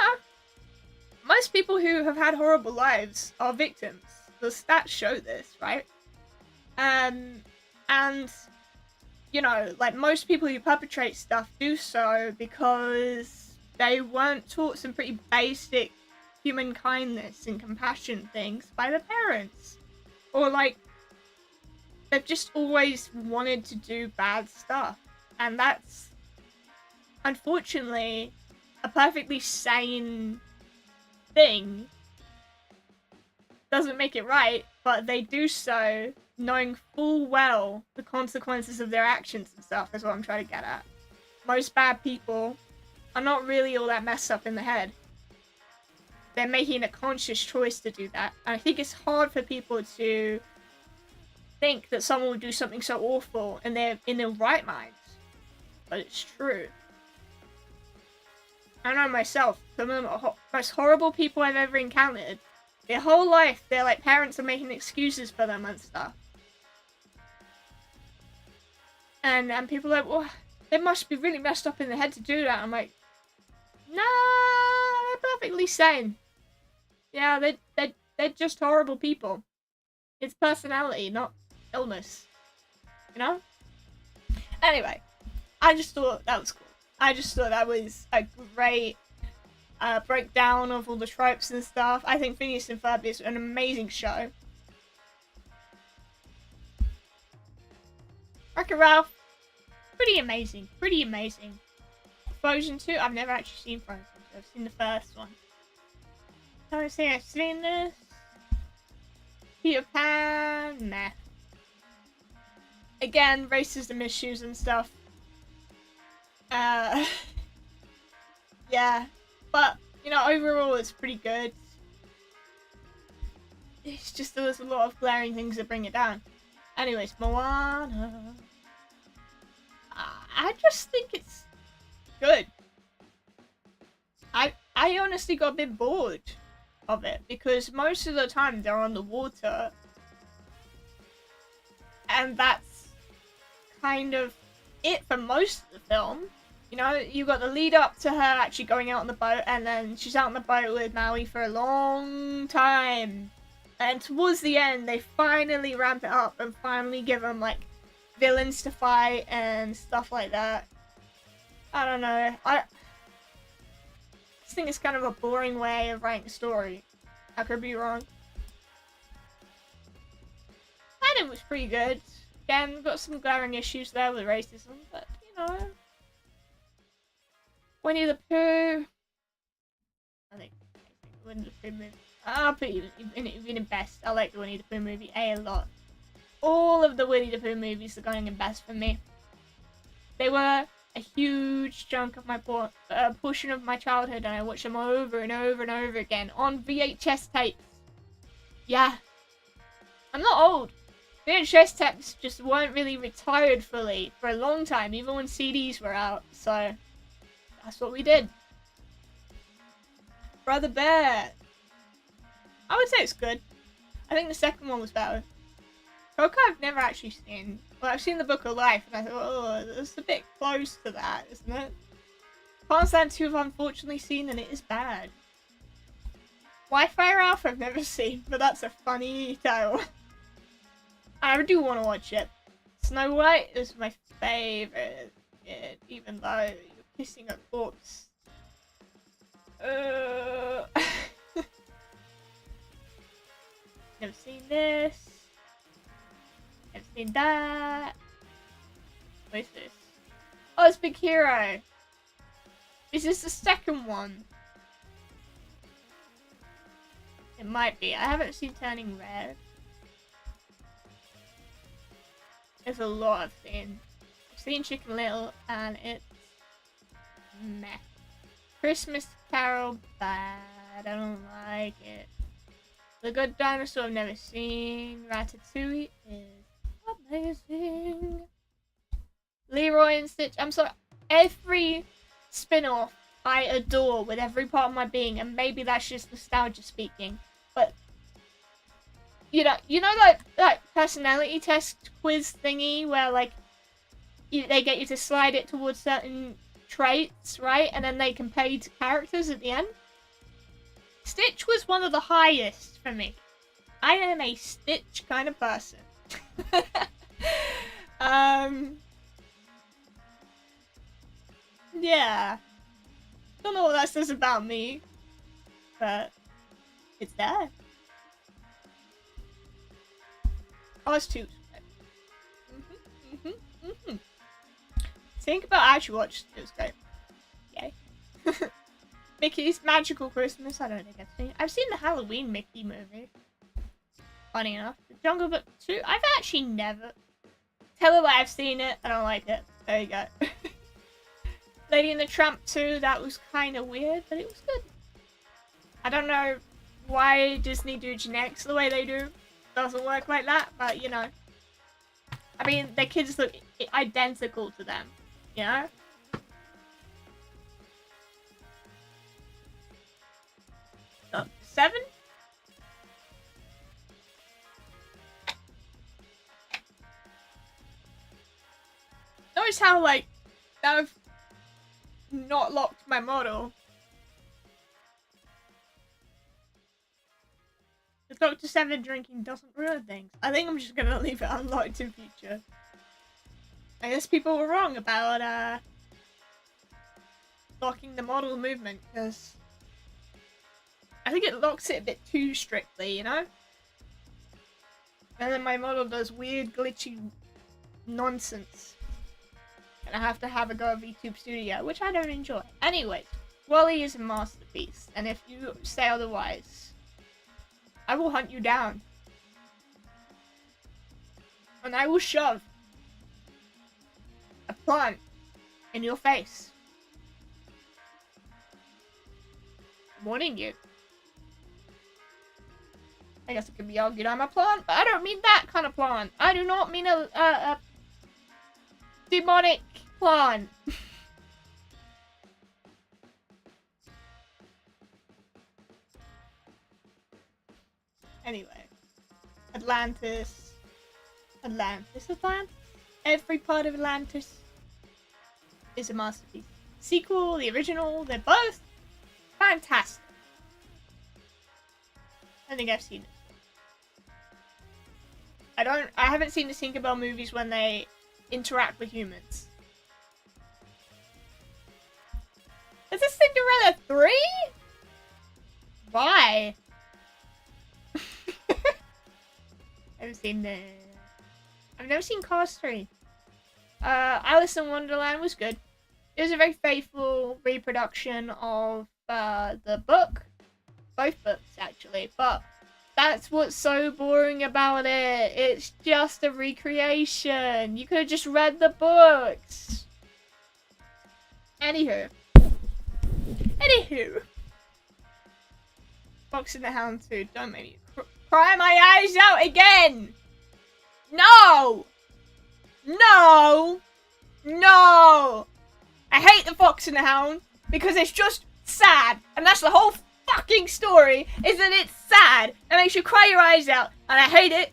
Most people who have had horrible lives are victims. The stats show this, right? And, you know, like most people who perpetrate stuff do so because they weren't taught some pretty basic human kindness and compassion things by their parents. Or like, they've just always wanted to do bad stuff. And that's, unfortunately, a perfectly sane thing. Doesn't make it right, but they do so knowing full well the consequences of their actions and stuff, is what I'm trying to get at. Most bad people are not really all that messed up in the head. They're making a conscious choice to do that. And I think it's hard for people to think that someone would do something so awful and they're in their right minds. But it's true. I know myself, some of the most horrible people I've ever encountered, their whole life, their like parents are making excuses for them and stuff. And people are like, well, they must be really messed up in the head to do that. I'm like, nah, they're perfectly sane. Yeah, they're just horrible people. It's personality, not illness. You know? Anyway, I just thought that was cool. I just thought that was a great breakdown of all the tropes and stuff. I think Phineas and Ferb is an amazing show. Wreck-It Ralph, pretty amazing, pretty amazing. Frozen 2, I've never actually seen Frozen 2, I've seen the first one. I don't think I've seen this. Peter Pan, meh. Again, racism issues and stuff. Yeah, but you know, overall it's pretty good. It's just there was a lot of glaring things that bring it down. Anyways, Moana. I just think it's good. I honestly got a bit bored of it because most of the time they're on the water, and that's kind of it for most of the film. You know, you got the lead up to her actually going out on the boat, and then she's out on the boat with Maui for a long time. And towards the end, they finally ramp it up and finally give them, like, villains to fight and stuff like that. I don't know. I just think it's kind of a boring way of writing a story. I could be wrong. It was pretty good. Again, got some glaring issues there with racism, but, you know. Winnie the Pooh. I think Winnie the Pooh movie. I'll put you in best. I like the Winnie the Pooh movie a lot. All of the Winnie the Pooh movies are going in best for me. They were a huge chunk of my portion of my childhood, and I watched them over and over and over again on VHS tapes. Yeah. I'm not old. VHS tapes just weren't really retired fully for a long time, even when CDs were out, so that's what we did. Brother Bear. I would say it's good. I think the second one was better. Coco I've never actually seen. Well, I've seen the Book of Life, and I thought, oh, that's a bit close to that, isn't it? Can't Stand 2 I've unfortunately seen, and it is bad. Wi-Fi Ralph I've never seen, but that's a funny title. I do want to watch it. Snow White is my favorite, even though you're kissing a corpse. Never seen this. Never seen that. What is this? Oh, it's Big Hero. Is this the second one? It might be. I haven't seen Turning Red. There's a lot I've seen. I've seen Chicken Little, and it's meh. Christmas Carol, bad. I don't like it. The Good Dinosaur, I've never seen. Ratatouille is amazing. Leroy and Stitch, I'm sorry. Every spin-off I adore with every part of my being, and maybe that's just nostalgia speaking, but you know that personality test quiz thingy where like they get you to slide it towards certain traits, right? And then they compare you to characters at the end. Stitch was one of the highest for me. I am a Stitch kind of person. Yeah. Don't know what that says about me, but it's there. Cars 2. Think about I actually watched it. It was great. Yay. Mickey's Magical Christmas. I don't think I've seen it. I've seen the Halloween Mickey movie. Funny enough. The Jungle Book 2. I've actually never. Tell her that I've seen it. I don't like it. There you go. Lady and the Tramp 2. That was kind of weird, but it was good. I don't know why Disney do generics the way they do. Doesn't work like that, but you know. I mean, their kids look identical to them, you know? Up to 7? Notice how, like, I've not locked my model. The Dr. 7 drinking doesn't ruin things. I think I'm just gonna leave it unlocked in future. I guess people were wrong about, locking the model movement, because I think it locks it a bit too strictly, you know? And then my model does weird, glitchy nonsense. And I have to have a go at VTube Studio, which I don't enjoy. Anyways, WALL-E is a masterpiece, and if you say otherwise, I will hunt you down. And I will shove a plant in your face. Warning you. I guess it could be argued I'm a plant, but I don't mean that kind of plant. I do not mean a demonic plant. Anyway. Atlantis. Every part of Atlantis is a masterpiece. Sequel, the original, they're both fantastic. I think I've seen it. I haven't seen the Tinkerbell movies when they interact with humans. Is this Cinderella 3? Why? I've never seen Cars 3. Alice in Wonderland was good. It was a very faithful reproduction of the book. Both books, actually. But that's what's so boring about it. It's just a recreation. You could have just read the books. Anywho. Fox and the Hound 2. Don't make me cry my eyes out again. No! I hate the Fox and the Hound because it's just sad. And that's the whole fucking story, is that it's sad. It makes you cry your eyes out. And I hate it.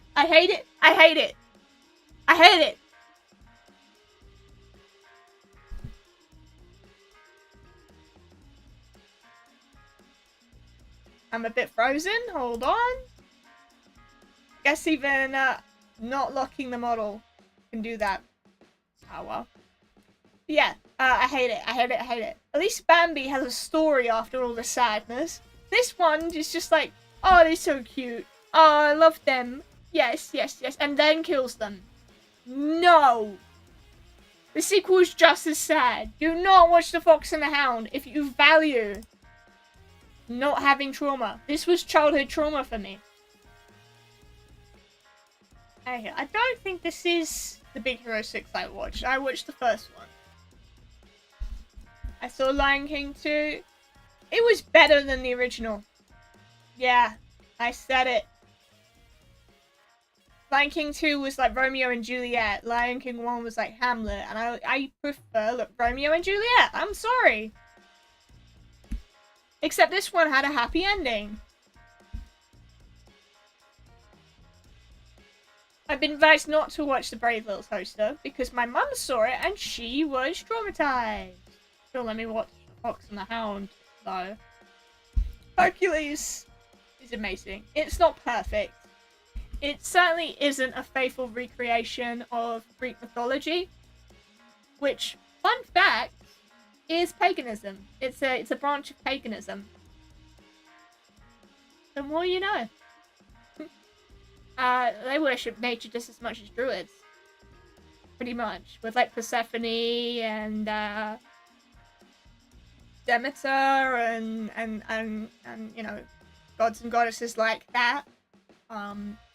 I'm a bit frozen. Hold on. Guess even not locking the model can do that. Oh well. Yeah, I hate it. At least Bambi has a story after all the sadness. This one is just like, oh, they're so cute. Oh, I love them. Yes. And then kills them. No. The sequel is just as sad. Do not watch The Fox and the Hound if you value not having trauma. This was childhood trauma for me. I don't think this is the Big Hero 6 I watched. I watched the first one. I saw Lion King 2. It was better than the original. Yeah, I said it. Lion King 2 was like Romeo and Juliet. Lion King 1 was like Hamlet. And I prefer Romeo and Juliet. I'm sorry. Except this one had a happy ending. I've been advised not to watch The Brave Little Toaster because my mum saw it and she was traumatized. Still let me watch Fox and the Hound, though. Hercules is amazing. It's not perfect. It certainly isn't a faithful recreation of Greek mythology, which, fun fact, is paganism. It's a branch of paganism. The more you know. They worship nature just as much as druids. Pretty much. With like Persephone and Demeter and you know, gods and goddesses like that.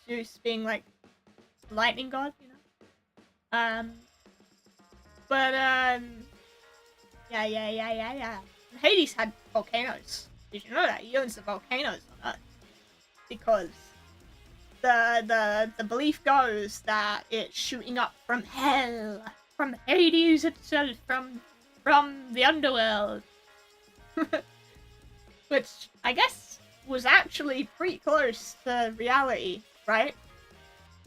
Zeus being like lightning god, you know. Yeah. Hades had volcanoes. Did you know that? He owns the volcanoes on Earth. Because the belief goes that it's shooting up from hell, from Hades itself, from the underworld, which I guess was actually pretty close to reality, right?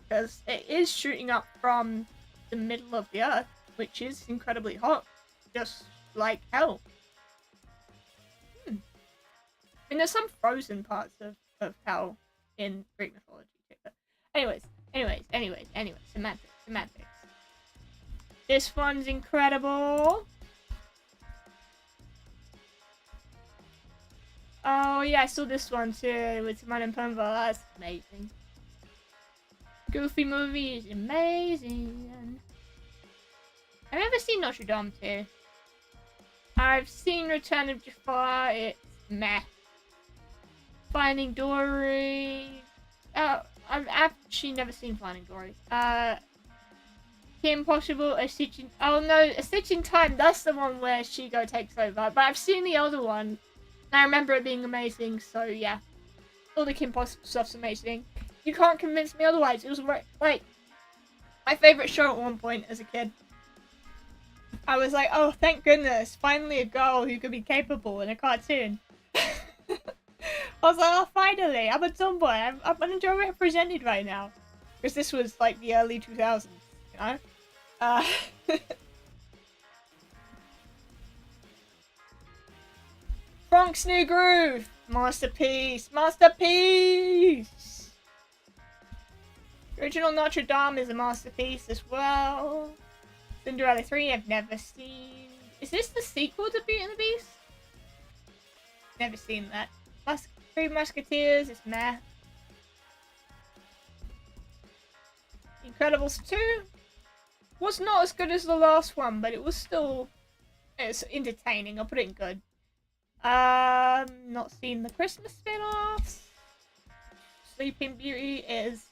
Because it is shooting up from the middle of the earth, which is incredibly hot, just like hell. I mean, there's some frozen parts of hell in Greek mythology. Anyways, semantics. This one's incredible. Oh yeah, I saw this one too with Timon and Pumbaa. That's amazing. Goofy movie is amazing. I've never seen Notre Dame too. I've seen Return of Jafar. It's meh. Finding Dory. I've actually never seen Finding Dory. Kim Possible, A Stitch in... Oh no, A Stitch in Time, that's the one where Shigo takes over. But I've seen the other one, and I remember it being amazing, so yeah. All the Kim Possible stuff's amazing. You can't convince me otherwise. It was like my favourite show at one point as a kid. I was like, oh, thank goodness, finally a girl who could be capable in a cartoon. I was like, oh, finally, I'm a tomboy. I'm underrepresented right now. Because this was like the early 2000s, you know? Bronx New Groove! Masterpiece! Masterpiece! Original Notre Dame is a masterpiece as well. Cinderella 3 I've never seen. Is this the sequel to Beauty and the Beast? Never seen that. Three Musketeers is meh. Incredibles 2 was not as good as the last one, but it was still... It's entertaining, I'll put it in good. Not seen the Christmas spin-offs. Sleeping Beauty is...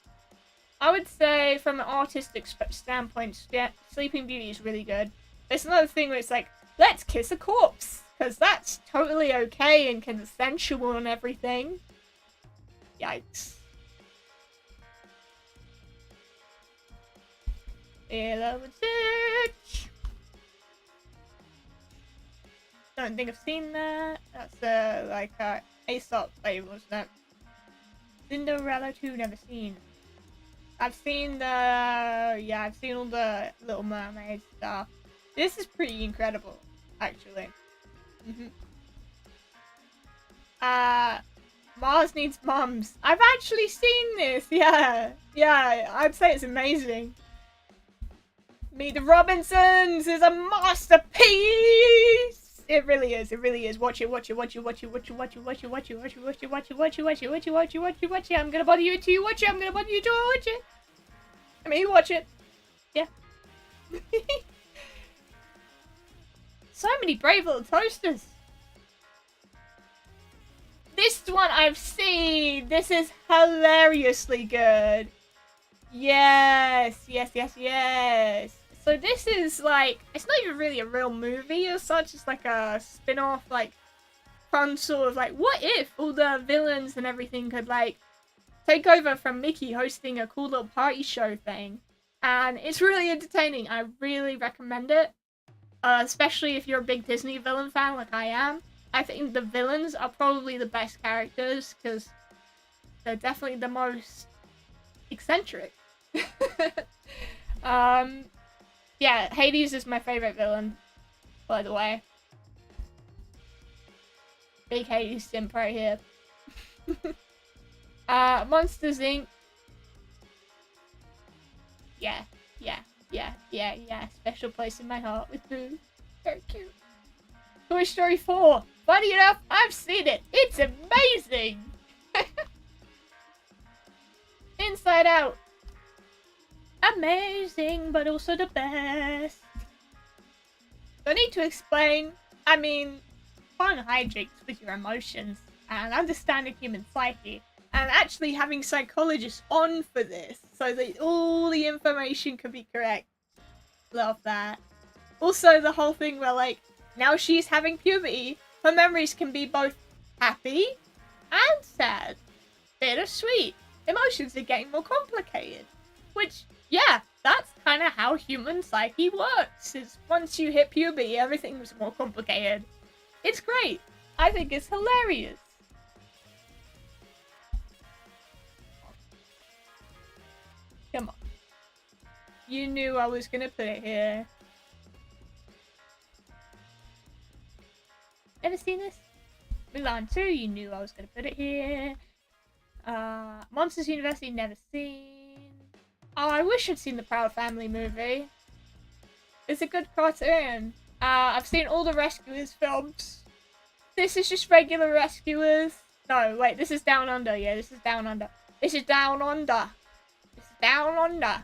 I would say, from an artistic standpoint, Sleeping Beauty is really good. There's another thing where it's like, let's kiss a corpse! Because that's totally okay and consensual and everything. Yikes. Lilo and Stitch! Don't think I've seen that. That's like Aesop flavor, wasn't it? Cinderella 2, never seen. I've seen the... Yeah, I've seen all the Little Mermaid stuff. This is pretty incredible, actually. Mars Needs Mums. I've actually seen this, yeah. Yeah, I'd say it's amazing. Meet the Robinsons is a masterpiece! It really is, it really is. Watch it, watch it, watch it, watch it, watch it, watch it, watch it, watch it, watch it, watch it, watch it, watch it, watch it, watch it, watch it, watch it, watch it. I'm gonna bother you until you watch it, I'm gonna bother you until you watch it. I mean, you watch it. Yeah. So many brave little toasters. This one I've seen. This is hilariously good. Yes, yes, yes, yes. So this is like, it's not even really a real movie as such. It's like a spin-off, like, fun sort of like, what if all the villains and everything could like take over from Mickey hosting a cool little party show thing. And it's really entertaining. I really recommend it. Especially if you're a big Disney villain fan like I am. I think the villains are probably the best characters because they're definitely the most eccentric. Yeah, Hades is my favorite villain, by the way. Big Hades simp right here. Monsters Inc. Yeah. Special place in my heart with Boo. Very cute. Toy Story 4. Funny enough, I've seen it. It's amazing. Inside Out. Amazing, but also the best. Don't need to explain. I mean, fun hijinks with your emotions and understanding human psyche. And actually having psychologists on for this so that all the information can be correct. Love that. Also, the whole thing where, like, now she's having puberty, her memories can be both happy and sad. Bittersweet. Emotions are getting more complicated. Which, yeah, that's kind of how human psyche works. Is once you hit puberty, everything's more complicated. It's great. I think it's hilarious. Come on. You knew I was gonna put it here. Ever seen this? Mulan 2, you knew I was gonna put it here. Monsters University, never seen. Oh, I wish I'd seen the Proud Family movie. It's a good cartoon. I've seen all the Rescuers films. This is just regular Rescuers. No, wait, this is Down Under. Yeah, this is Down Under. This is Down Under. This is Down Under.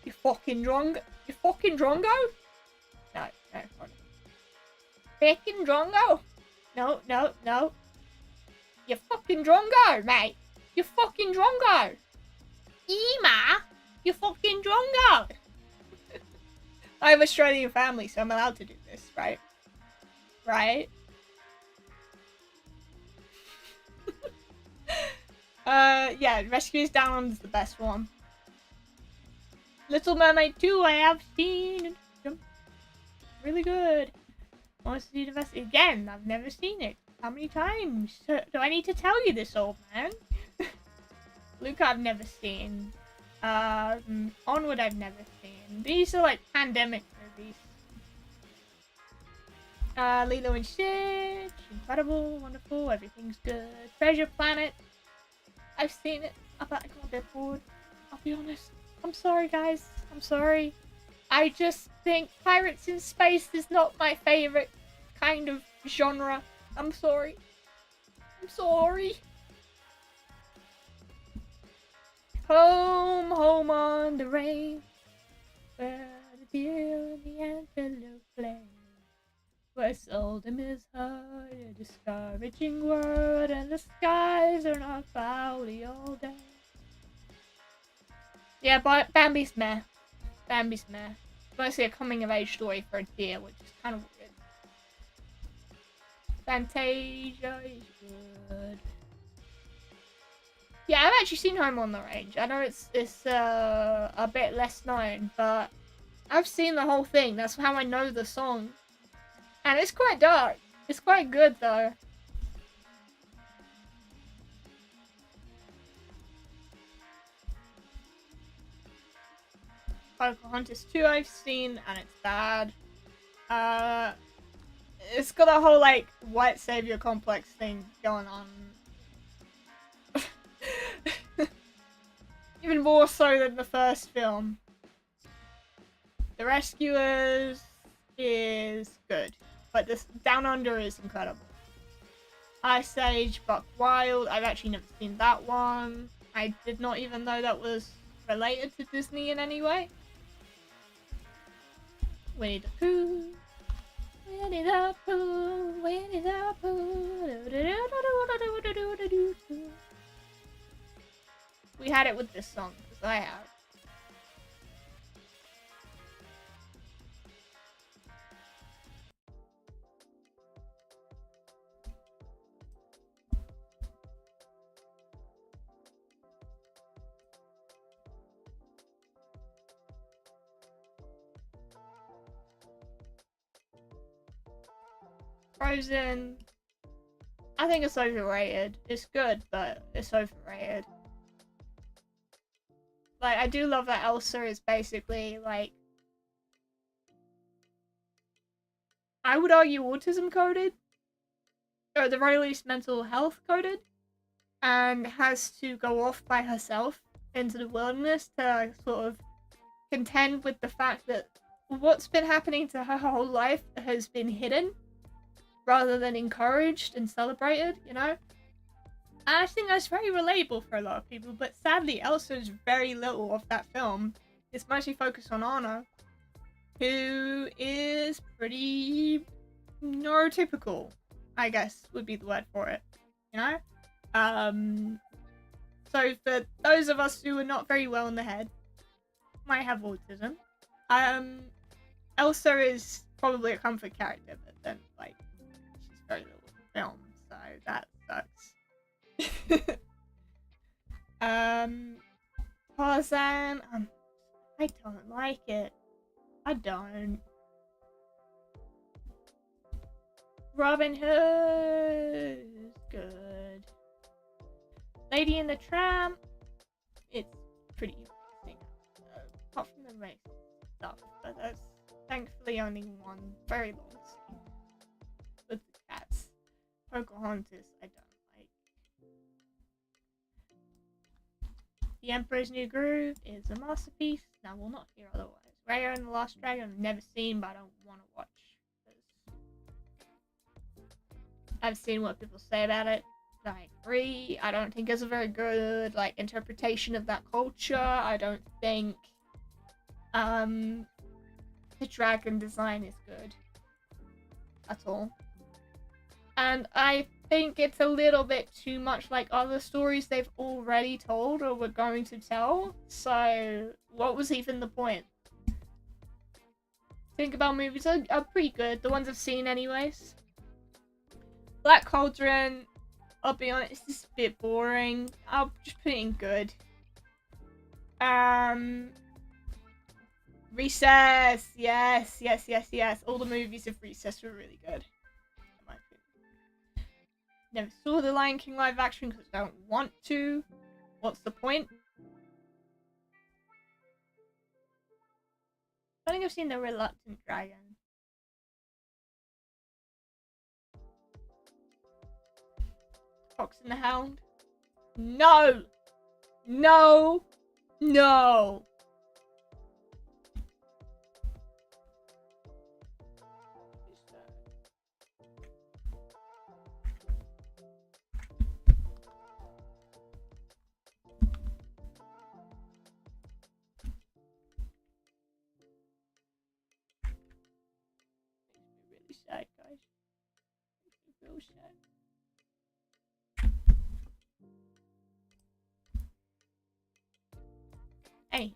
You fucking drongo? You fucking drongo? No, hold on. Fucking drongo? No. You fucking drongo, mate. You fucking drongo. Ema? You're fucking Drongo! I have Australian family, so I'm allowed to do this, right? Right? Yeah, Rescuers Down Under is the best one. Little Mermaid 2, I have seen. Really good. Monsters University again. I've never seen it. How many times do I need to tell you this, old man? Luca, I've never seen. Onward, I've never seen. These are like pandemic movies. Lilo and Stitch, incredible, wonderful, everything's good. Treasure Planet, I've seen it, but I got a bit bored. I'll be honest. I'm sorry, guys. I'm sorry. I just think pirates in space is not my favorite kind of genre. I'm sorry. I'm sorry. Home, home on the range, where the deer and the antelope play. Where seldom is heard a discouraging word, and the skies are not cloudy all day. Yeah, but Bambi's meh. Bambi's meh. Mostly a coming-of-age story for a deer, which is kind of weird. Fantasia is good. Yeah, I've actually seen Home on the Range. I know it's a bit less known, but I've seen the whole thing. That's how I know the song. And it's quite dark. It's quite good, though. Pocahontas 2 I've seen, and it's bad. It's got a whole, like, white savior complex thing going on. Even more so than the first film. The Rescuers is good, but this Down Under is incredible. Ice Age, Buck Wild, I've actually never seen that one. I did not even know that was related to Disney in any way. Winnie the Pooh. Winnie the Pooh. Winnie the Pooh. We had it with this song, because I have. Frozen. I think it's overrated. It's good, but it's overrated. Like, I do love that Elsa is basically, like, I would argue autism coded, or at the very least mental health coded, and has to go off by herself into the wilderness to sort of contend with the fact that what's been happening to her whole life has been hidden rather than encouraged and celebrated, you know? I think that's very relatable for a lot of people, but sadly Elsa's very little of that film. It's mostly focused on Anna, who is pretty neurotypical, I guess would be the word for it, you know? So for those of us who are not very well in the head, might have autism, Elsa is probably a comfort character, but then, like, she's very little in the film, so that sucks. Tarzan, I don't like it. I don't. Robin Hood is good. Lady and the Tramp, it's pretty interesting. Apart from the race stuff, but that's thankfully only one very long scene with the cats. Pocahontas, I don't like. The Emperor's New Groove is a masterpiece. Now we'll not hear otherwise. Raya and the Last Dragon, I've never seen, but I don't want to watch. I've seen what people say about it. I agree. I don't think it's a very good, like, interpretation of that culture. I don't think the dragon design is good at all. And I think it's a little bit too much like other stories they've already told or were going to tell. So what was even the point? Think about movies are pretty good. The ones I've seen anyways. Black Cauldron, I'll be honest, it's a bit boring. I'll just put it in good. Recess, yes. All the movies of Recess were really good. Never saw the Lion King live action because I don't want to. What's the point? I think I've seen The Reluctant Dragon. Fox and the Hound. No! No! No! Sad, guys. Real sad. Hey,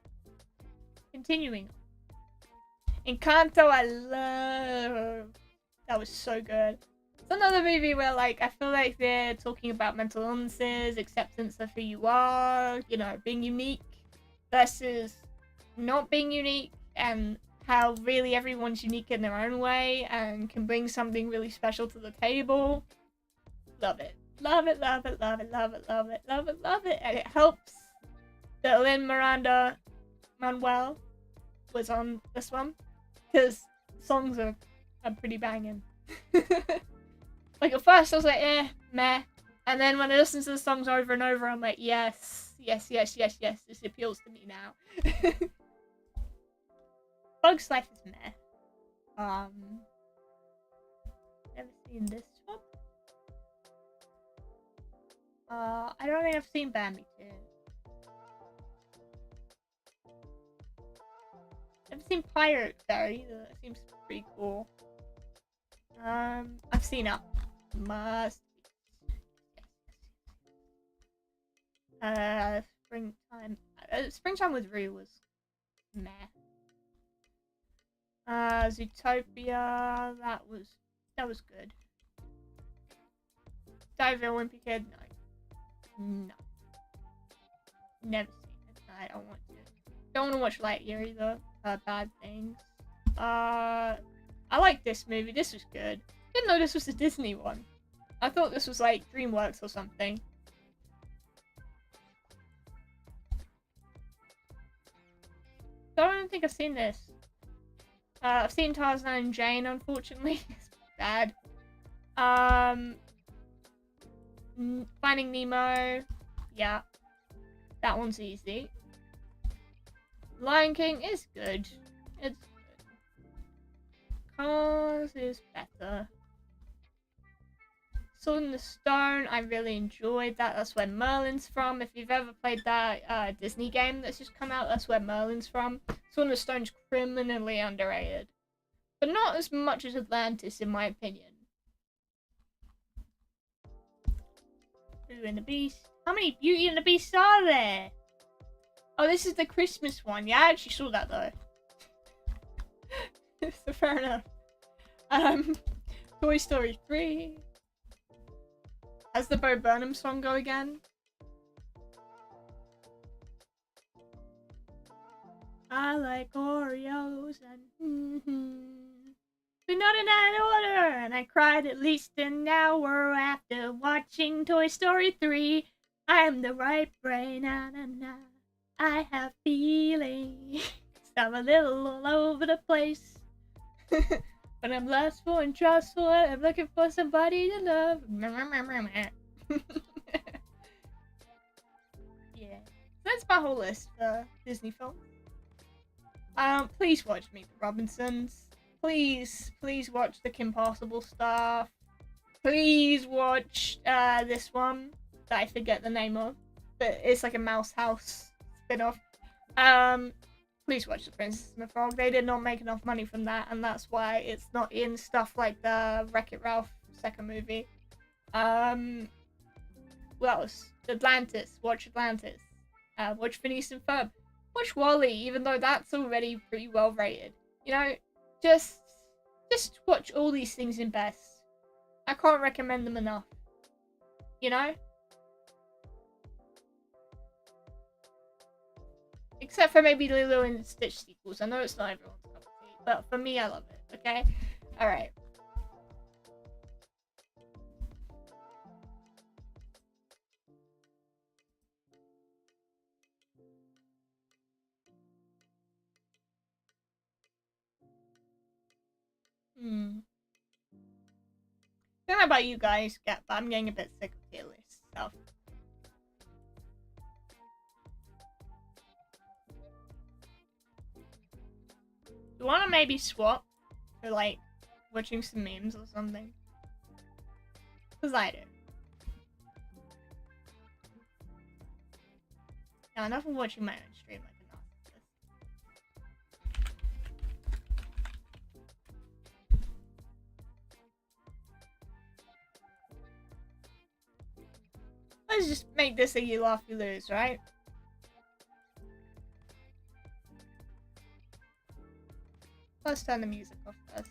continuing. Encanto, I love. That was so good. It's another movie where, like, I feel like they're talking about mental illnesses, acceptance of who you are, you know, being unique versus not being unique, and how really everyone's unique in their own way and can bring something really special to the table. Love it. Love it, love it, love it, love it, love it, love it, love it. And it helps that Lin-Manuel was on this one, because songs are pretty banging. Like, at first I was like, meh. And then when I listen to the songs over and over, I'm like, yes, this appeals to me now. Bug's Life is meh. Never seen this one. I don't think I've seen Bambi 2. Never seen Pirate Fairy either. That seems pretty cool. I've seen Up. Must. Springtime. Springtime with Rue was meh. Zootopia, that was good. Dive Wimpy Kid, no. Never seen it. I don't want to. Don't want to watch Lightyear either. Bad things. I like this movie. This was good. Didn't know this was a Disney one. I thought this was like DreamWorks or something. I don't think I've seen this. I've seen Tarzan and Jane, unfortunately. It's bad. Finding Nemo. Yeah. That one's easy. Lion King is good. It's good. Cars is better. Sword in the Stone, I really enjoyed that. That's where Merlin's from. If you've ever played that Disney game that's just come out, that's where Merlin's from. Sword in the Stone's criminally underrated. But not as much as Atlantis, in my opinion. Beauty and the Beast. How many Beauty and the Beasts are there? Oh, this is the Christmas one. Yeah, I actually saw that though. So fair enough. Toy Story 3. How's the Bo Burnham song go again? I like Oreos and but not in that order. And I cried at least an hour after watching Toy Story 3. I'm the right brain, na na na. I have feelings. I'm a little all over the place. But I'm lustful and trustful. I'm looking for somebody to love. Yeah. That's my whole list for Disney films. Please watch Meet the Robinsons. Please watch the Kim Possible stuff. Please watch this one that I forget the name of, but it's like a Mouse House spin-off. Please watch The Princess and the Frog. They did not make enough money from that, and that's why it's not in stuff like the Wreck-It Ralph second movie. What else? Atlantis. Watch Atlantis. Watch Phineas and Ferb. Watch Wall-E, even though that's already pretty well rated. You know, just watch all these things in best. I can't recommend them enough. You know? Except for maybe Lilo and Stitch sequels. I know it's not everyone's cup of tea, but for me, I love it. Okay? Alright. I don't know about you guys, but I'm getting a bit sick of tier list stuff. You wanna maybe swap for like watching some memes or something? Cause I do. Yeah, enough of watching my own stream like a narcissist. Let's just make this a you laugh, you lose, right? Let's turn the music off first.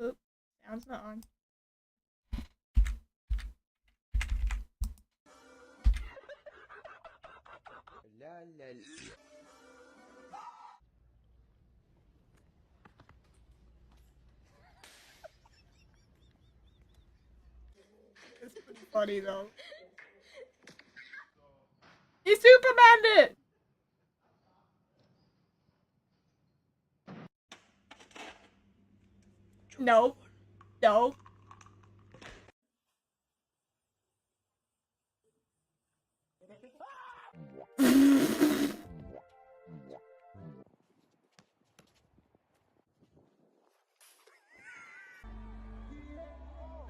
Oop, sound's not on. It's pretty funny though. He Supermaned it! No. No.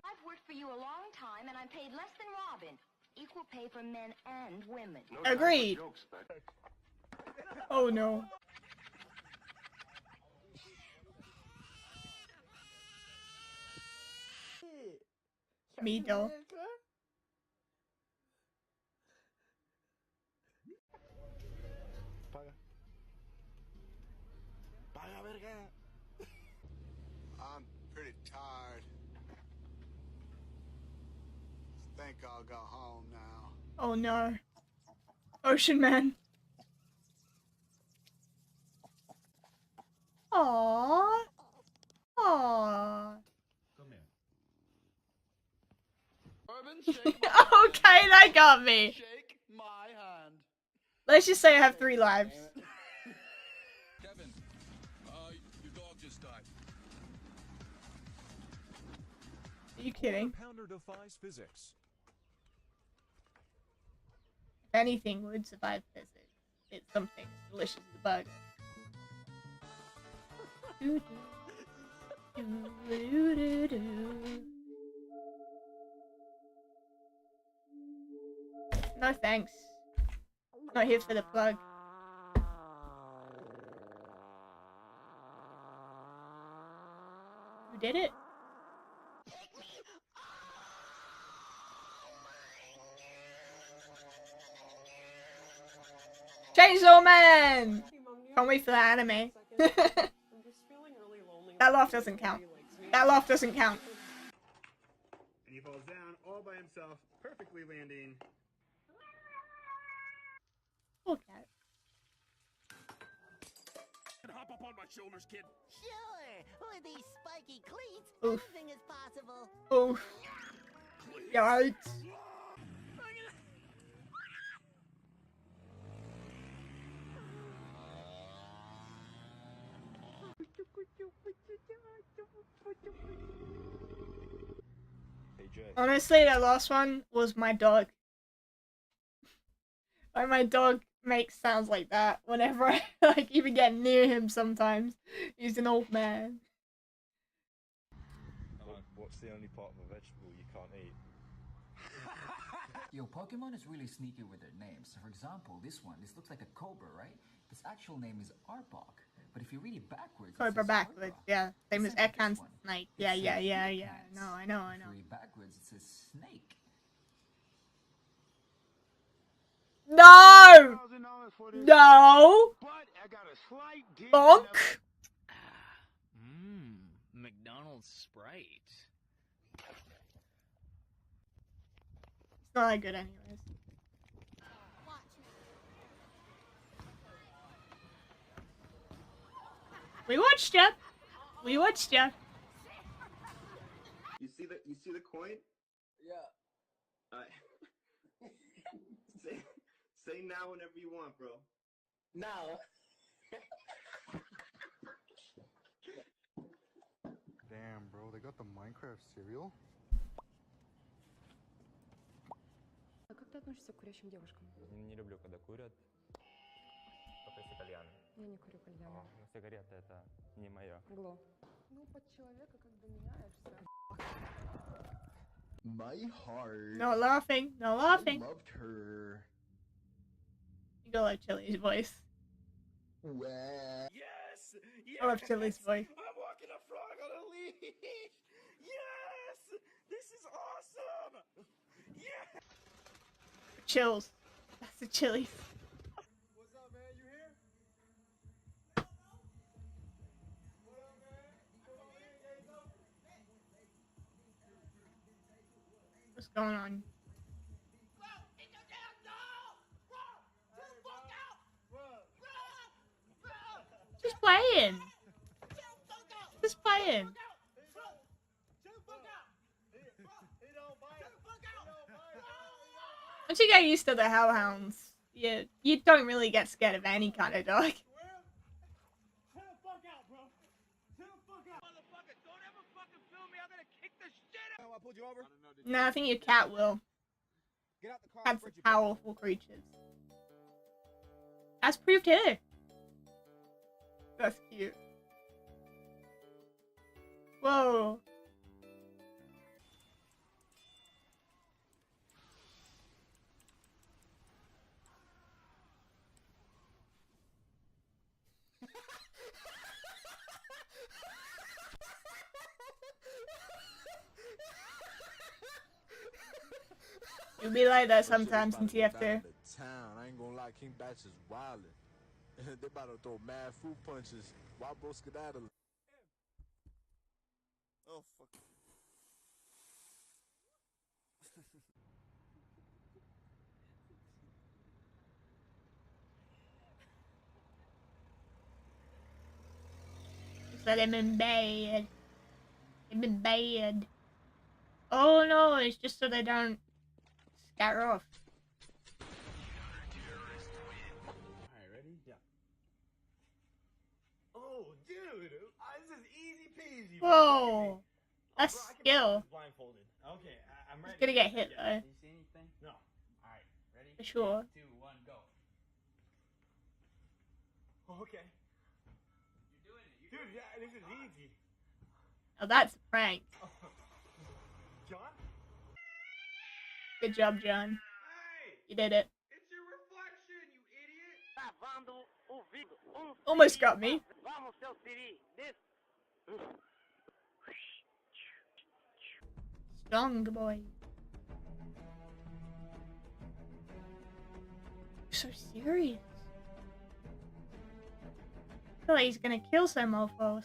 I've worked for you a long time, and I'm paid less than Robin. Equal pay for men and women. Agreed. Oh no. Me though. I'm pretty tired. Think I'll go home now. Oh no. Ocean Man. Aww. Aww. Come here. Okay, that got me. Shake my hand. Let's just say I have 3 lives. Kevin, your dog just died. Are you kidding? Pounder defies physics. If anything would survive physics, it's something as delicious as a burger. No thanks. Not here for the plug. Who did it? Chainsaw Man! Can't wait for that anime. That laugh doesn't count. That laugh doesn't count. And he falls down all by himself, perfectly landing. Poor cat. Hop up on my shoulders, kid. Sure, with these spiky cleats, Oof. anything is possible. Oh. Yikes. Hey Jay. Honestly, that last one was my dog. Like, my dog makes sounds like that whenever I like even get near him sometimes. He's an old man. What's the only part of a vegetable you can't eat? Yo, Pokemon is really sneaky with their names. So for example, this looks like a cobra, right? Its actual name is Arbok. But if you read it backwards, it Cobra says backwards, Arbok. yeah. Same as Same with this Ekans one. Snake. It Yeah, says yeah, yeah, yeah. Ekans. No, I know. If you read backwards, it says snake. No! No! But I got a slight dip. Bonk! McDonald's Sprite. It's not that good anyways. We watched ya! We watched ya! You see the coin? Yeah. Say now whenever you want, bro. Now. Damn, bro, they got the Minecraft cereal? А как ты относишься к курящим девушкам? Не люблю, когда курят. Только если кальян. Я не курю кальян. Но сигареты это не мое. Гло. Ну, под человека как бы меняешься. My heart. No laughing, no laughing. Loved her. You go like Chili's voice. Well. Yes! I love Chili's voice. I'm walking a frog on a leash! Yes! This is awesome! Yeah! Chills. That's a Chili's. What's up, man? You here? What's going on? Just playing. Just playing. Once you get used to the hellhounds, you don't really get scared of any kind of dog. No, I think your cat will. Cats are powerful creatures. As proved here. That's cute. Whoa. You'll be like that sometimes in TF2. I ain't gonna lie, King Batch is wildin'. They about to throw mad fruit punches. Why bro skedaddle? Oh fuck. Just let him in bed. I'm in bed. Oh no, it's just so they don't scatter off. Alright, ready? Yeah. Oh, dude! This is easy peasy. Whoa. That's bro, I can skill. blindfolded. Okay, I'm ready. It's gonna get hit Yeah. though. You see anything? No. Alright, ready? For sure. 3, 2, 1, go. Okay. You're doing it. Dude, yeah, this is easy. Oh, that's a prank. John? Good job, John. Hey! You did it. It's your reflection, you idiot! Almost got me. Strong boy. You're so serious. I feel like he's gonna kill some mofos.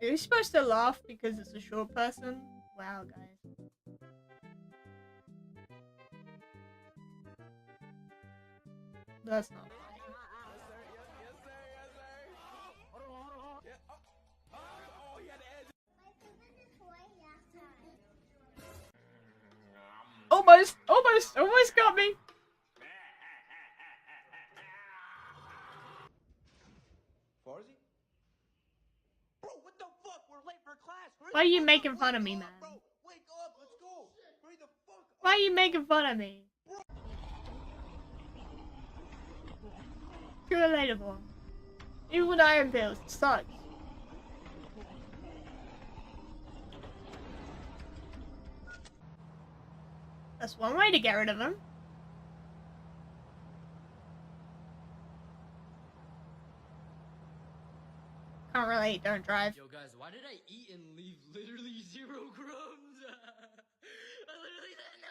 Are you supposed to laugh because it's a short person? Wow, guys. That's not funny. Almost got me. Farsi? Bro, what the fuck? We're late for class. Why are you making fun of me, man? Bro, wake up. Let's go. Hurry the fuck up. Why are you making fun of me? You're relatable. Even with iron pills, it sucks. That's one way to get rid of them. Can't relate, don't drive. Yo guys, why did I eat and leave literally 0 crumbs? I literally didn't know.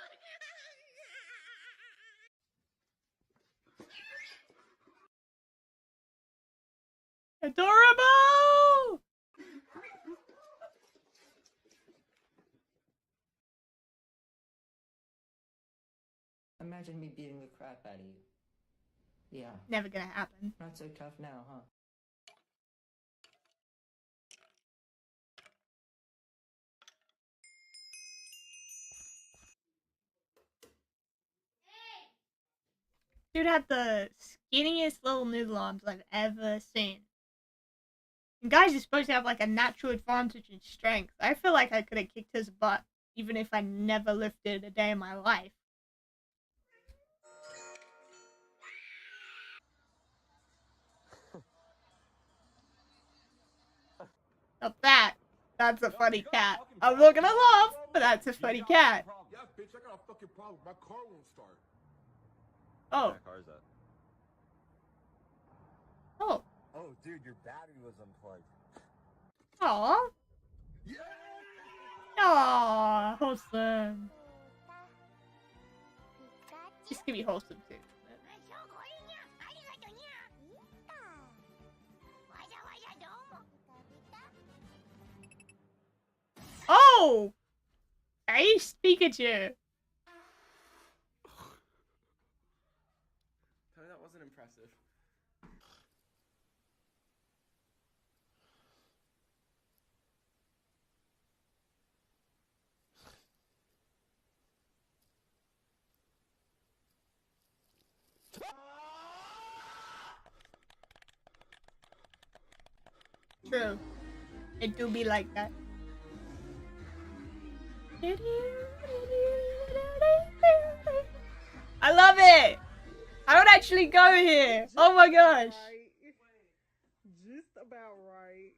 Adorable! Imagine me beating the crap out of you. Yeah. Never gonna happen. Not so tough now, huh? Dude had the skinniest little noodle arms I've ever seen. And guys are supposed to have like a natural advantage in strength. I feel like I could have kicked his butt even if I never lifted a day in my life. Not that. That's a funny cat. I'm not gonna laugh, but that's a funny cat. Yeah, bitch, I got a fucking problem. My car won't start. Oh. What car is that? Oh. Oh, dude, your battery was unplugged. Aw. Yeah. Aw, wholesome. This can be wholesome too. Oh! Ace Pikachu! Tell me that wasn't impressive. True. It do be like that. I love it! I would actually go here! Oh my gosh! Just about right.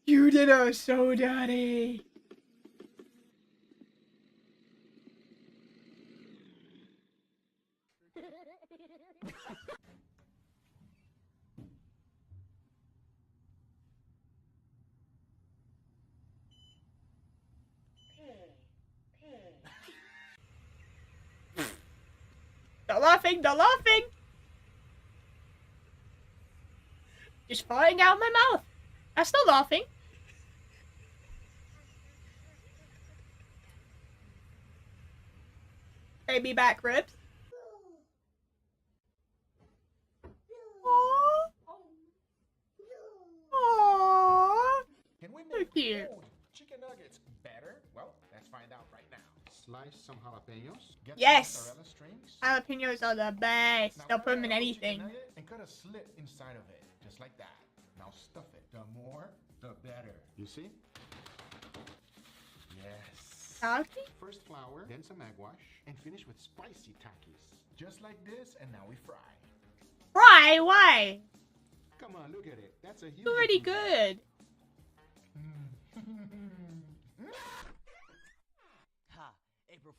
You did us so dirty! Not laughing, not laughing! Just falling out of my mouth. I'm still laughing. Baby back ribs. Aww. Aww. Can we So make cute. chicken nuggets better? Well, let's find out right now. Slice some jalapenos. Get Yes. some mozzarella strings. Jalapenos are the best. They'll put them in anything. And cut a slit inside of it, just like that. Now stuff it. The more, the better. You see? Yes. Salty? First flour, then some egg wash, and finish with spicy takis. Just like this, and now we fry. Fry? Why? Come on, look at it. That's a huge. It's already good. Ha, April.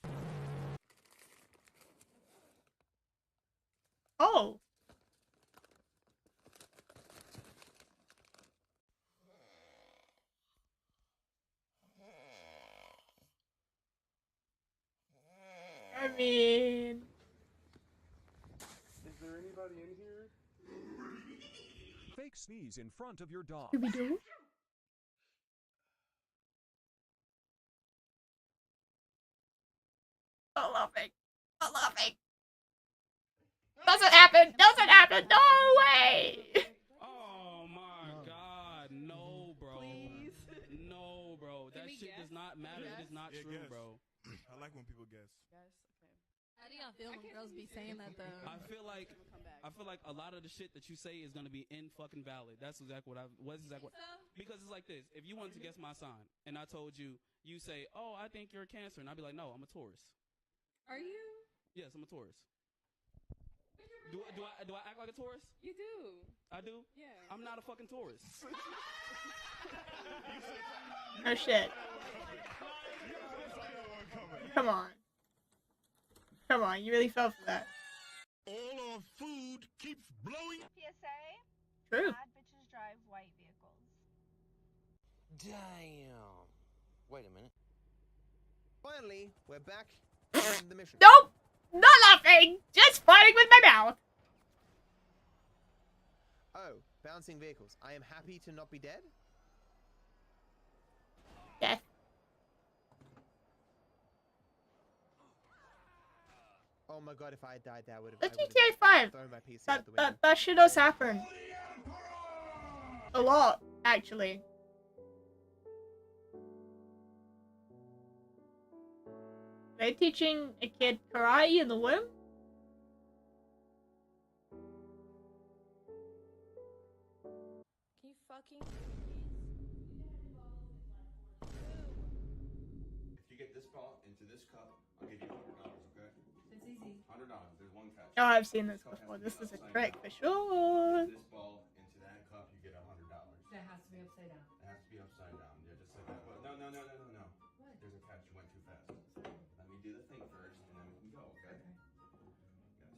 Oh. I mean, is there anybody in here? Fake sneeze in front of your dog. Scooby-Doo? Not laughing. Not laughing. Doesn't happen. Doesn't happen. No way. Oh my God, no, bro. Please. No, bro. That shit does not matter. It is not true, guess. bro. I like when people guess. Guys, okay. How do y'all feel when girls be saying that though? I feel like a lot of the shit that you say is gonna be in fucking valid. That's exactly what because it's like this. If you wanted to guess my sign and I told you, you say, "Oh, I think you're a Cancer," and I'd be like, "No, I'm a Taurus." Are you? Yes, I'm a Taurus. Do I act like a tourist? You do. I do? Yeah. I'm not a fucking tourist. Oh shit. Come on. Come on, you really fell for that. All our food keeps blowing. PSA? True. Bad bitches drive white vehicles. Damn. Wait a minute. Finally, we're back on the mission. Nope! Not laughing! Just fighting with my mouth! Oh, bouncing vehicles. I am happy to not be dead. Death. Oh my god, if I had died, that would have. The GTA 5. Thrown my PC out the window. That shit does happen. A lot, actually. Are they teaching a kid karate in the womb? Can you fucking If you get this ball into this cup, I'll give you $100, okay? It's easy. $100. There's one catch. Oh, I've seen this before. This is a trick for sure. This ball into that cup, you get $100. That has to be upside down. It has to be upside down. Yeah, just like that. But no. What? There's a catch. You went too fast. Let me do the thing first, and then we can go, okay?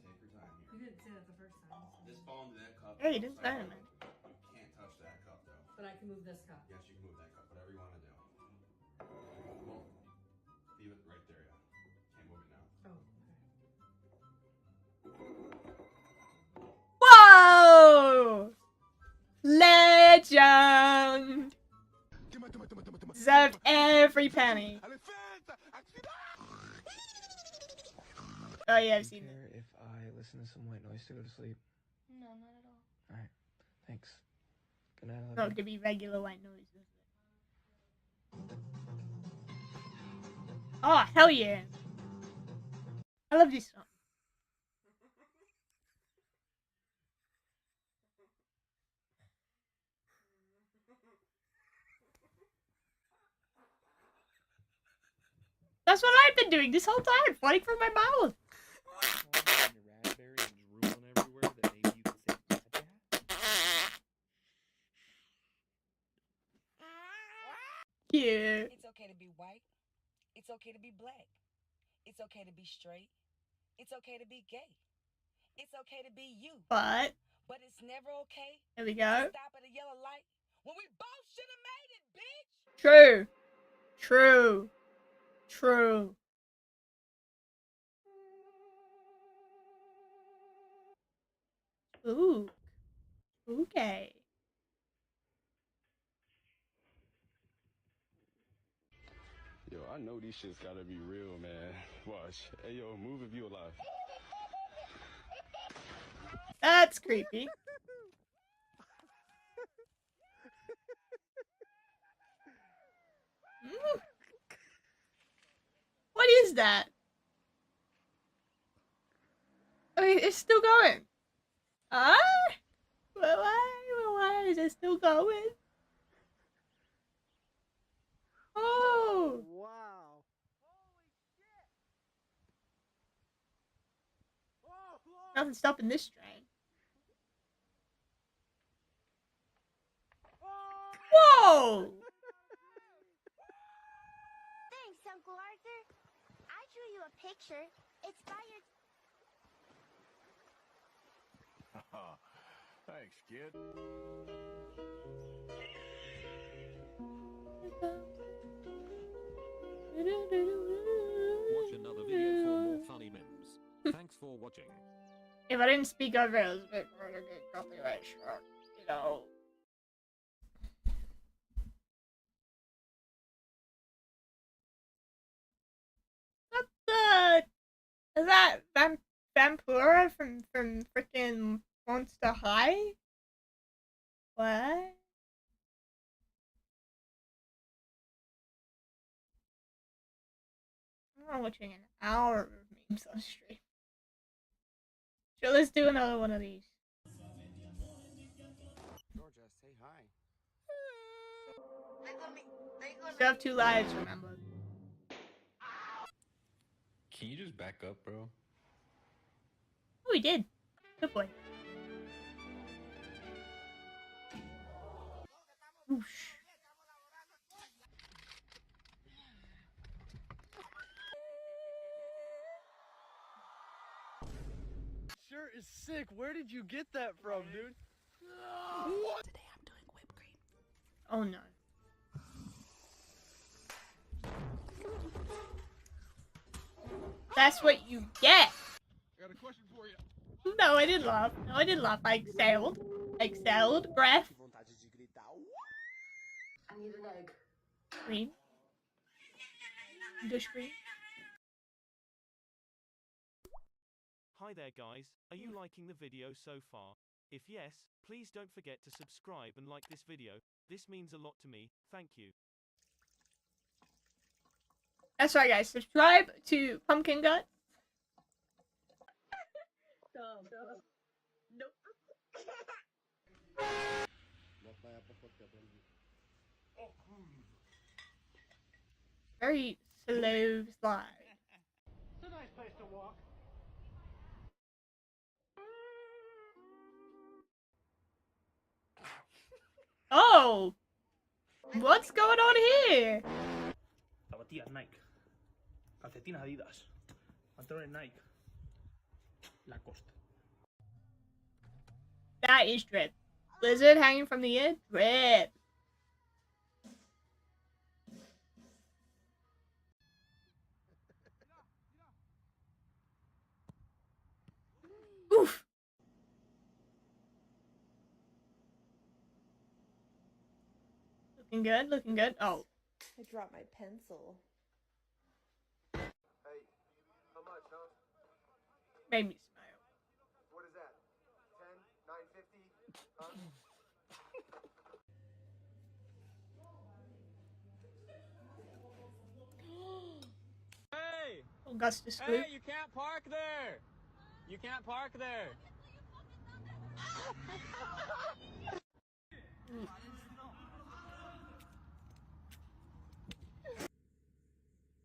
Gotta take your time You here. didn't say that the first time. This ball into that cup. Yeah, you didn't say upside it. down. You can't touch that cup, though. But I can move this cup. Yes, you can move that cup. Whatever you want to do. Well, leave it right there, yeah. Can't move it now. Oh, Whoa! Legend! Deserved every penny. Oh yeah, I've seen it. If I listen to some white noise to go to sleep. No, not at all. Alright. Thanks. Good night. I love Not you. to be regular white noise, is it? Oh, hell yeah. I love this song. That's what I've been doing this whole time, fighting from my mouth. Raspberry and drooling everywhere that maybe you could say Yeah. It's okay to be white. It's okay to be black. It's okay to be straight. It's okay to be gay. It's okay to be you. But it's never okay. There we go. To stop at a yellow light when we both should have made it, bitch. True. True. True. Ooh. Okay. Yo, I know these shits gotta be real, man. Watch. Hey, yo, move if you alive. That's creepy. What is that? I mean, it's still going. Ah? Why is it still going? Oh! Wow. Nothing stopping this train. Whoa! Thanks, Uncle Arthur. I drew you a picture. It's by your... Thanks, kid. Watch another video for more funny memes. Thanks for watching. If I didn't speak over it, it was a bit more of a good copyright strike, you know. What the? Is that Vampura from frickin' Monster High? What? I'm not watching an hour of memes on stream. Sure, let's do another one of these. Georgia, say hi. Still have 2 lives, remember. Can you just back up, bro? Oh, we did. Good boy. Whoosh. Shirt is sick. Where did you get that from, dude? What? Today I'm doing whipped cream. Oh no. That's what you get. I got a question for you. No, I didn't laugh. No, I didn't laugh. I exhaled. Exhaled. Breath. I need an egg. Green. Dish green. Hi there guys, are you liking the video so far? If yes, please don't forget to subscribe and like this video. This means a lot to me, thank you. That's right guys, subscribe to PumpkinGutz. Nope. Very slow slide. It's a nice place to walk. Oh! What's going on here? Zapatillas Nike. Calcetines Adidas. Pantalones Nike. Lacoste. That is drip. Lizard hanging from the ear? Drip. Oof. Looking good, looking good. Oh. I dropped my pencil. Hey, how much, huh? Made me smile. What is that? 10, 950? Huh? Hey! Augustus Hey, Gloop. you can't park there! You can't park there!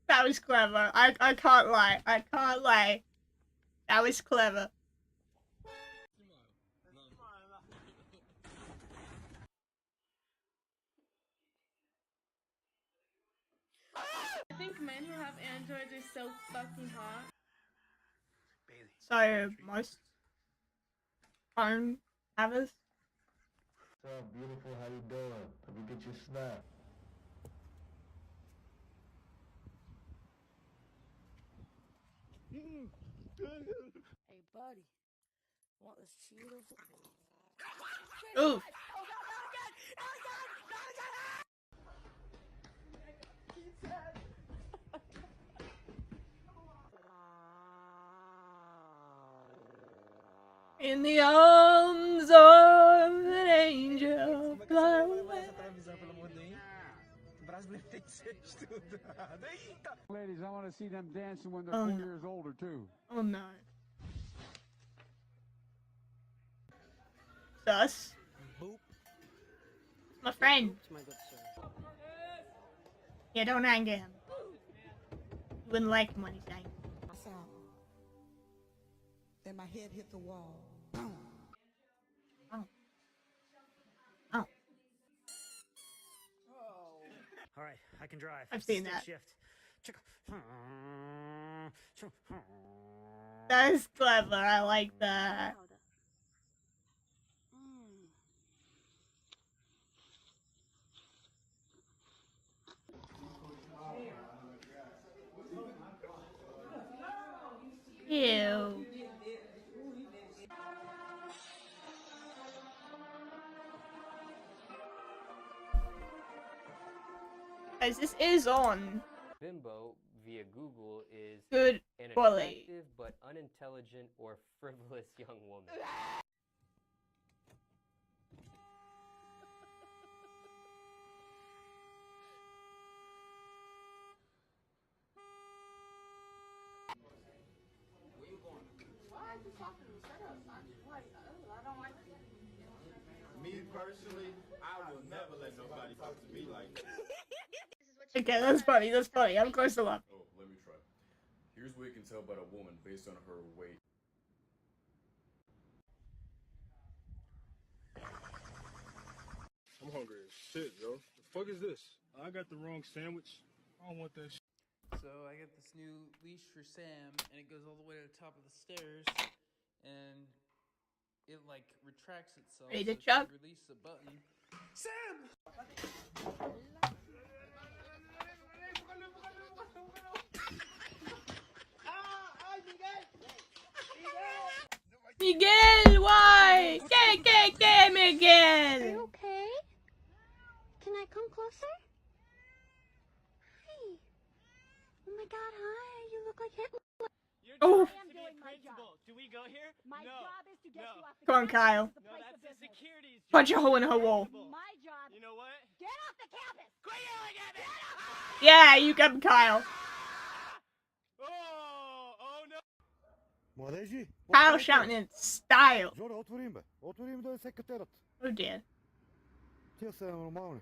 That was clever. I can't lie. I can't lie. That was clever. I think men who have androids are so fucking hot. So, most phone havers. What's up, beautiful? How you doing? Let me get your snap. Hey, buddy. Want this Cheetos? Oof. In the arms of an angel. Fly away. Ladies, I want to see them dancing when they're Oh, 4 no. years older, too. Oh no. Sus. Boop. My friend. It's my good sir. Yeah, don't anger him. You wouldn't like him when he's angry. Then my head hit the wall. Boom. Oh. Oh. All right, I can drive. I've seen Stick that. Shift. That's clever. I like that. Ew. Guys, this is on. Bimbo via Google is Good an quality. attractive but unintelligent or frivolous young woman. Me personally, I will never let nobody talk to me like that. Okay, that's funny. That's funny. I'm close to love. Oh, let me try. Here's what you can tell about a woman based on her weight. shit, yo. The fuck is this? I got the wrong sandwich. I don't want that shit. So I got this new leash for Sam, and it goes all the way to the top of the stairs, and it like retracts itself. Ready to so chug? if you release the button, Sam. Miguel, why? ¿Qué, Miguel? Are you okay? Can I come closer? Hi. Oh my god, hi. You look like Hitler. Oh. I am doing my job. Do we go here? My job is to get you off the Come on, campus. Kyle. This is a place of business. Punch a hole in her wall. My job. You know what? Get off the campus. Quit yelling at me. Yeah, you got him, Kyle. Oh no. Mladeži? Kyle shouting in style. Žora, otvorim be. Otvorim da je sekreterat. Oh dear. Htio sam normalno.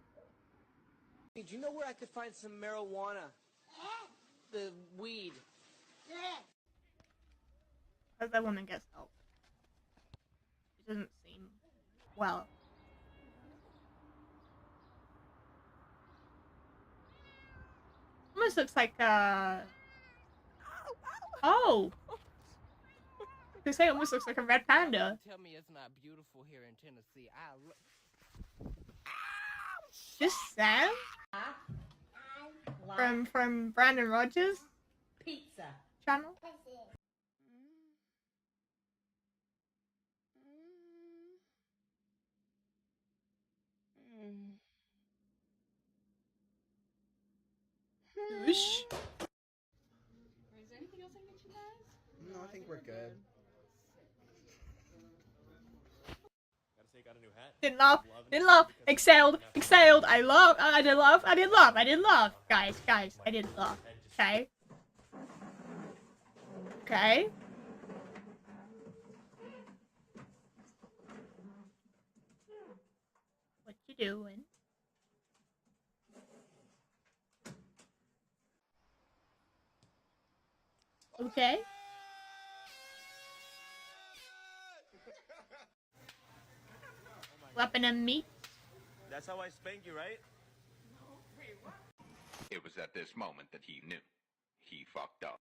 Do you know where I could find some marijuana? The weed. As that woman gets help. It doesn't seem well. Almost looks like oh. They say it almost looks like a red panda. Tell me it's not beautiful here in Tennessee. Just Sam? From Brandon Rogers? Pizza. Channel? Whoosh. Is there anything else I can get you guys? No, I think we're good. Gotta say, got a new hat. Didn't laugh. Didn't laugh. Exhaled. Exhaled. I didn't laugh. I didn't laugh. I didn't laugh. Guys, I didn't laugh. Okay. Okay. What you doing? Okay. Weapon of meat. That's how I spank you, right? It was at this moment that he knew. He fucked up.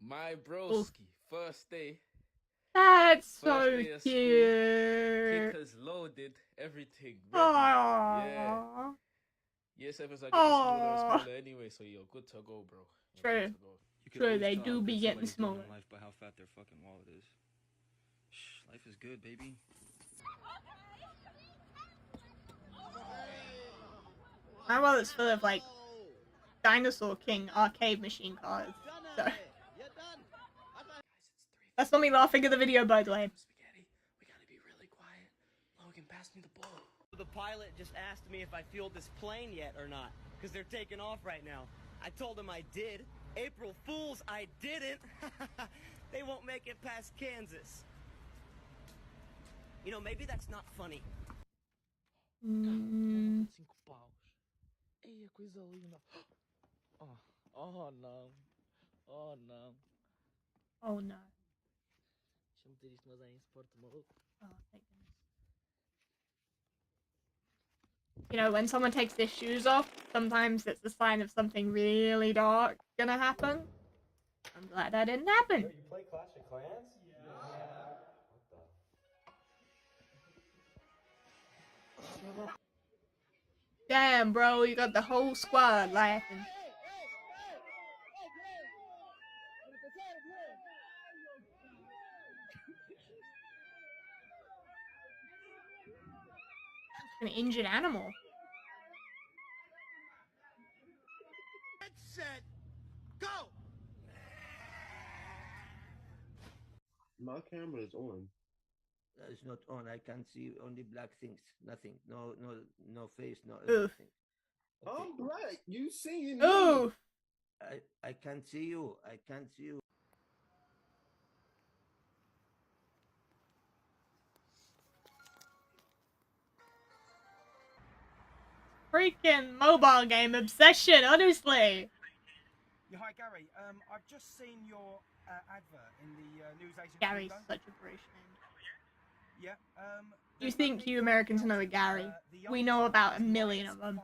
My broski, first day. That's First so day of school, cute. kickers loaded, everything ready. Aww. Yeah. Yes, ever I get Aww. smaller anyway, so you're good to go, bro. You're True. good to go. You can True, always they tell do how be good getting somebody's doing in smaller. life by how fat their fucking wallet is. Shh, life is good, baby. My wallet's full of like Dinosaur King arcade machine cards. So. That's not me laughing at the video, by the way. Logan, pass me the ball. The pilot just asked me if I fueled this plane yet or not, because they're taking off right now. I told him I did. April Fools, I didn't. They won't make it past Kansas. You know, maybe that's not funny. Mm. Eia, coisa linda. Oh, não. Oh, não. Oh no. Deixa-me ter isto, mas é em Sport Mode. Oh, thank goodness. You know, when someone takes their shoes off, sometimes it's a sign of something really dark gonna happen. I'm glad that didn't happen. You play Clash of Clans? What the? Damn, bro, you got the whole squad laughing. An injured animal. Set, go! My camera is on. It's not on. I can't see only black things. Nothing. No face. No Oof. everything. I'm black. You seeing Ooh. me? I can't see you. I can't see you. Freaking mobile game obsession, honestly. Yeah, hi Gary. I've just seen your advert in the news agent. Gary's Hugo. such a British name. Yeah. You think you Americans know a Gary? We know about a million of them. £5,000.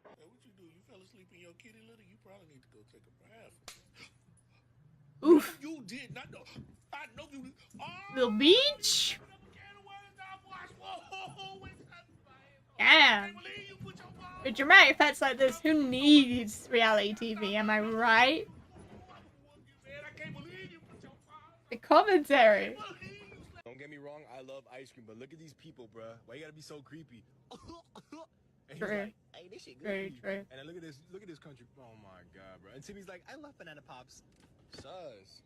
Hey, what you do? You fell asleep in your kitty litter? You probably need to go take a bath. Oof. No, you did not know. I know you. Oh, The beach? Damn. With dramatic effects like this, who needs reality TV? Am I right? The commentary. Don't get me wrong, I love ice cream, but look at these people, bruh. Why you gotta be so creepy? And he's True. like, hey, this shit good. True, true. And then look at this country. Oh my god, bro. And Timmy's like, I love banana pops. Sus.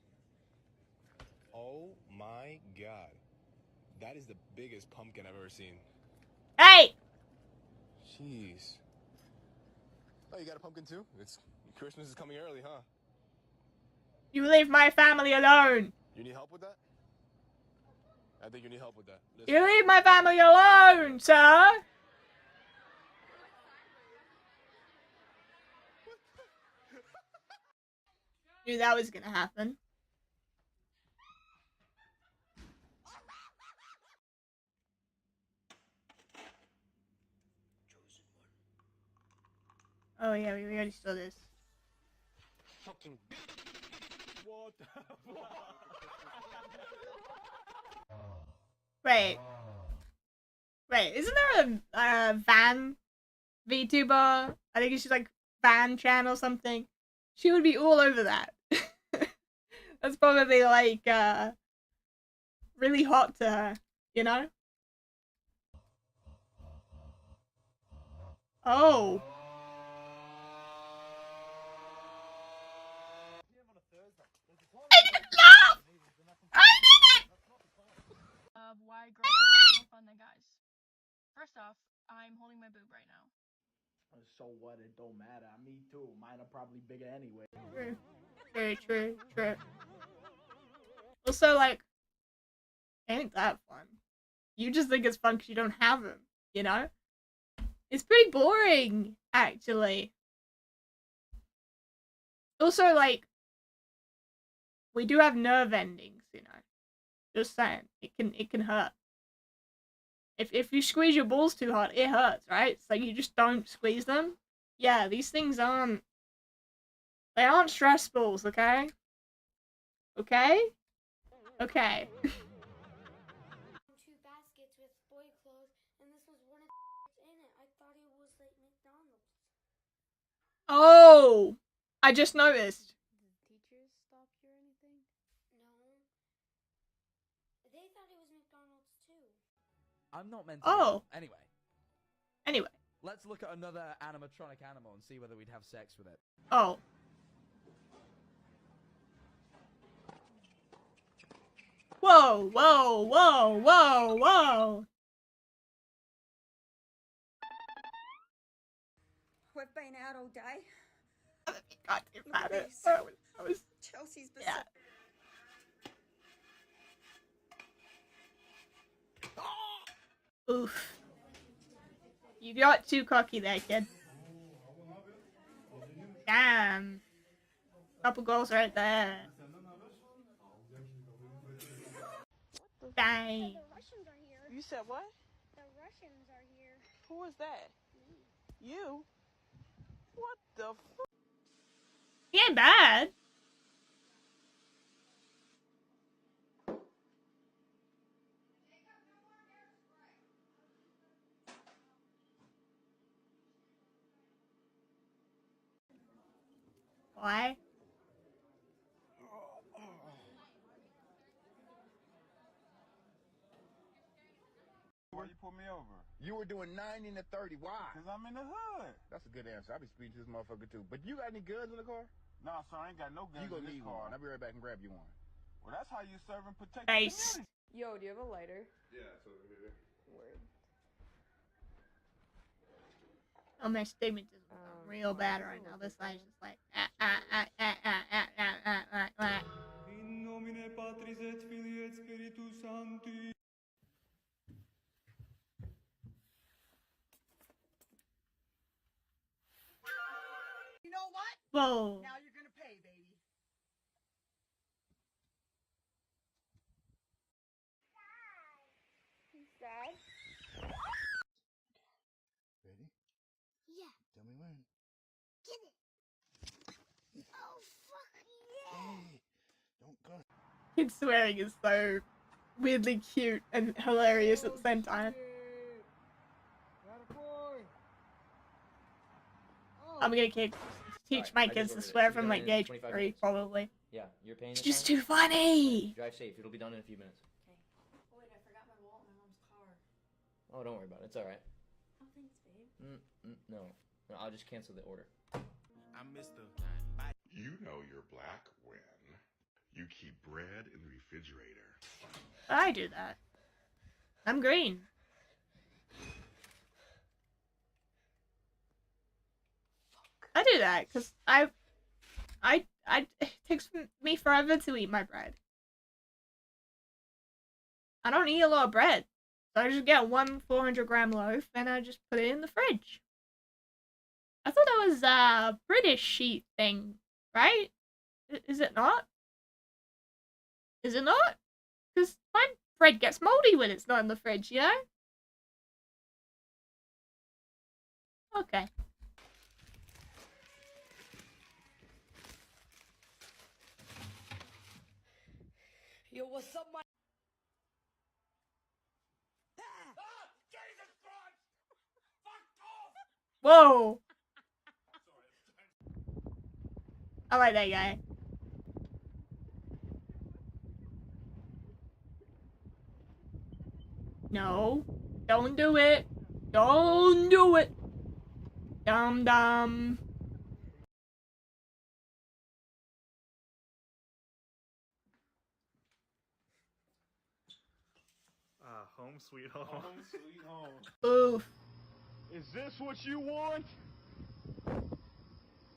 Oh my god. That is the biggest pumpkin I've ever seen. Hey! Jeez. Oh, you got a pumpkin too? Christmas is coming early, huh? You leave my family alone! You need help with that? I think you need help with that. You leave my family alone, sir! Knew that was gonna happen. Oh yeah, we already saw this. Fucking. What the fuck? Wait, isn't there a Van VTuber? I think she's like Van Chan or something. She would be all over that. That's probably like really hot to her, you know? Oh. I didn't laugh! I didn't! Why girls are more fun than guys. First off, I'm holding my boob right now. So what? It don't matter. Me too. Mine are probably bigger anyway. True. Very true, true. Also, like, ain't that fun? You just think it's fun because you don't have them, you know? It's pretty boring, actually. Also, like, we do have nerve endings, you know? Just saying, it can hurt. If you squeeze your balls too hard, it hurts, right? So you just don't squeeze them. Yeah, these things aren't. They aren't stress balls, okay? Okay? Okay. Two baskets with boy clothes, and this was one of the in it. I thought it was like McDonald's. Oh! I just noticed. Did teachers stop you or anything? No. They thought it was McDonald's too. I'm not meant to. Oh. Anyway. Let's look at another animatronic animal and see whether we'd have sex with it. Oh. Whoa, whoa, whoa, whoa, whoa. We've been out all day. God, you're Look at mad at this. I was Chelsea's beside. yeah. Oof. You got too cocky there, kid. Damn. Couple goals right there. Dang. The Russians are here. You said what? The Russians are here. Who is that? Me. You? What the f? He ain't bad. Why? Why you pulled me over? You were doing 90 and a 30. Why? Because I'm in the hood. That's a good answer. I'll be speeding to this motherfucker too. But you got any guns in the car? No, sir. I ain't got no guns in this car. I'll be right back and grab you one. Well, that's how you serve and protect the community. Yo, do you have a lighter? Yeah, it's over here. Word. Oh, my statement is real bad right now. This line's just like In nomine Patris et Filii et Spiritus Sancti. Whoa. Now you're gonna pay, baby. Dad? Ready? Yeah. Tell me when. Get it. Oh, fuck yeah. Hey, don't cuss. Kid swearing is so weirdly cute and hilarious at the same time. I'm gonna teach my kids to swear from like age 3, probably. Yeah, you're paying. It's just too funny. Drive safe. It'll be done in a few minutes. Okay. Oh wait, I forgot my wallet in my mom's car. Oh, don't worry about it. It's all right. Oh, thanks, babe. No, I'll just cancel the order. I missed the. You know you're black when you keep bread in the refrigerator. I do that. I'm green. I do that because it takes me forever to eat my bread. I don't eat a lot of bread, so I just get one 400-gram loaf and I just put it in the fridge. I thought that was a British sheet thing, right? Is it not? Is it not? Because my bread gets moldy when it's not in the fridge, you know? Okay. Yo, what's up, my? Jesus Christ! Fuck off! Whoa! I like that guy. No. Don't do it. Don't do it. Dum dum. Home sweet home. Home sweet home. Oof. Is this what you want?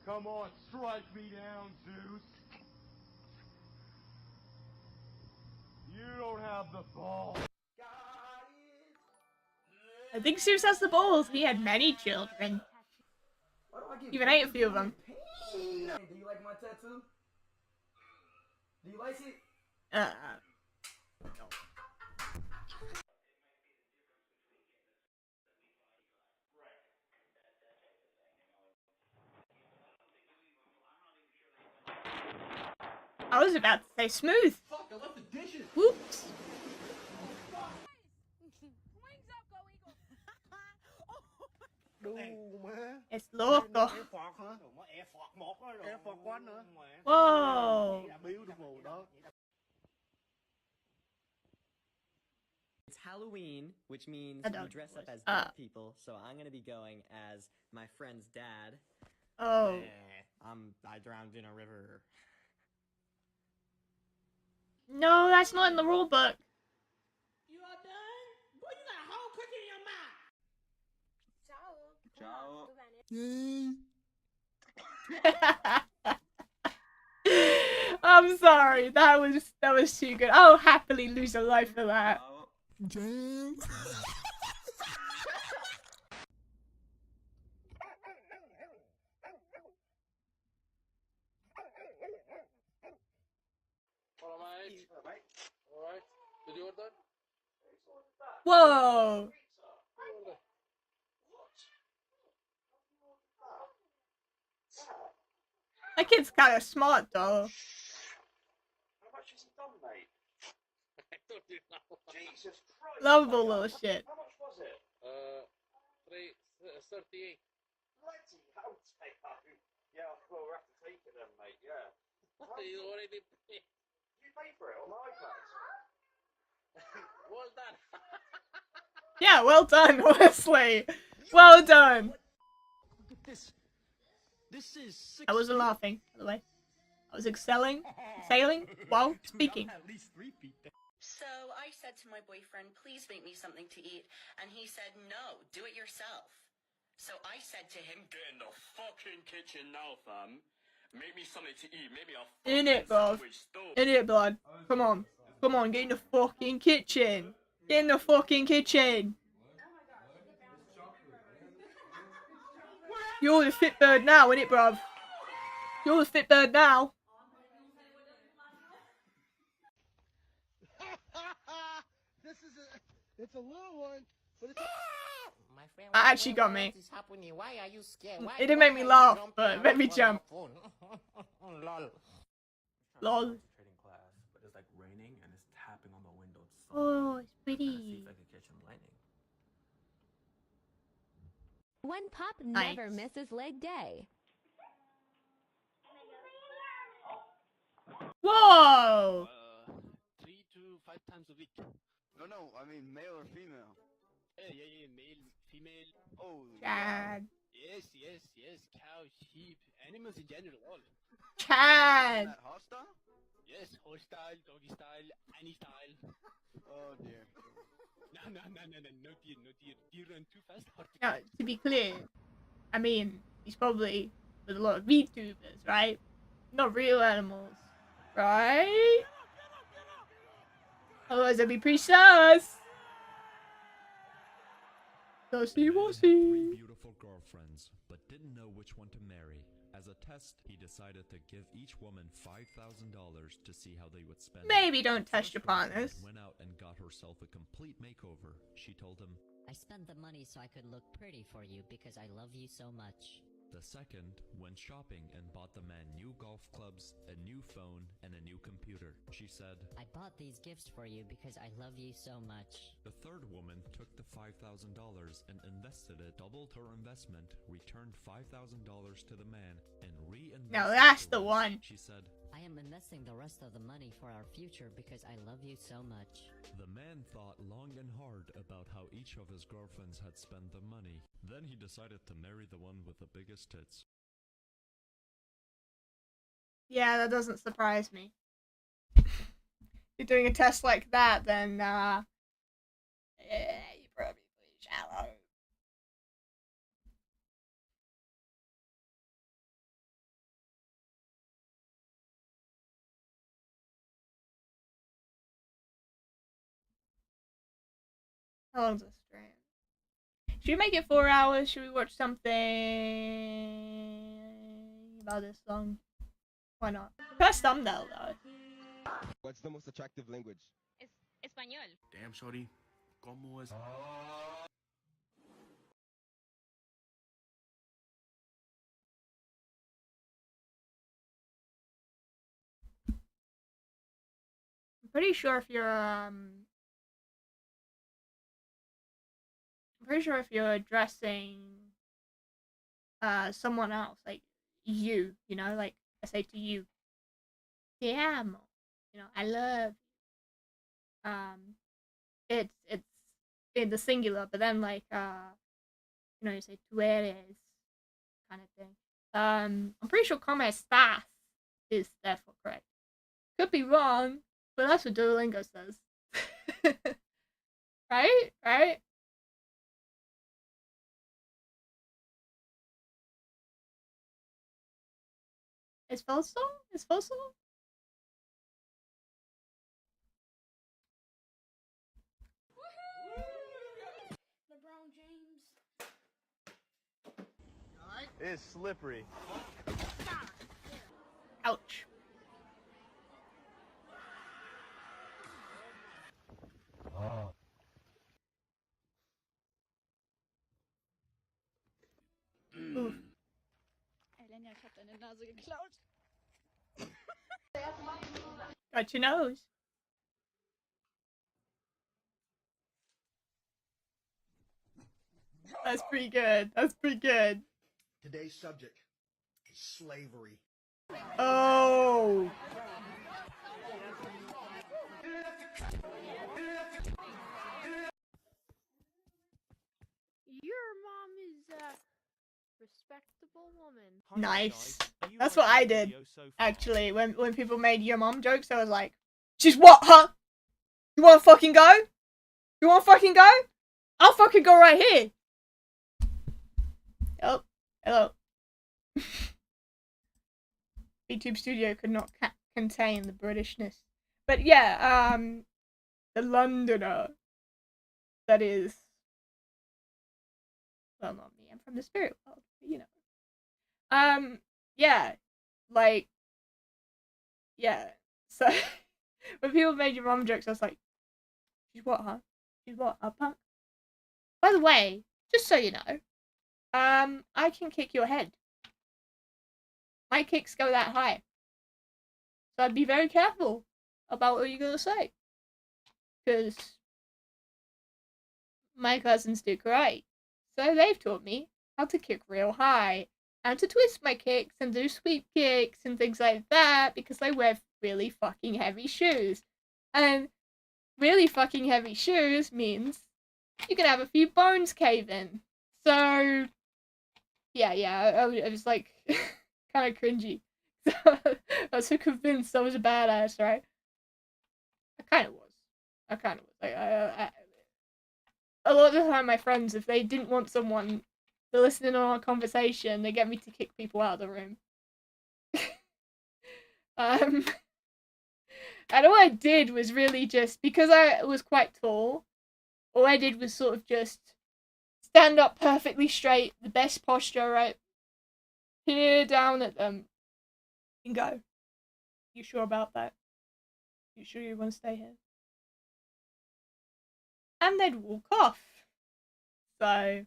Come on, strike me down, Zeus. You don't have the ball. I think Zeus has the balls. He had many children. Even ate a few of them. Do you like my tattoo? Do you like it? No. I was about to say smooth. Fuck, I left the dishes. Whoops. It's loco. Whoa. It's Halloween, which means I we don't dress up know. as dead people. So I'm gonna be going as my friend's dad. Oh. I drowned in a river. No, that's not in the rule book. You all done? Boy, you got a whole cookie in your mouth. Ciao. I'm sorry. That was too good. I'll happily lose a life for that. Jam. Alright. Did you order? Whoa. That kid's kind of smart though. How much has he done, mate? I don't know. Jesus Christ. Lovable little shit. How much was it? 38. Bloody hell, Teo. Yeah, well, we'll have to take it then, mate, yeah. You already paid. You paid for it on the iPad. Well done. Yeah, well done, honestly. Well done. Look at this. This is 6 I wasn't laughing, by the way. I was excelling, sailing while speaking. At least 3 feet. So I said to my boyfriend, please make me something to eat. And he said, no, do it yourself. So I said to him, get in the fucking kitchen now, fam. Make me something to eat. Maybe a In it, bro. In it, blood. Come on. Come on, get in the fucking kitchen. Get in the fucking kitchen. You're the fit bird now, innit, bruv? You're the fit bird now. It's a little one, but it's My friend, That actually got me. what is happening? Why are you scared? It didn't make me laugh, but it made me jump. Lol. Lol. Trading class, but it's like raining and it's tapping on the window. Oh, it's See pretty. if I can catch him lightning. One pup Nice. never misses leg day. Whoa! 3 to 5 times a week. No, I mean male or female. Yeah, male, female. Oh, Chad. Yes, cow, sheep, animals in general, all. Chad. That hostile? Yes, horse style, doggy style, any style. Oh dear. No deer. Deer run too fast. Now, to be clear, I mean, he's probably with a lot of VTubers, right? Not real animals, right? Otherwise, that'd be pretty sus. Three beautiful girlfriends, but didn't know which one to marry. As a test, he decided to give each woman $5,000 to see how they would spend it. Maybe don't test your Girlfriend partners. went out and got herself a complete makeover. She told him, I spent the money so I could look pretty for you because I love you so much. the second went shopping and bought the man new golf clubs, a new phone, and a new computer. She said, I bought these gifts for you because I love you so much. The third woman took the $5,000 and invested it, doubled her investment, returned $5,000 to the man, and reinvested. Now that's the one. She said, I am investing the rest of the money for our future because I love you so much. The man thought long and hard about how each of his girlfriends had spent the money. Then he decided to marry the one with the biggest tits. Yeah, that doesn't surprise me. You're doing a test like that, then, yeah, you're probably shallow. How long's this stream? Should we make it 4 hours? Should we watch something about this song? Why not? First thumbnail though. What's the most attractive language? Español. Damn, shorty. ¿Cómo es? I'm pretty sure if you're addressing someone else, like you know, like I say to you, te amo, you know, I love you. It's in the singular, but then like you know, you say tú eres kind of thing. I'm pretty sure como estás is therefore correct. Could be wrong, but that's what Duolingo says. Right? Right? Is Fossil? Is Fossil? LeBron James. It's slippery. Ouch. Oof. Elena, ich hab deine Nase geklaut. Got your nose. That's pretty good. That's pretty good. Today's subject is slavery. Oh. Your mom is a respectable woman. Nice. That's what I did. Actually, when people made your mom jokes, I was like, she's what, huh? You wanna fucking go? You wanna fucking go? I'll fucking go right here. Oh, hello. YouTube Studio could not contain the Britishness. But yeah, the Londoner. That is, well, not me. I'm from the spirit world, but you know. Yeah. Like, yeah. So when people made your mom jokes, I was like, she's what, huh? She's what, huh, punk? By the way, just so you know, I can kick your head. My kicks go that high. So I'd be very careful about what you're gonna say. Because my cousins do karate. So they've taught me how to kick real high. And to twist my kicks and do sweep kicks and things like that because I wear really fucking heavy shoes. And really fucking heavy shoes means you can have a few bones cave in. So, yeah, I was like kind of cringy. I was so convinced I was a badass, right? I kind of was. Like, a lot of the time, my friends, if they didn't want someone to listen in on our conversation, they get me to kick people out of the room. And all I did was really just, because I was quite tall, all I did was sort of just stand up perfectly straight, the best posture, right? Peer down at them and go, you sure about that? You sure you want to stay here? And they'd walk off. So,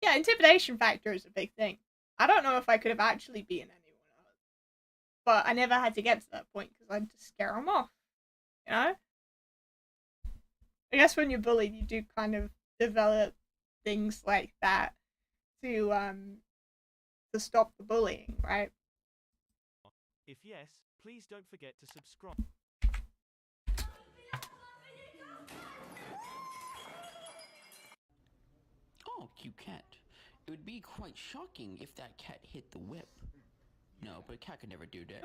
yeah, intimidation factor is a big thing. I don't know if I could have actually beaten anyone else, but I never had to get to that point because I'd just scare them off, you know? I guess when you're bullied, you do kind of develop things like that to stop the bullying, right? If yes, please don't forget to subscribe. Oh, cute cat. It would be quite shocking if that cat hit the whip. No, but a cat could never do that.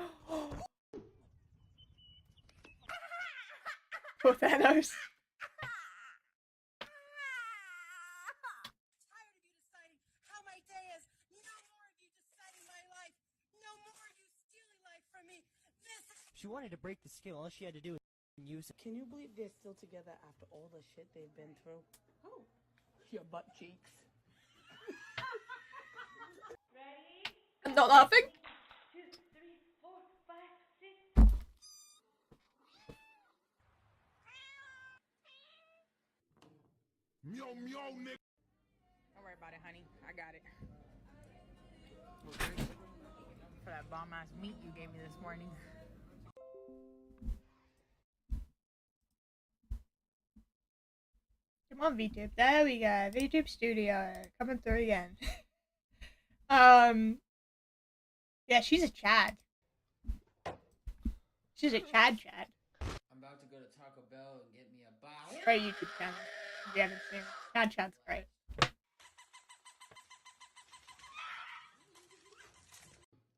Poor Thanos. She wanted to break the skill. All she had to do was use it. Can you believe they're still together after all the shit they've been through? Oh, your butt cheeks. I'm not laughing. 2, 3, 4, 5, 6. Meow, meow, nigga. Don't worry about it, honey. I got it. For that bomb-ass meat you gave me this morning. Come on, VTube. There we go. VTube Studio coming through again. Yeah, she's a Chad. She's a Chad. I'm about to go to Taco Bell and get me a box. Great YouTube channel. If you haven't seen it, Chad's great.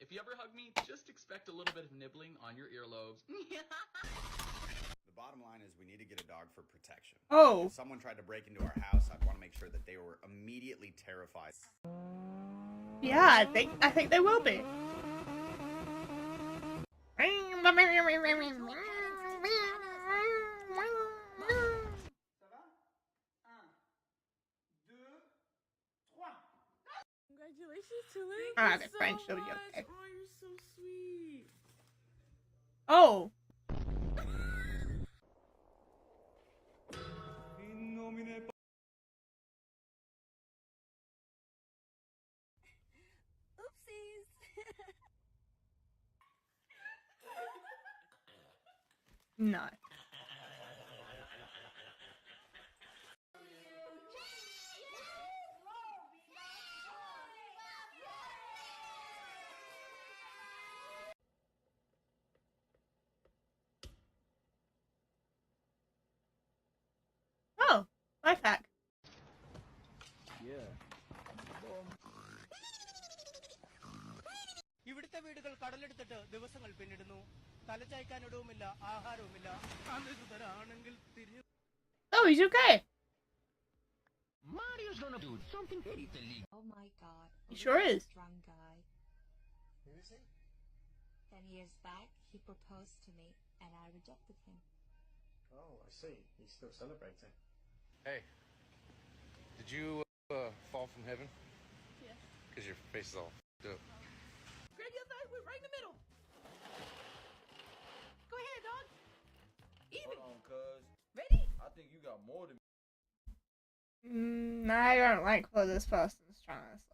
If you ever hug me, just expect a little bit of nibbling on your earlobes. The bottom line is we need to get a dog for protection. Oh. If someone tried to break into our house, I'd want to make sure that they were immediately terrified. Yeah, I think they will be. Congratulations, Tulane. Ah, the French show you okay. Oh, you're so sweet. Oh. Oopsies. No. Oh, life hack. Yeah. ഇവിടുത്തെ വീടുകൾ കടലെടുത്തിട്ട് ദിവസങ്ങൾ പിന്നിടുന്നു തലചായ്ക്കാനിടവുമില്ല ആഹാരവുമില്ല അനിരുദ്ധരാണെങ്കിൽ തിരിഞ്ഞു Oh, he's okay. Mario's gonna do something very illegal. Oh my god. He sure is. Strong guy. Who is he? 10 years back, he proposed to me, and I rejected him. Oh, I see. He's still celebrating. Hey, did you fall from heaven? Yeah. Because your face is all f***ed up. Greg, you it right in the middle. Go ahead, dog. Even. Hold on, cuz. Ready? I think you got more than me. I don't like what this person's trying to say.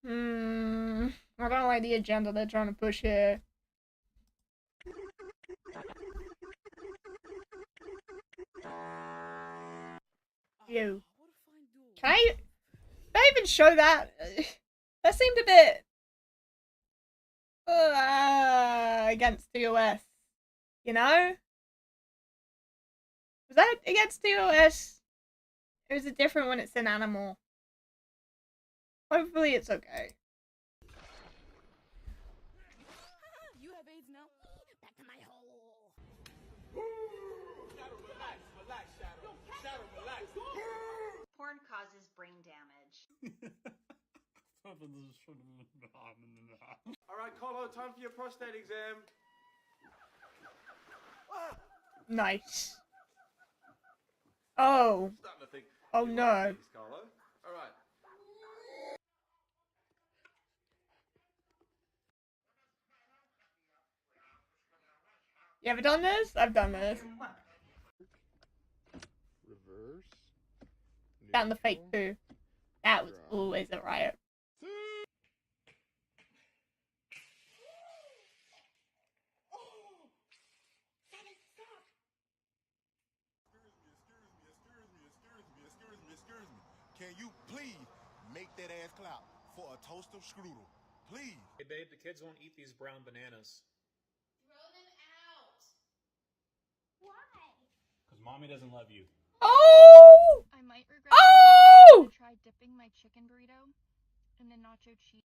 I don't like the agenda they're trying to push here. You. Can I even show that? That seemed a bit against TOS. You know? Was that against TOS? Or is it different when it's an animal? Hopefully it's okay. You have AIDS now. Back to my hole. Shadow, relax, relax, Shadow. Shadow, relax. Porn causes brain damage. Alright, Colo, time for your prostate exam. Nice. Oh. Starting to think Oh you no. like these, Colo. Alright. You ever done this? I've done this. Reverse. Down the fake poo. That was always a riot. Excuse me. Can you please make that ass clap for a toast of strudel? Please. Hey babe, the kids won't eat these brown bananas. Throw them out. Why? Because mommy doesn't love you. Oh! I might regret Oh! to try dipping my chicken burrito in the nacho cheese.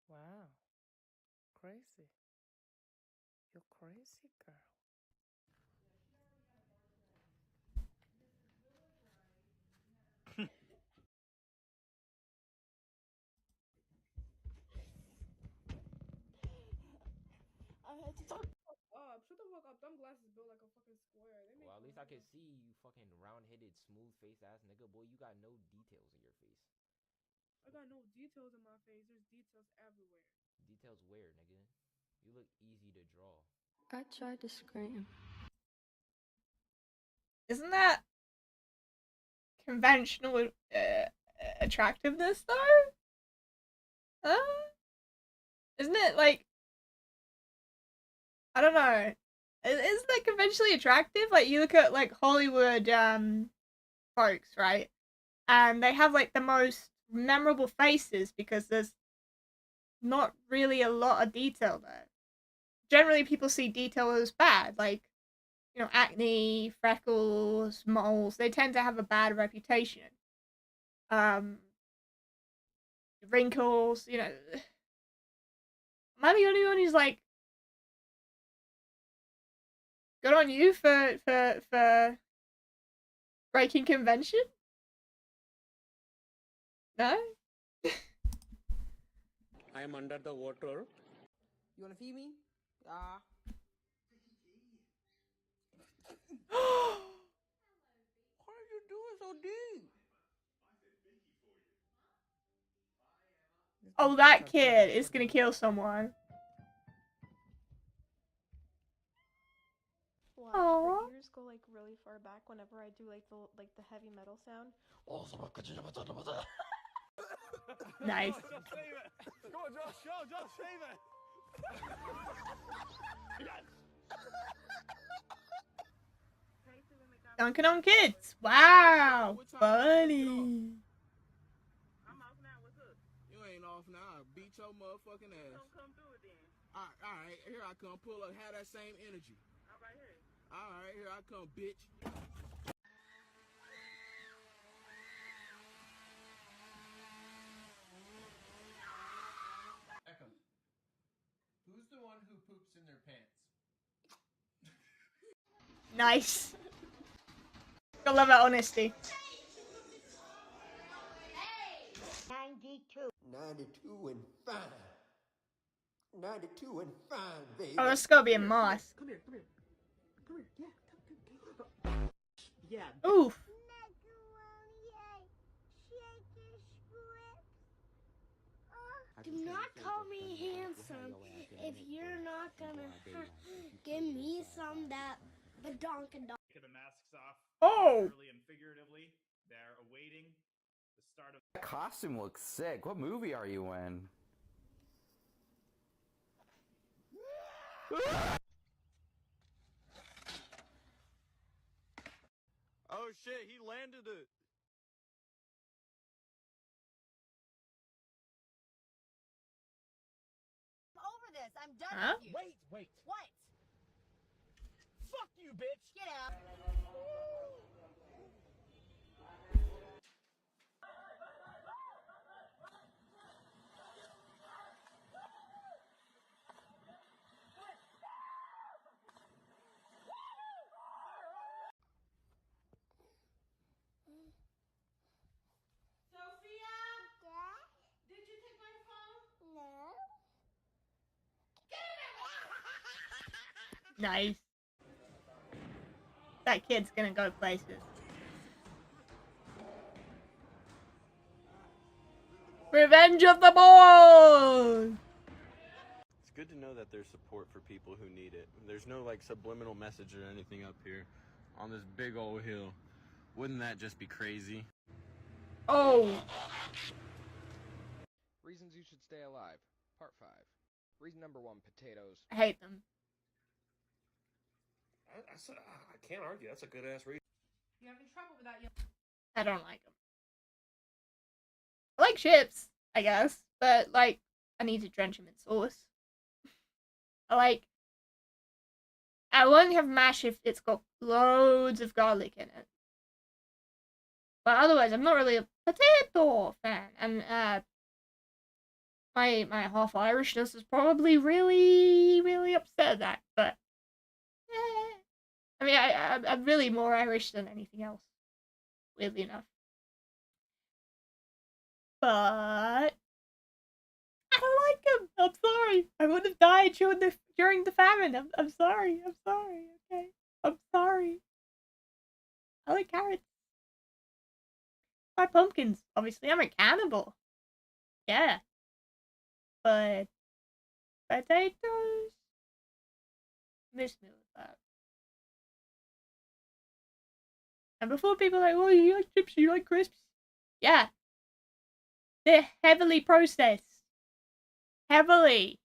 Wow. Crazy. You're crazy, girl. I had to talk. Shut the fuck up. Them glasses built like a fucking square. They make Well, at least I can see you fucking round-headed, smooth-faced ass nigga. Boy, you got no details in your face. I got no details in my face. There's details everywhere. Details where, nigga? You look easy to draw. I tried to scream. Isn't that conventional attractiveness though? Huh? Isn't it like, I don't know. Isn't that conventionally attractive? Like you look at like Hollywood folks, right? And they have like the most memorable faces because there's not really a lot of detail there. Generally people see detail as bad, like, you know, acne, freckles, moles. They tend to have a bad reputation. Wrinkles, you know. Am I the only one who's like, good on you for breaking convention? No? I am under the water. You wanna feed me? Yeah. What are you doing so deep? Oh, that kid is gonna kill someone. Wow, my ears go like really far back whenever I do like the heavy metal sound. Nice. Come on, Josh, Josh, save it. Dunking on kids. Wow. Funny. I'm off now. What's up? You ain't off now. I'll beat your motherfucking ass. Don't come through it then. Alright, here I come. Pull up. Have that same energy. Alright, here. Alright, here I come, bitch. Echo. Who's the one who poops in their pants? Nice. I love that honesty. 92 and fine. 92 and fine, baby. Oh, that's gotta be a moss. Come here. Come here. Yeah. Oof. Do not call me handsome if you're not gonna give me some that badonkadonk. The masks off. Oh! Literally and figuratively. They're awaiting the start of. That costume looks sick. What movie are you in? Oh shit, he landed it. Over this. I'm done Huh? with you. Wait. What? Fuck you, bitch. Get out. Sophia? Did you take my phone? No. Nice. That kid's gonna go places. Revenge of the Boys! It's good to know that there's support for people who need it. There's no like subliminal message or anything up here on this big old hill. Wouldn't that just be crazy? Oh! Reasons you should stay alive. Part 5. Reason number 1, potatoes. I hate them. I can't argue. That's a good ass reason. You're having trouble with that, young. I don't like them. I like chips, I guess, but like, I need to drench them in sauce. I won't have mash if it's got loads of garlic in it. But otherwise, I'm not really a potato fan. And my half Irishness is probably really upset at that. But I mean, I'm really more Irish than anything else, weirdly enough. But I don't like them. I'm sorry. I would have died during the famine. I'm sorry. Okay. I'm sorry. I like carrots. I like pumpkins. Obviously, I'm a cannibal. Yeah. But potatoes. Miss me with that. And before people are like, oh, you like chips, you like crisps. Yeah. They're heavily processed. Heavily.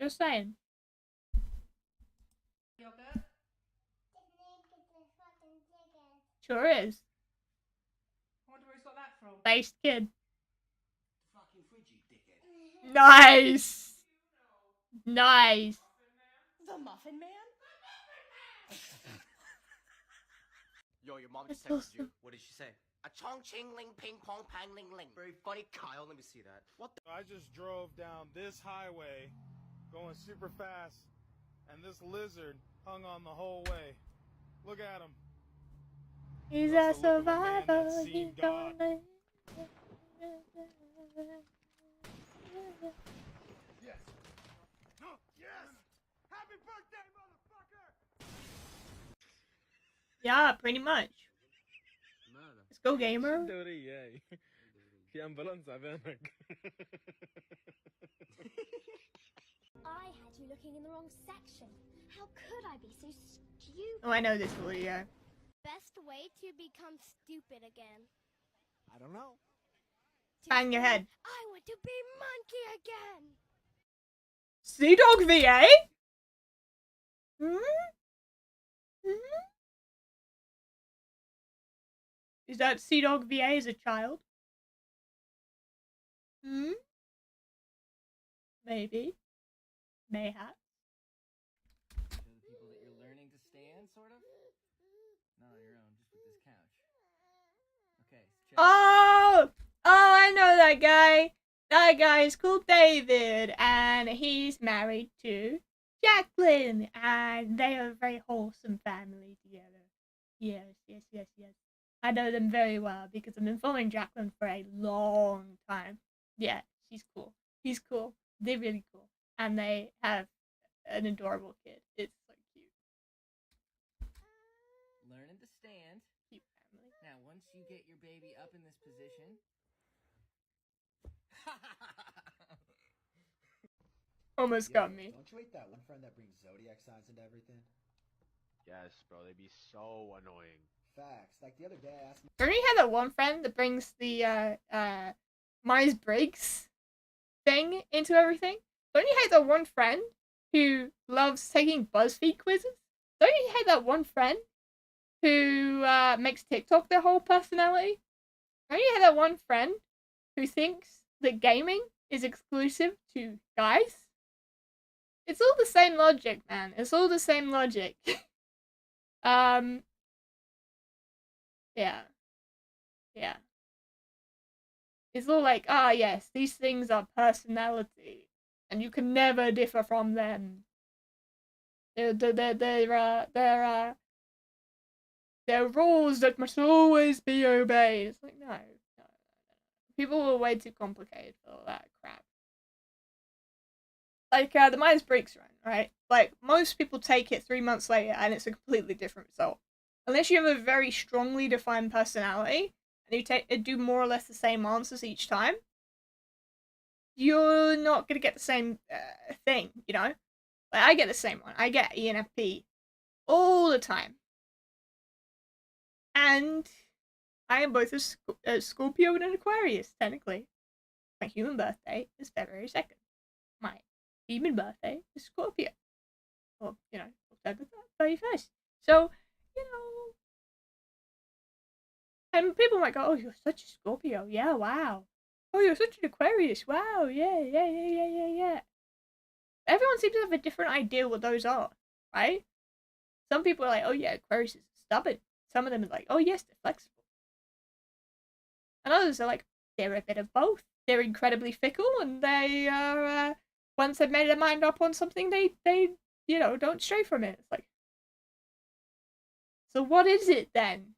Just saying. Yogurt? Sure is. I wonder where he's got that from. Based kid. Fucking fridge, you dickhead. Nice. Nice. The Muffin Man? Yo, your mom just That's texted you. awesome. What did she say? A chong ching ling ping pong pang ling ling. Very funny, Kyle. Let me see that. What the? I just drove down this highway, going super fast, and this lizard hung on the whole way. Look at him. He's a That's the look of a man survivor. that's He's seen God. gonna. Yes. Yes. Happy birthday, motherfucker. Yeah, pretty much. Let's go, gamer. I had you looking in the wrong section. How could I be so stupid? Oh, I know this video. Best way to become stupid again. I don't know. Bang your head. I want to be monkey again. Sea Dog VA? Is that Sea Dog VA as a child? Maybe. Mayhap. Show the people that you're learning to stand, sort of? Not on your own, just with this couch. Okay, check. Oh! Oh, I know that guy. That guy is called David, and he's married to Jacqueline, and they are a very wholesome family together. Yes. I know them very well because I've been following Jacqueline for a long time. Yeah, she's cool. He's cool. They're really cool. And they have an adorable kid. It's so cute. Learning to stand. Cute family. Now, one once you get your baby up in this position. Almost got me. Don't you hate that one friend that brings zodiac signs into everything? Yes, bro, they'd be so annoying. Facts. Like the other day I asked Don't you have that one friend that brings the Myers-Briggs thing into everything? Don't you hate that one friend who loves taking BuzzFeed quizzes? Don't you hate that one friend who makes TikTok their whole personality? Don't you hate that one friend who thinks that gaming is exclusive to guys? It's all the same logic, man. It's all the same logic. Yeah. Yeah. It's all like, ah, yes, these things are personality, and you can never differ from them. They're rules that must always be obeyed. It's like, no. People are way too complicated for all that crap. Like, the Myers-Briggs run, right? Like, most people take it 3 months later, and it's a completely different result. Unless you have a very strongly defined personality, and you do more or less the same answers each time, you're not going to get the same thing, you know? Like, I get the same one. I get ENFP all the time. And I am both a Scorpio and an Aquarius, technically. My human birthday is February 2nd. My demon birthday is Scorpio. Or, you know, October 31st. So, you know. And people might go, oh, you're such a Scorpio. Yeah, wow. Oh, you're such an Aquarius. Wow, yeah. Everyone seems to have a different idea what those are, right? Some people are like, oh yeah, Aquarius is stubborn. Some of them are like, oh yes, they're flexible. And others are like, they're a bit of both. They're incredibly fickle, and they are, once they've made their mind up on something, they you know, don't stray from it. It's like, so what is it then?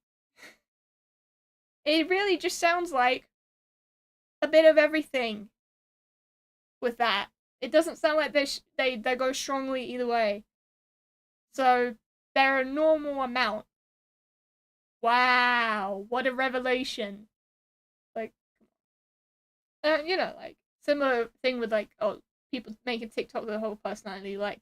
It really just sounds like a bit of everything with that. It doesn't sound like they go strongly either way. So they're a normal amount. Wow, what a revelation. Like, you know, like, similar thing with, like, oh, people making TikTok their whole personality, like,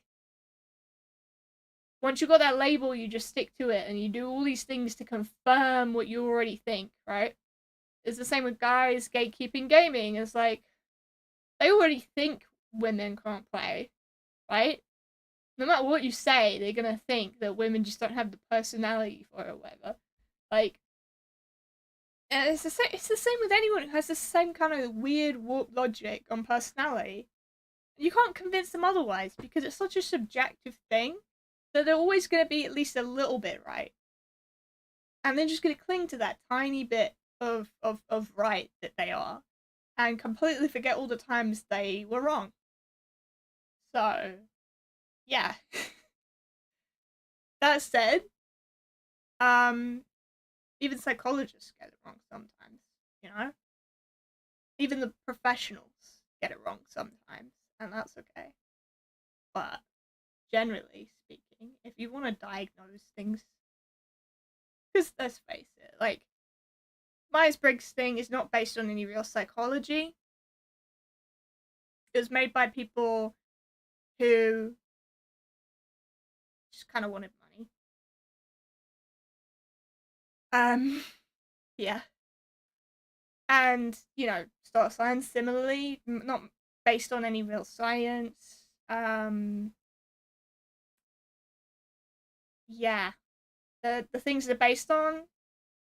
once you got that label, you just stick to it, and you do all these things to confirm what you already think, right? It's the same with guys gatekeeping gaming. It's like, they already think women can't play, right? No matter what you say, they're gonna think that women just don't have the personality for it or whatever. Like, and it's the same with anyone who has the same kind of weird warped logic on personality. You can't convince them otherwise, because it's such a subjective thing that they're always going to be at least a little bit right. And they're just going to cling to that tiny bit of right that they are, and completely forget all the times they were wrong. So, yeah. That said, even psychologists get it wrong sometimes, you know? Even the professionals get it wrong sometimes, and that's okay. But, generally speaking, if you want to diagnose things, because let's face it, like, Myers-Briggs thing is not based on any real psychology. It was made by people who just kind of wanted money. Yeah. And, you know, star signs similarly, not based on any real science. Yeah. The things they're based on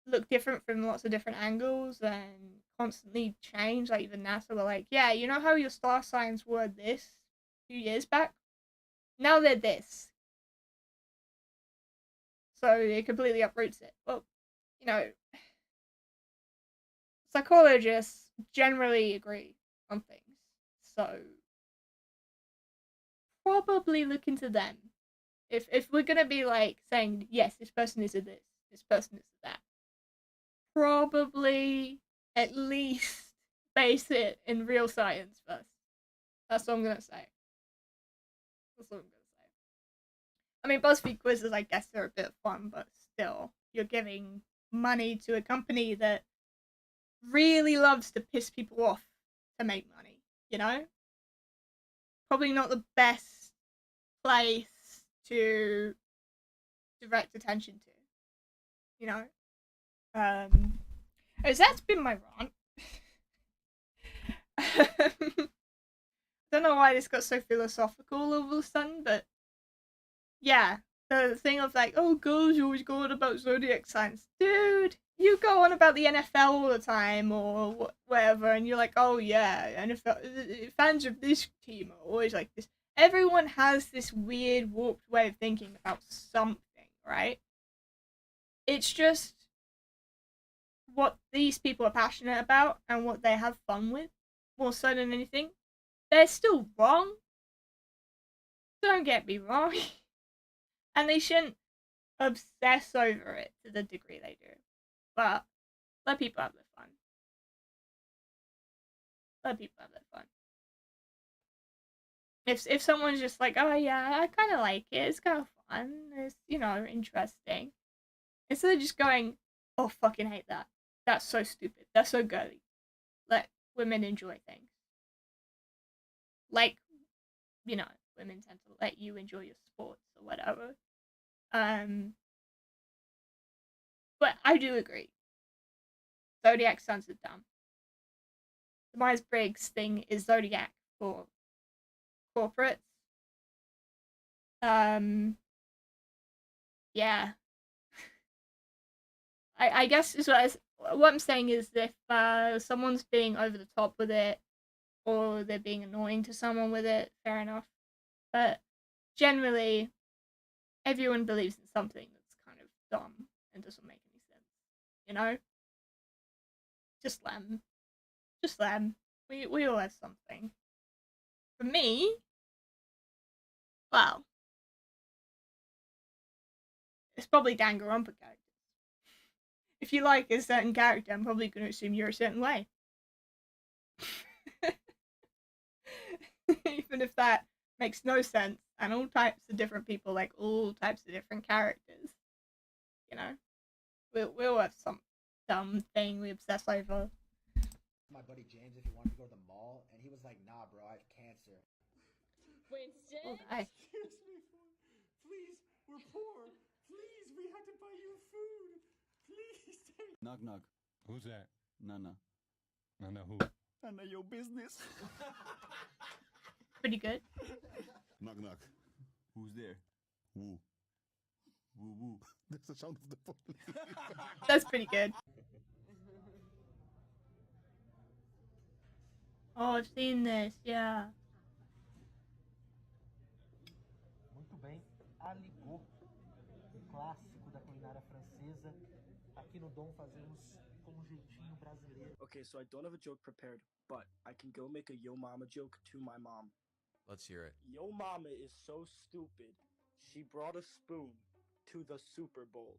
look different from lots of different angles and constantly change. Like, even NASA were like, yeah, you know how your star signs were this a few years back? Now they're this. So it completely uproots it. Well, you know, psychologists generally agree on things. So probably look into them. If we're gonna be like saying, yes, this person is a this person is a that, probably at least base it in real science first. That's what I'm gonna say. I mean, BuzzFeed quizzes, I guess, are a bit fun, but still, you're giving money to a company that really loves to piss people off to make money, you know? Probably not the best place to direct attention to, you know? So that's been my rant. Don't know why this got so philosophical all of a sudden, but yeah, the thing of like, oh, girls always go on about zodiac signs. Dude, you go on about the NFL all the time or whatever, and you're like, oh yeah, NFL fans of this team are always like this. Everyone has this weird, warped way of thinking about something, right? It's just what these people are passionate about and what they have fun with, more so than anything. They're still wrong. Don't get me wrong. And they shouldn't obsess over it to the degree they do. But let people have their fun. Let people have their fun. If someone's just like, oh yeah, I kind of like it, it's kind of fun, it's, you know, interesting. Instead of just going, oh, fucking hate that. That's so stupid. That's so girly. Let women enjoy things. Like, you know, women tend to let you enjoy your sports or whatever. But I do agree. Zodiac signs are dumb. The Myers-Briggs thing is Zodiac for corporates. Yeah. I guess is what I'm saying is if someone's being over the top with it, or they're being annoying to someone with it, fair enough. But generally, everyone believes in something that's kind of dumb and doesn't make any sense. You know? Just let them. Just let them. We all have something. For me, well, it's probably Danganronpa characters. If you like a certain character, I'm probably going to assume you're a certain way. Even if that makes no sense, and all types of different people like all types of different characters. You know? We'll have some dumb thing we obsess over. My buddy James, if he wanted to go to the mall, and he was like, nah, bro, I have cancer. Winston? Oh, die. Excuse me, please, we're poor. Please, we had to buy you food. Please, take. Knock, knock. Who's that? Nana. Nana who? Nana, your business. Pretty good. Knock, knock. Who's there? Woo. Woo, woo. That's the sound of the police. That's pretty good. Oh, I've seen this, yeah. Muito bem, aligou. Um clássico da culinária francesa. Aqui no Dom fazemos com um jeitinho brasileiro. Okay, so I don't have a joke prepared, but I can go make a yo mama joke to my mom. Let's hear it. Yo mama is so stupid. She brought a spoon to the Super Bowl.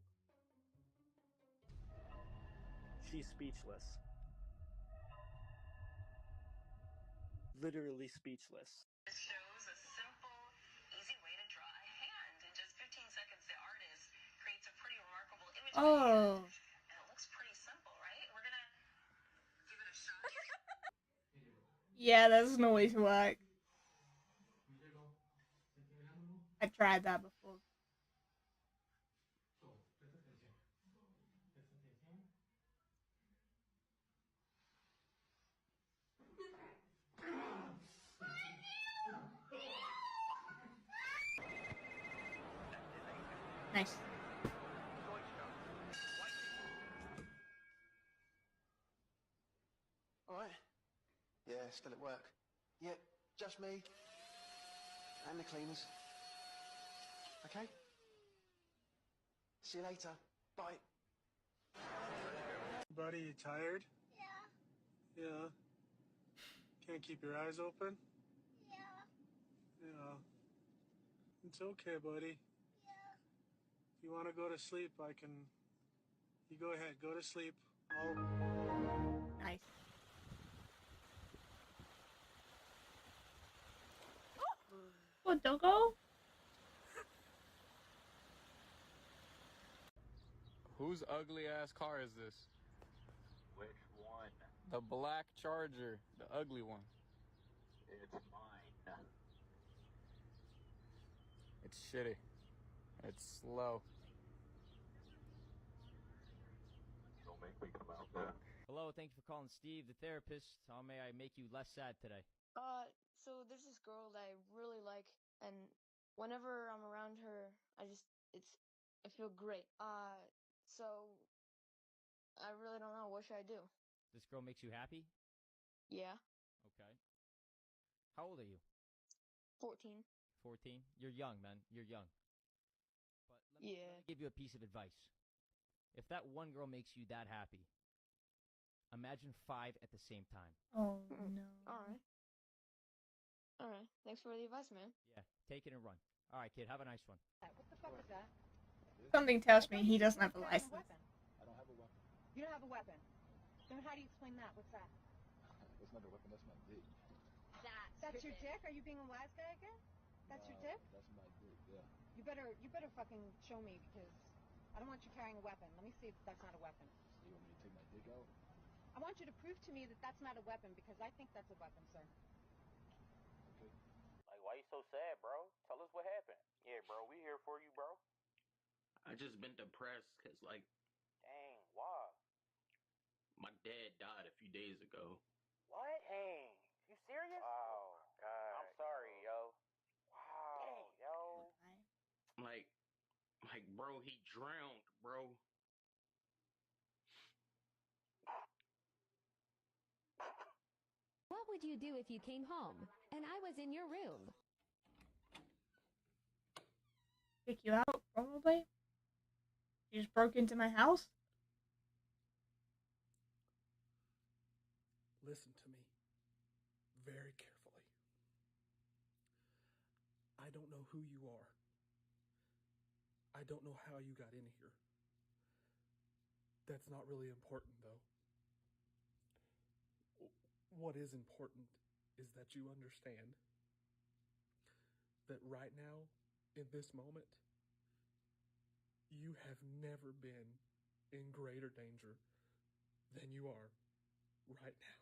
She's speechless. Literally speechless. This shows a simple, easy way to draw a hand. In just 15 seconds, the artist creates a pretty remarkable image of a hand. And it looks pretty simple, right? We're gonna give it a shot. Yeah, that doesn't always work. I tried that before. Nice. Alright. Yeah, still at work. Yep, just me. And the cleaners. Okay? See you later. Bye. Buddy, you tired? Yeah. Yeah. Can't keep your eyes open? Yeah. It's okay, buddy. If you want to go to sleep, I can... You go ahead, go to sleep. Nice. What, doggo? Whose ugly ass car is this? Which one? The black Charger, the ugly one. It's mine. It's shitty. It's slow. Don't make me come out there. Hello, thank you for calling Steve, the therapist. How may I make you less sad today? So there's this girl that I really like, and whenever I'm around her, I feel great. So I really don't know. What should I do? This girl makes you happy? Yeah, Okay. How old are you? 14. 14? You're young, man. You're young. But let me give you a piece of advice. If that one girl makes you that happy, imagine 5 at the same time. Oh no. All right. Thanks for the advice, man. Yeah, take it and run. All right, kid, have a nice one. What the fuck is that? Something tells me he doesn't have a license. I don't have a weapon. You don't have a weapon. Then how do you explain that? What's that? That's not a weapon, that's my dick. That's your dick? Are you being a wise guy again? That's your dick? That's my dick, yeah. You better fucking show me because I don't want you carrying a weapon. Let me see if that's not a weapon. So you want me to take my dick out? I want you to prove to me that that's not a weapon because I think that's a weapon, sir. Okay. Like, why you so sad, bro? Tell us what happened. Yeah, bro, we here for you, bro. I just been depressed because, like, Dang, why? my dad died a few days ago. What? Dang, you serious? Oh, God. I'm sorry, yo. Wow, yo. Like, bro, he drowned, bro. What would you do if you came home and I was in your room? Kick you out, probably. You just broke into my house? Listen to me very carefully. I don't know who you are. I don't know how you got in here. That's not really important, though. What is important is that you understand that right now, in this moment, you have never been in greater danger than you are right now.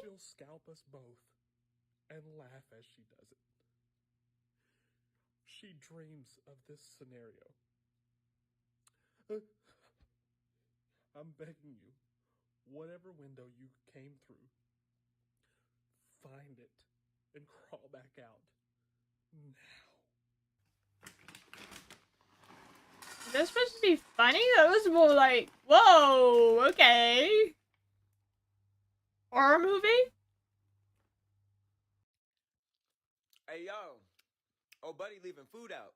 She'll scalp us both and laugh as she does it. She dreams of this scenario. I'm begging you, whatever window you came through, find it and crawl back out now. Is that supposed to be funny? That was more like, whoa, okay. Horror movie? Hey, yo. Oh, buddy leaving food out.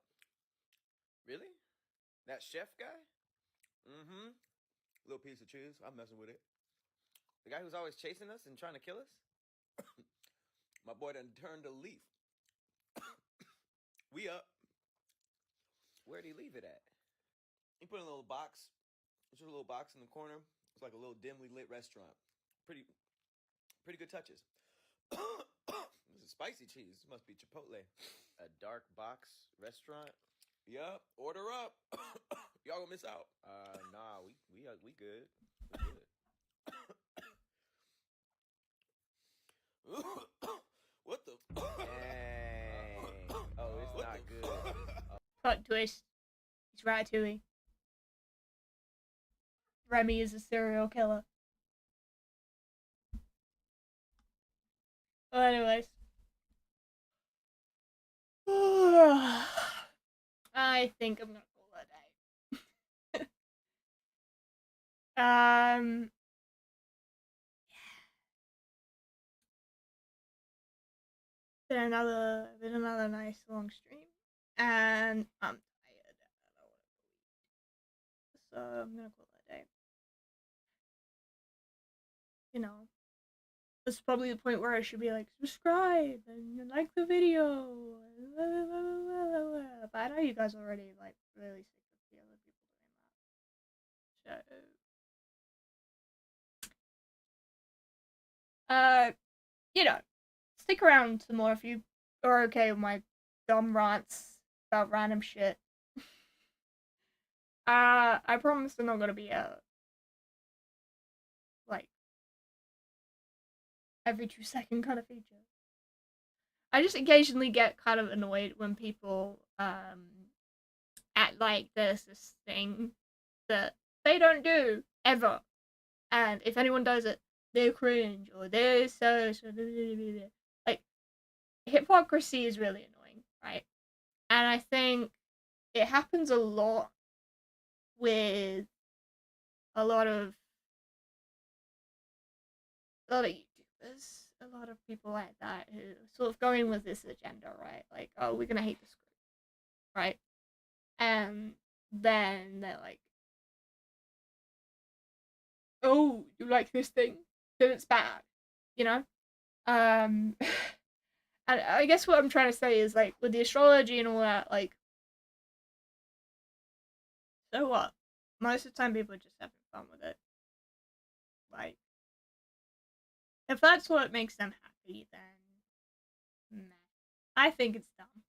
Really? That chef guy? Mm-hmm. Little piece of cheese. I'm messing with it. The guy who's always chasing us and trying to kill us? My boy done turned a leaf. We up. Where'd he leave it at? He put in a little box. It's just a little box in the corner. It's like a little dimly lit restaurant. Pretty good touches. This is spicy cheese. This must be Chipotle. A dark box restaurant? Yup. Order up. Y'all gonna miss out. Nah, we good. We good. What the? Dang. Oh, it's not good. Plot twist. He's Ratatouille. Remy is a serial killer. Well, anyways. I think I'm gonna call that a day. Been another nice long stream, and I'm tired. So I'm gonna call that a day. You know, this is probably the point where I should be like, subscribe and like the video. But I know you guys already like really sick of the other people doing that. So, you know, stick around some more if you are okay with my dumb rants about random shit. I promise they're not gonna be like every 2 second kind of feature. I just occasionally get kind of annoyed when people act like there's this thing that they don't do ever, and if anyone does it, they're cringe or they're so like hypocrisy is really annoying, right? And I think it happens a lot with a lot of YouTubers, a lot of people like that who sort of go in with this agenda, right? Like, oh, we're gonna hate this group, right? And then they're like, oh, you like this thing, then it's bad, you know? And I guess what I'm trying to say is, like, with the astrology and all that, like, so what? Most of the time people are just having fun with it. Like, if that's what makes them happy, then meh. I think it's dumb.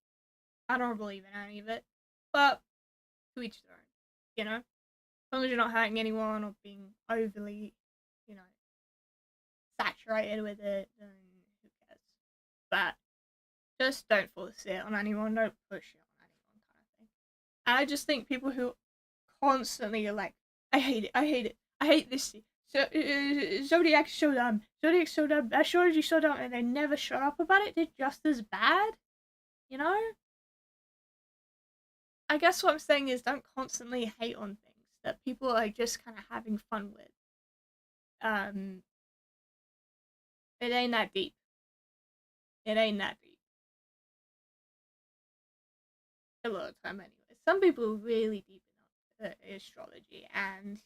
I don't believe in any of it. But to each their own, you know? As long as you're not hurting anyone or being overly, you know, saturated with it, then who cares? But just don't force it on anyone, don't push it on anyone, kind of thing. And I just think people who constantly are like, I hate it, I hate it, I hate this. So Zodiac's so dumb, Zodiac's so dumb, astrology's so dumb, and they never shut up about it. They're just as bad, you know? I guess what I'm saying is don't constantly hate on things that people are just kind of having fun with. It ain't that deep. It ain't that deep. A lot of time anyway. Some people are really deep in astrology, and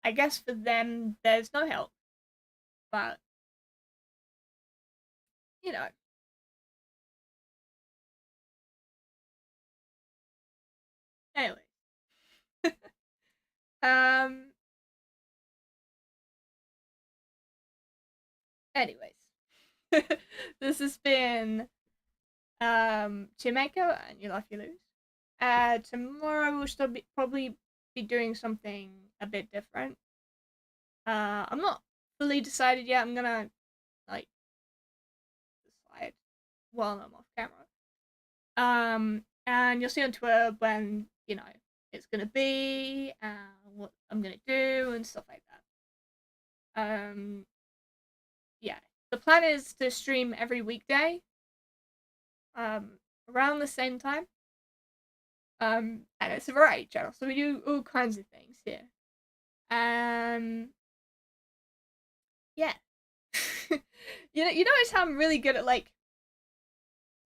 I guess for them there's no help. But you know. Anyway. Anyways. This has been Chimeko and You Laugh You Lose. Tomorrow we'll still probably be doing something a bit different. I'm not fully decided yet. I'm gonna like decide while I'm off camera. And you'll see on Twitter when, you know, it's gonna be and what I'm gonna do and stuff like that. Yeah. The plan is to stream every weekday. Around the same time. And it's a variety channel, so we do all kinds of things here. Yeah. you notice how I'm really good at like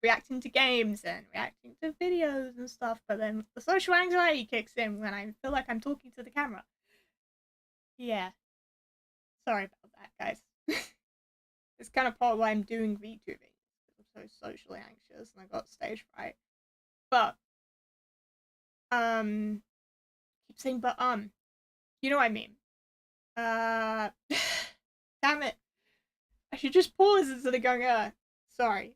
reacting to games and reacting to videos and stuff, but then the social anxiety kicks in when I feel like I'm talking to the camera. Yeah. Sorry about that, guys. It's kind of part of why I'm doing VTubing. I'm so socially anxious and I got stage fright. But keep saying but you know what I mean. Damn it. I should just pause instead of going sorry.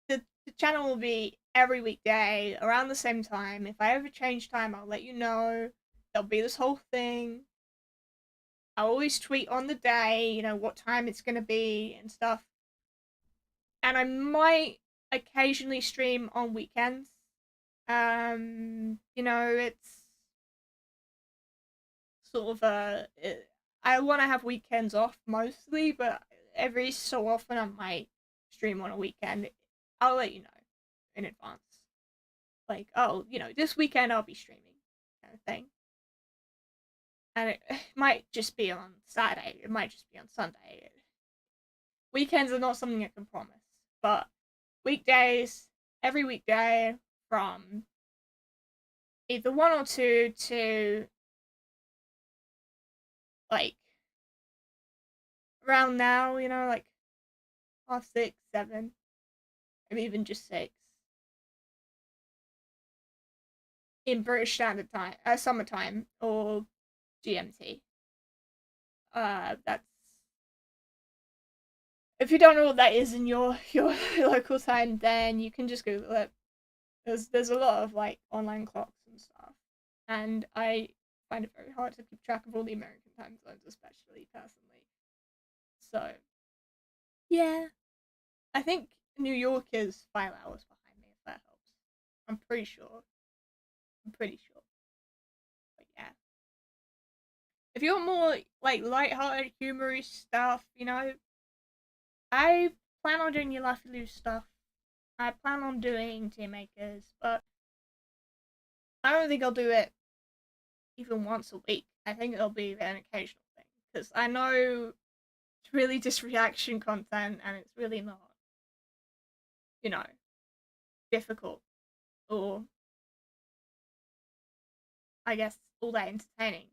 The channel will be every weekday around the same time. If I ever change time, I'll let you know. There'll be this whole thing. I'll always tweet on the day, you know, what time it's gonna be and stuff. And I might occasionally stream on weekends. You know, it's sort of I want to have weekends off mostly, but every so often I might stream on a weekend. I'll let you know in advance. Like, oh, you know, this weekend I'll be streaming, kind of thing. And it might just be on Saturday. It might just be on Sunday. Weekends are not something I can promise, but weekdays, every weekday from either 1 or 2 to like around now, you know, like 6, 7, maybe even just 6 in British Standard Time, summertime or GMT. That's if you don't know what that is in your local time, then you can just Google it. There's a lot of like online clocks and stuff. and I find it very hard to keep track of all the American time zones, especially personally. So, yeah. I think New York is 5 hours behind me, if that helps. I'm pretty sure. But yeah. If you want more, like, light-hearted, humorous stuff, you know, I plan on doing your Laffy Lou stuff. I plan on doing Tear Makers, but I don't think I'll do it even once a week. I think it'll be an occasional thing. Because I know it's really just reaction content and it's really not, you know, difficult or, I guess, all that entertaining.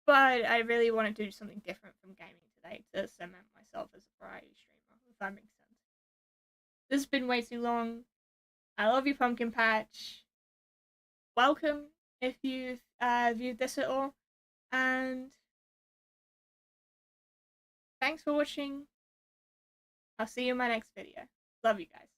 But I really want to do something different from gaming today to cement myself as a variety streamer, if that makes sense. This has been way too long. I love you, Pumpkin Patch. Welcome if you've viewed this at all. And thanks for watching. I'll see you in my next video. Love you guys.